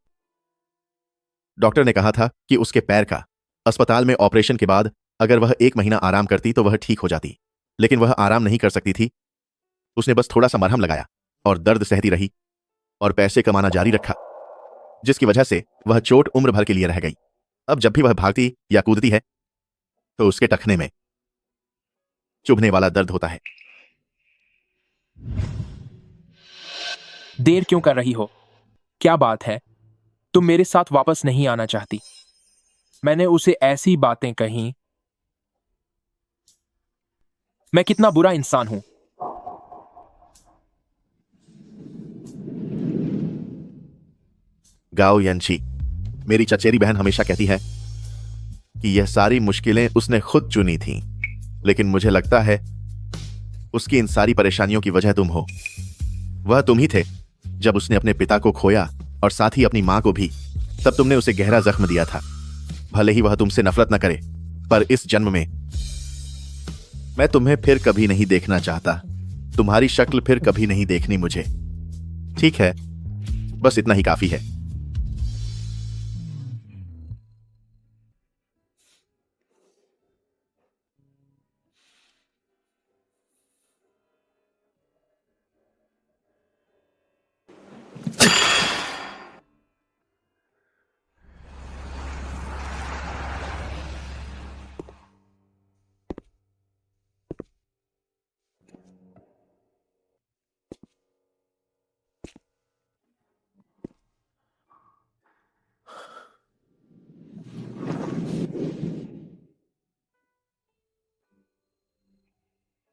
डॉक्टर ने कहा था कि उसके पैर का अस्पताल में ऑपरेशन के बाद अगर वह 1 महीना आराम करती तो वह ठीक हो जाती, लेकिन वह आराम नहीं कर सकती थी। उसने बस थोड़ा सा मरहम लगाया और दर्द सहती रही और पैसे कमाना जारी रखा, जिसकी वजह से वह चोट उम्र भर के लिए रह गई। अब जब भी वह भागती या कूदती है तो उसके टखने में चुभने वाला दर्द होता है। देर क्यों कर रही हो? क्या बात है? तुम मेरे साथ वापस नहीं आना चाहती? मैंने उसे ऐसी बातें कहीं। मैं कितना बुरा इंसान हूं। गाओ यंची, मेरी चचेरी बहन हमेशा कहती है कि यह सारी मुश्किलें उसने खुद चुनी थीं, लेकिन मुझे लगता है उसकी इन सारी परेशानियों की वजह तुम हो। वह तुम ही थे जब उसने अपने पिता को खोया और साथ ही अपनी मां को भी। तब तुमने उसे गहरा जख्म दिया था। भले ही वह तुमसे नफरत न करे, पर इस जन्म में मैं तुम्हें फिर कभी नहीं देखना चाहता। तुम्हारी शक्ल फिर कभी नहीं देखनी मुझे। ठीक है, बस इतना ही काफी है।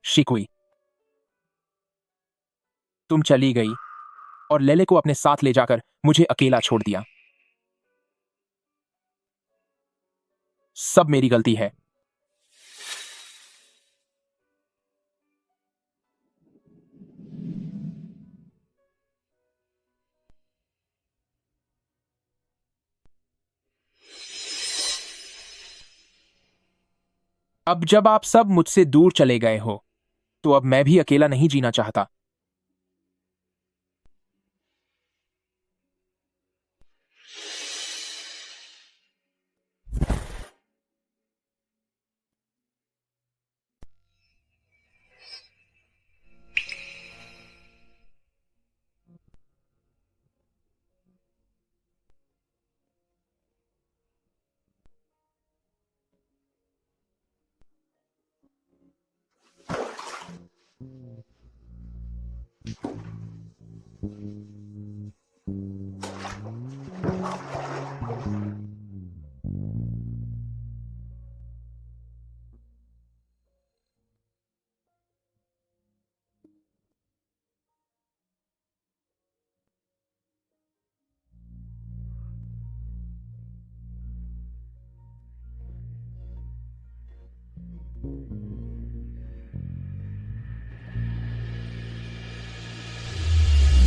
शिकुई, तुम चली गई और लेले को अपने साथ ले जाकर मुझे अकेला छोड़ दिया। सब मेरी गलती है। अब जब आप सब मुझसे दूर चले गए हो, तो अब मैं भी अकेला नहीं जीना चाहता।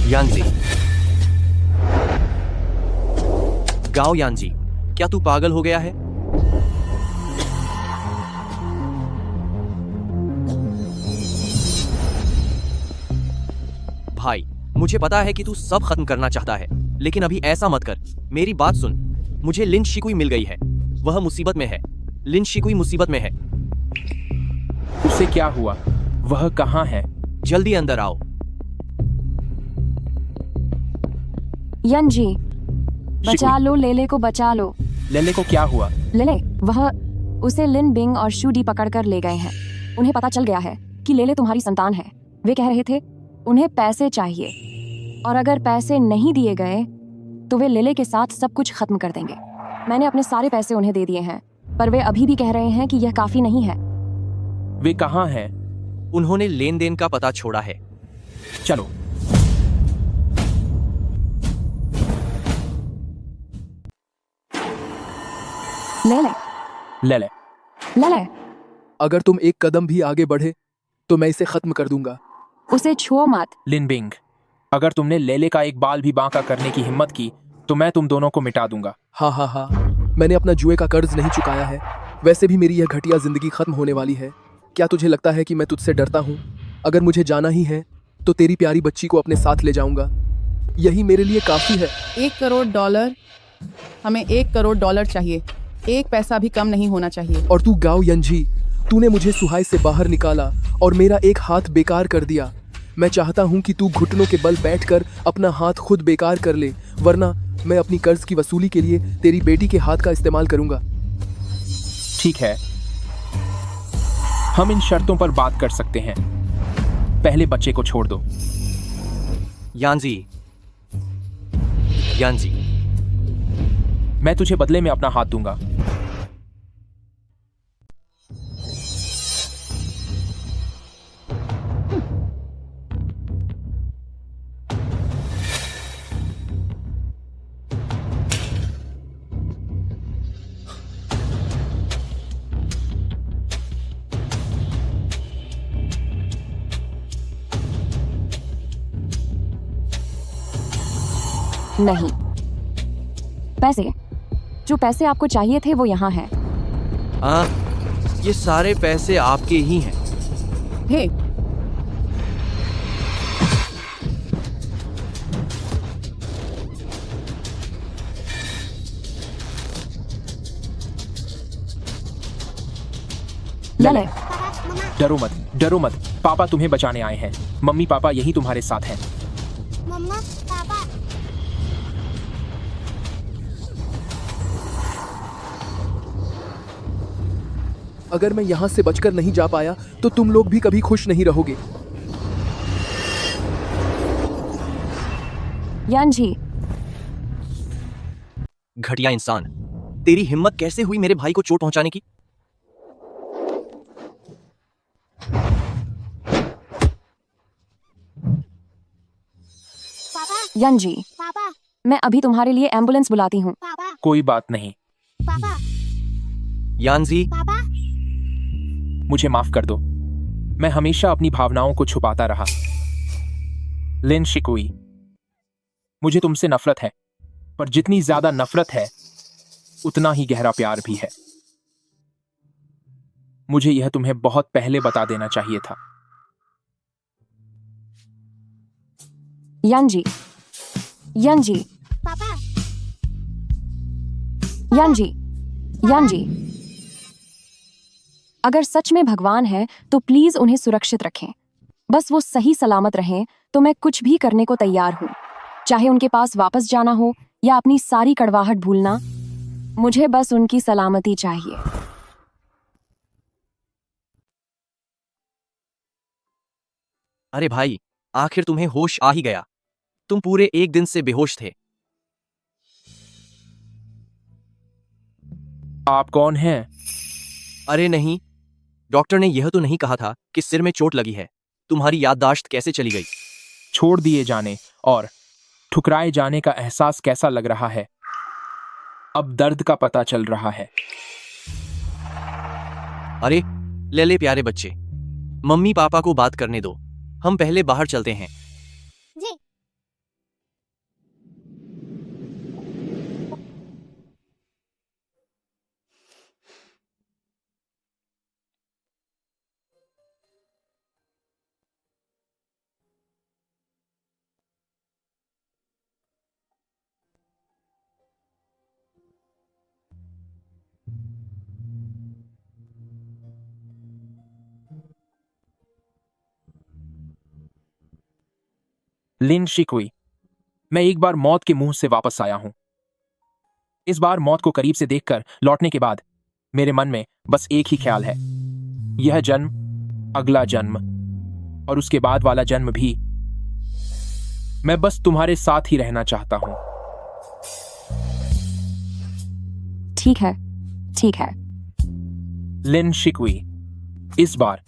यांजी, गाओ यांजी, क्या तू पागल हो गया है? भाई, मुझे पता है कि तू सब खत्म करना चाहता है, लेकिन अभी ऐसा मत कर। मेरी बात सुन। मुझे लिन शिकुई मिल गई है। वह मुसीबत में है। लिन शिकुई मुसीबत में है। उसे क्या हुआ? वह कहाँ है? जल्दी अंदर आओ। यंजी, बचा लो लेले को, बचा लो। लेले को क्या हुआ? लेले, वह उसे लिन बिंग और शूडी पकड़कर ले गए हैं। उन्हें पता चल गया है कि लेले तुम्हारी संतान है। वे कह रहे थे उन्हें पैसे चाहिए और अगर पैसे नहीं दिए गए तो वे लेले के साथ सब कुछ खत्म कर देंगे। मैंने अपने सारे पैसे उन्हें दे दिए हैं, पर वे अभी भी कह रहे हैं कि यह काफी नहीं है। वे कहाँ हैं? उन्होंने लेन देन का पता छोड़ा है। चलो। ले ले। अगर तुम एक कदम भी आगे बढ़े तो मैं इसे खत्म कर दूंगा। उसे छुओ मत। लिन बिंग, अगर तुमने लेले का एक बाल भी बांका करने की हिम्मत की तो मैं तुम दोनों को मिटा दूंगा। हाँ, मैंने अपना जुए का कर्ज नहीं चुकाया है। वैसे भी मेरी यह घटिया जिंदगी खत्म होने वाली है। क्या तुझे लगता है कि मैं तुझसे डरता हूँ? अगर मुझे जाना ही है तो तेरी प्यारी बच्ची को अपने साथ ले जाऊंगा। यही मेरे लिए काफी है। $1 करोड़। हमें $1 करोड़ चाहिए। एक पैसा भी कम नहीं होना चाहिए। और तू गाओ यंजी, तूने मुझे सुहाई से बाहर निकाला और मेरा एक हाथ बेकार कर दिया। मैं चाहता हूँ कि तू घुटनों के बल बैठकर अपना हाथ खुद बेकार कर ले, वरना मैं अपनी कर्ज की वसूली के लिए तेरी बेटी के हाथ का इस्तेमाल करूंगा। ठीक है, हम इन शर्तों पर बात कर सकते हैं। पहले बच्चे को छोड़ दो। यांजी, मैं तुझे बदले में अपना हाथ दूंगा। नहीं, जो पैसे आपको चाहिए थे वो यहाँ है। हाँ, ये सारे पैसे आपके ही हैं। हे, ले। डरो मत, पापा तुम्हें बचाने आए हैं। मम्मी पापा यही तुम्हारे साथ हैं। मम्मा, पापा। अगर मैं यहाँ से बचकर नहीं जा पाया तो तुम लोग भी कभी खुश नहीं रहोगे। यांजी, घटिया इंसान, तेरी हिम्मत कैसे हुई मेरे भाई को चोट पहुंचाने की? यांजी, पापा, मैं अभी तुम्हारे लिए एम्बुलेंस बुलाती हूँ। पापा, कोई बात नहीं। पापा, यांजी, पापा। मुझे माफ कर दो, मैं हमेशा अपनी भावनाओं को छुपाता रहा। लिन शिकुई, मुझे तुमसे नफरत है, पर जितनी ज्यादा नफरत है उतना ही गहरा प्यार भी है। मुझे यह तुम्हें बहुत पहले बता देना चाहिए था। यांजी, पापा, यांजी, अगर सच में भगवान है तो प्लीज उन्हें सुरक्षित रखें। बस वो सही सलामत रहें तो मैं कुछ भी करने को तैयार हूँ, चाहे उनके पास वापस जाना हो या अपनी सारी कड़वाहट भूलना। मुझे बस उनकी सलामती चाहिए। अरे भाई, आखिर तुम्हें होश आ ही गया। तुम पूरे 1 दिन से बेहोश थे। आप कौन हैं? अरे नहीं, डॉक्टर ने यह तो नहीं कहा था कि सिर में चोट लगी है। तुम्हारी याददाश्त कैसे चली गई? छोड़ दिए जाने और ठुकराए जाने का एहसास कैसा लग रहा है? अब दर्द का पता चल रहा है। अरे ले प्यारे बच्चे, मम्मी पापा को बात करने दो। हम पहले बाहर चलते हैं। जी। लिन शिकुई, मैं एक बार मौत के मुंह से वापस आया हूं। इस बार मौत को करीब से देखकर लौटने के बाद मेरे मन में बस एक ही ख्याल है, यह जन्म, अगला जन्म, और उसके बाद वाला जन्म भी। मैं बस तुम्हारे साथ ही रहना चाहता हूं। ठीक है, ठीक है। लिन शिकुई, इस बार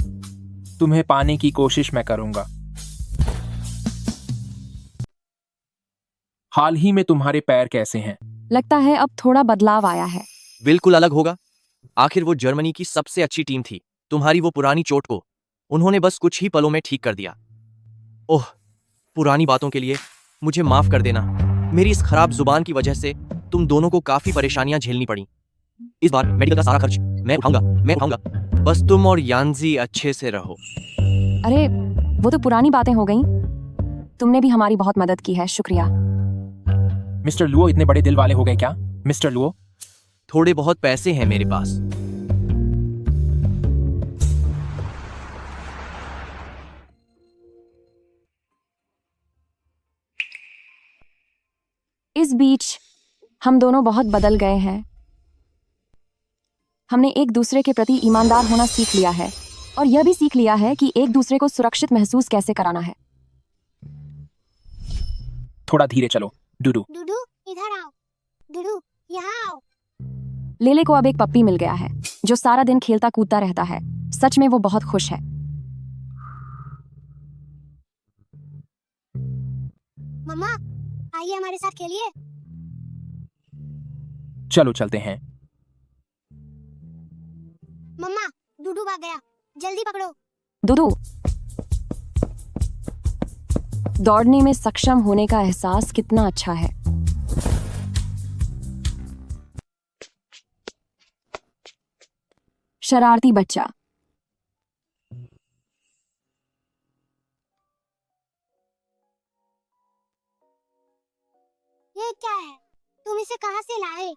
तुम्हें पाने की कोशिश मैं करूंगा। हाल ही में तुम्हारे पैर कैसे हैं? लगता है अब थोड़ा बदलाव आया है। बिल्कुल अलग होगा। आखिर वो जर्मनी की सबसे अच्छी टीम थी। तुम्हारी वो पुरानी चोट को उन्होंने बस कुछ ही पलों में ठीक कर दिया। ओह, पुरानी बातों के लिए मुझे माफ कर देना। मेरी इस खराब जुबान की वजह से तुम दोनों को काफी परेशानियां झेलनी पड़ी। इस बार मेडिकल का सारा खर्च मैं उठाऊंगा। बस तुम और यानजी अच्छे से रहो। अरे, वो तो पुरानी बातें हो गईं। तुमने भी हमारी बहुत मदद की है, शुक्रिया। मिस्टर लुओ इतने बड़े दिल वाले हो गए क्या? मिस्टर लुओ, थोड़े बहुत पैसे हैं मेरे पास। इस बीच हम दोनों बहुत बदल गए हैं। हमने एक दूसरे के प्रति ईमानदार होना सीख लिया है और यह भी सीख लिया है कि एक दूसरे को सुरक्षित महसूस कैसे कराना है। थोड़ा धीरे चलो। डूडू, डूडू इधर आओ। डूडू यहाँ आओ। लेले को अब एक पप्पी मिल गया है जो सारा दिन खेलता कूदता रहता है। सच में वो बहुत खुश है। मम्मा, आइए हमारे साथ खेलिए। चलो चलते हैं। मम्मा, डूडू भाग गया, जल्दी पकड़ो। डूडू, दौड़ने में सक्षम होने का एहसास कितना अच्छा है। शरारती बच्चा। ये क्या है? तुम इसे कहां से लाए?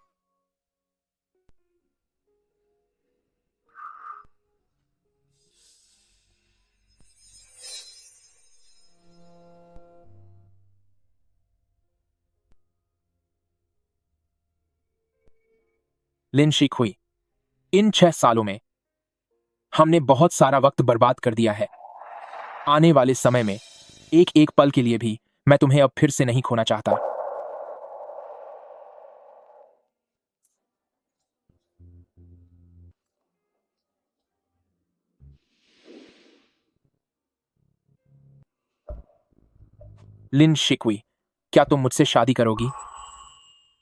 लिन शिकुई, इन 6 सालों में हमने बहुत सारा वक्त बर्बाद कर दिया है। आने वाले समय में एक एक पल के लिए भी मैं तुम्हें अब फिर से नहीं खोना चाहता। लिन शिकुई, क्या तुम मुझसे शादी करोगी?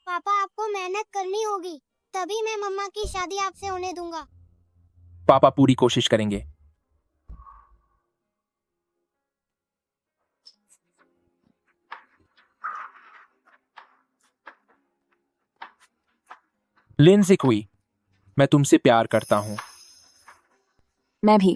पापा, आपको मेहनत करनी होगी, तभी मैं मम्मा की शादी आपसे होने दूंगा। पापा पूरी कोशिश करेंगे। लिन शिकुई, मैं तुमसे प्यार करता हूं। मैं भी।